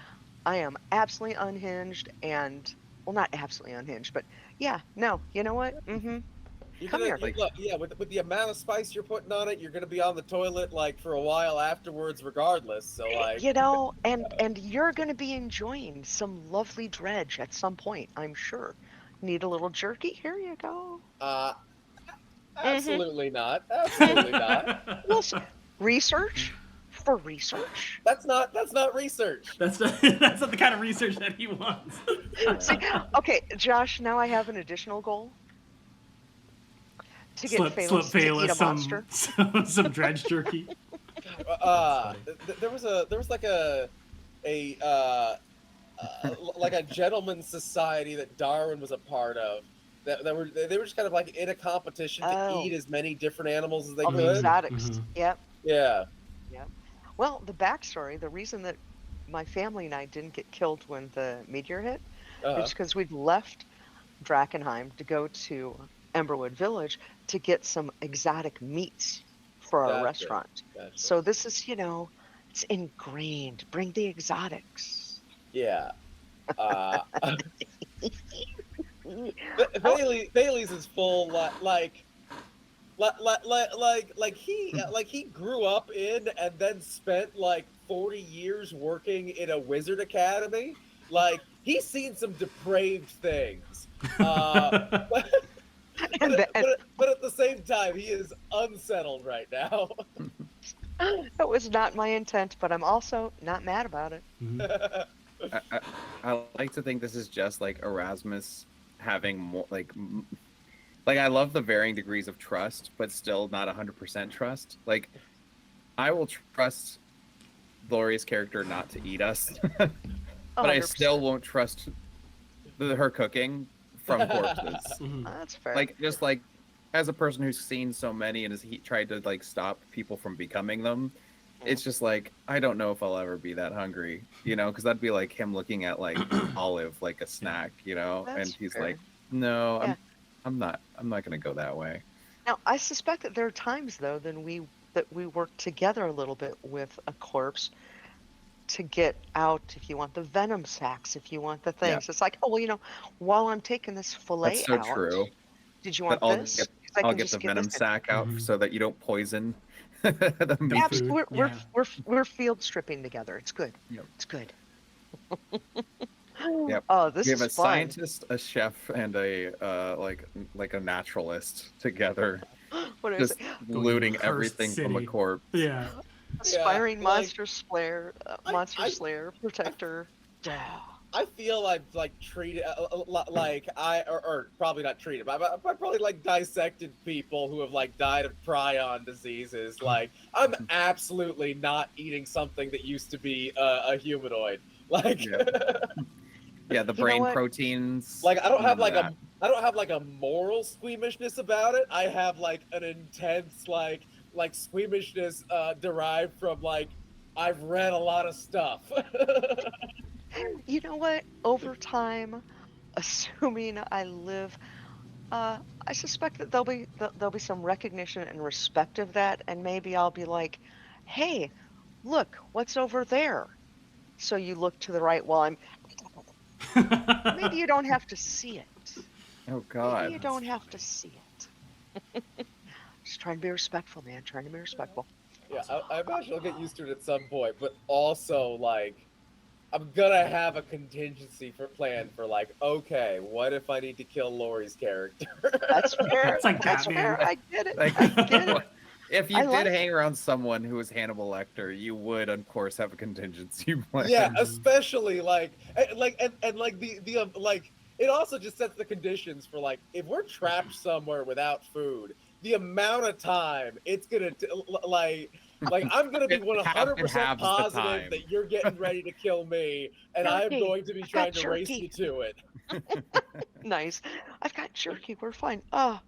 I am absolutely unhinged and, well, not absolutely unhinged, but yeah, no, you know what? Mm-hmm. You're Come gonna, here. look, yeah, with the amount of spice you're putting on it, you're gonna be on the toilet like for a while afterwards, regardless. So like, And you're going to be enjoying some lovely dredge at some point, I'm sure. Need a little jerky? Here you go. absolutely not, absolutely not. Listen, research for research. That's not research. That's that's not the kind of research that he wants. See, okay, Josh, now I have an additional goal. To get slip Phalanx to eat Phalanx a some, monster. some dredge jerky. There was like a like a gentleman's society that Darwin was a part of. They were just kind of like in a competition to Oh. eat as many different animals as they All the could. exotics. Mhm. Yep. Yeah. Well, the backstory, the reason that my family and I didn't get killed when the meteor hit Uh-huh. is because we'd left Drakkenheim to go to Emberwood Village to get some exotic meats for our Gotcha. restaurant. Gotcha. So this is, it's ingrained. Bring the exotics. Yeah. Bailey's is full like he grew up in and then spent like 40 years working in a wizard academy. Like he's seen some depraved things. But at the same time, he is unsettled right now. That was not my intent, but I'm also not mad about it. I like to think this is just like Erasmus having more like I love the varying degrees of trust, but still not 100% trust. Like I will trust Laurie's character not to eat us, but I 100%. still won't trust her cooking from corpses. That's fair. Like just like as a person who's seen so many and has tried to like stop people from becoming them, it's just like I don't know if I'll ever be that hungry, because that'd be like him looking at like Olive like a snack, That's and he's fair. like, no, Yeah. I'm not gonna go that way. Now, I suspect that there are times, though, that we work together a little bit with a corpse to get out, if you want the venom sacs, if you want the things. It's like, oh, well, while I'm taking this fillet That's so out, true. did you But want I'll this? get 'Cause I I'll can get just the get venom this in. sack out Mhm. so that you don't poison the meat. Absolutely. food, We're, yeah. we're field stripping together. It's good. Yep. It's good. Yep. Oh, this We have is a fun. scientist, a chef, and a like a naturalist together, What is just it? Going looting cursed everything from a city. corpse. Yeah. Aspiring like, monster slayer, I- monster I- slayer, protector. I feel I've like treated like or probably not treated, but I've probably like dissected people who have like died of prion diseases. Like I'm absolutely not eating something that used to be a humanoid. Like Yeah. Yeah, the You know brain what? proteins. like I don't have none of like I don't have like a moral squeamishness about it. I have like an intense like squeamishness derived from like I've read a lot of stuff. You know what? Over time, assuming I live, I suspect that there'll be some recognition and respect of that, and maybe I'll be like, "Hey, look, what's over there?" So you look to the right while I'm. Maybe you don't have to see it. Oh Maybe God. you don't have to see it. Just trying to be respectful, man. Trying to be respectful. Yeah, I imagine I'll get used to it at some point, but also like I'm gonna have a contingency for plan for like, okay, what if I need to kill Laurie's character? That's fair. It's like That's Batman. fair. I get it. Like, I get it. if you I did like hang around someone who was Hannibal Lecter, you would, of course, have a contingency plan. Yeah, especially like like the like it also just sets the conditions for like if we're trapped somewhere without food, the amount of time it's gonna like I'm gonna be It 100% halves the time. positive that you're getting ready to kill me, and I'm Jerky. going to be I've trying got to race jerky. you to it. Nice. I've got jerky. We're fine. Oh,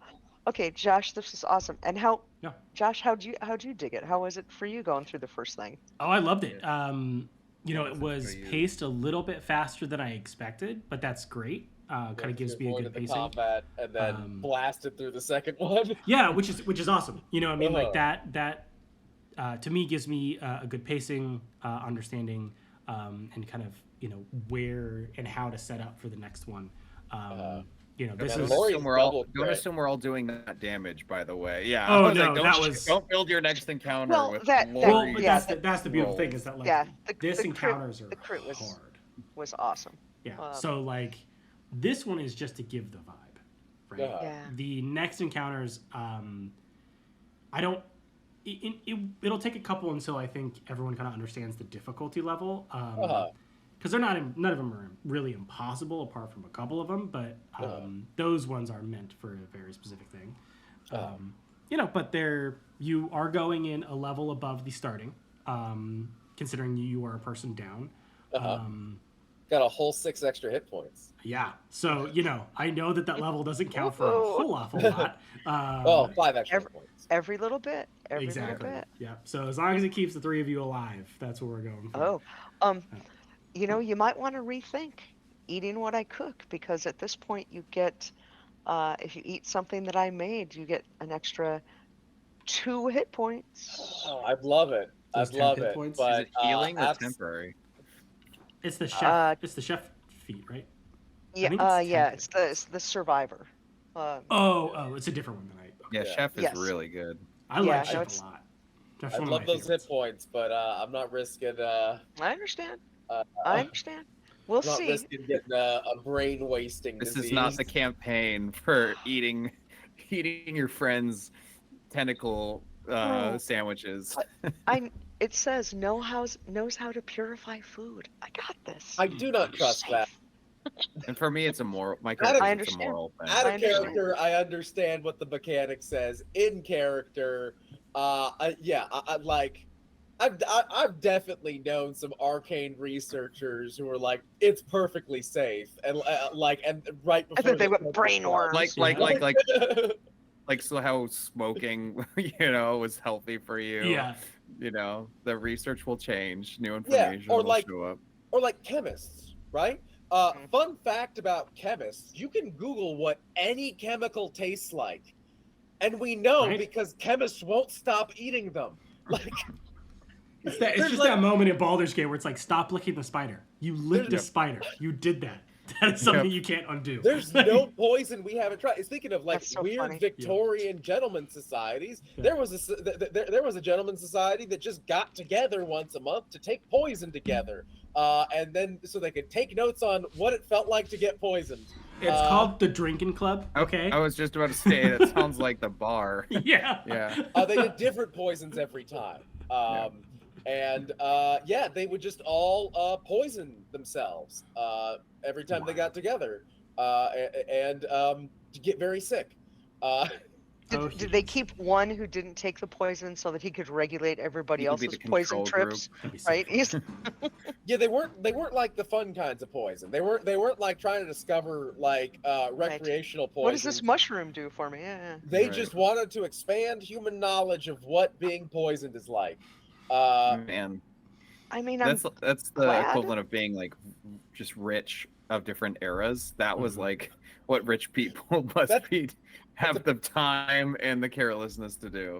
okay, Josh, this is awesome. And how, Yeah. Josh, how'd you dig it? How was it for you going through the first thing? Oh, I loved it. You know, How it was it was for you? paced a little bit faster than I expected, but that's great. Kind of gives me a good the pacing. combat and then blasted through the second one. Yeah, which is awesome. You know, I mean, like Uh-huh. that to me gives me a good pacing, understanding, and kind of where and how to set up for the next one. You know, this And is Laurie- Don't assume we're all doing that damage, by the way. Yeah. Oh, I was no, like, that was- don't build your next encounter Well, with that- Laurie. but yeah, that's the beautiful thing rolls. is that like Yeah, this the crit- encounters are the crit was- hard. Was awesome. Yeah. So like this one is just to give the vibe, right? Yeah. The next encounters, I don't. It'll take a couple until I think everyone kind of understands the difficulty level. Because they're none of them are really impossible, apart from a couple of them. But those ones are meant for a very specific thing. You know, but you are going in a level above the starting, considering you are a person down. Got a whole 6 extra hit points. Yeah. So, you know, I know that level doesn't count for a whole awful lot. Well, 5 extra hit points. Every little bit. Every Exactly. little bit. Yeah. So as long as it keeps the three of you alive, that's what we're going for. Oh, you know, you might want to rethink eating what I cook because at this point you get, if you eat something that I made, you get an extra 2 hit points. Oh, I'd love it. Those I'd 10 love hit it. points? Is But it healing or abs- temporary? It's the chef. It's the chef feat, right? Yeah, think it's yeah, 10 it's the survivor. Oh, it's a different one than I. Yeah, Yeah. Chef is Yes. really good. I Yeah, like no, chef it's- a lot. Chef's I'd one of love my those favorites. hit points, but I'm not risking. I understand. Uh, I understand. We'll not see. risking getting a brain wasting This disease. is not the campaign for eating your friends' tentacle sandwiches. It says knows how to purify food. I got this. I do not trust that. And for me, it's a moral. My I character, it's a understand. moral thing. Out I of understand. character, I understand what the mechanic says. In character, I've definitely known some arcane researchers who are like, it's perfectly safe, and and right I before thought they went brainworms. Like so how smoking, was healthy for you. Yeah. The research will change. New information or will like- show up. or like chemists, right? Fun fact about chemists: you can Google what any chemical tastes like, and we know Right. because chemists won't stop eating them. Like. It's There's just like- that moment in Baldur's Gate where it's like, stop licking the spider. You licked a There's- spider. You did that. That is something Yep. you can't undo. There's no poison we haven't tried. Speaking of like That's so weird funny. Victorian gentleman societies, Yeah. there was a gentleman society that just got together once a month to take poison together, and then so they could take notes on what it felt like to get poisoned. It's called the Drinking Club. Okay. I was just about to say it sounds like the bar. Yeah. Yeah. They did different poisons every time. And yeah, they would just all poison themselves every time they got together, and get very sick. Did they keep one who didn't take the poison so that he could regulate everybody He could be else's the poison control group. trips? That'd be so Right? fun. He's Yeah, they weren't like the fun kinds of poison. They weren't like trying to discover like recreational poison. what does this mushroom do for me? Yeah. They Right. just wanted to expand human knowledge of what being poisoned is like. Man, I mean, that's I'm the glad. equivalent of being like just rich of different eras. That was Mhm. like what rich people must That- be have the time and the carelessness to do.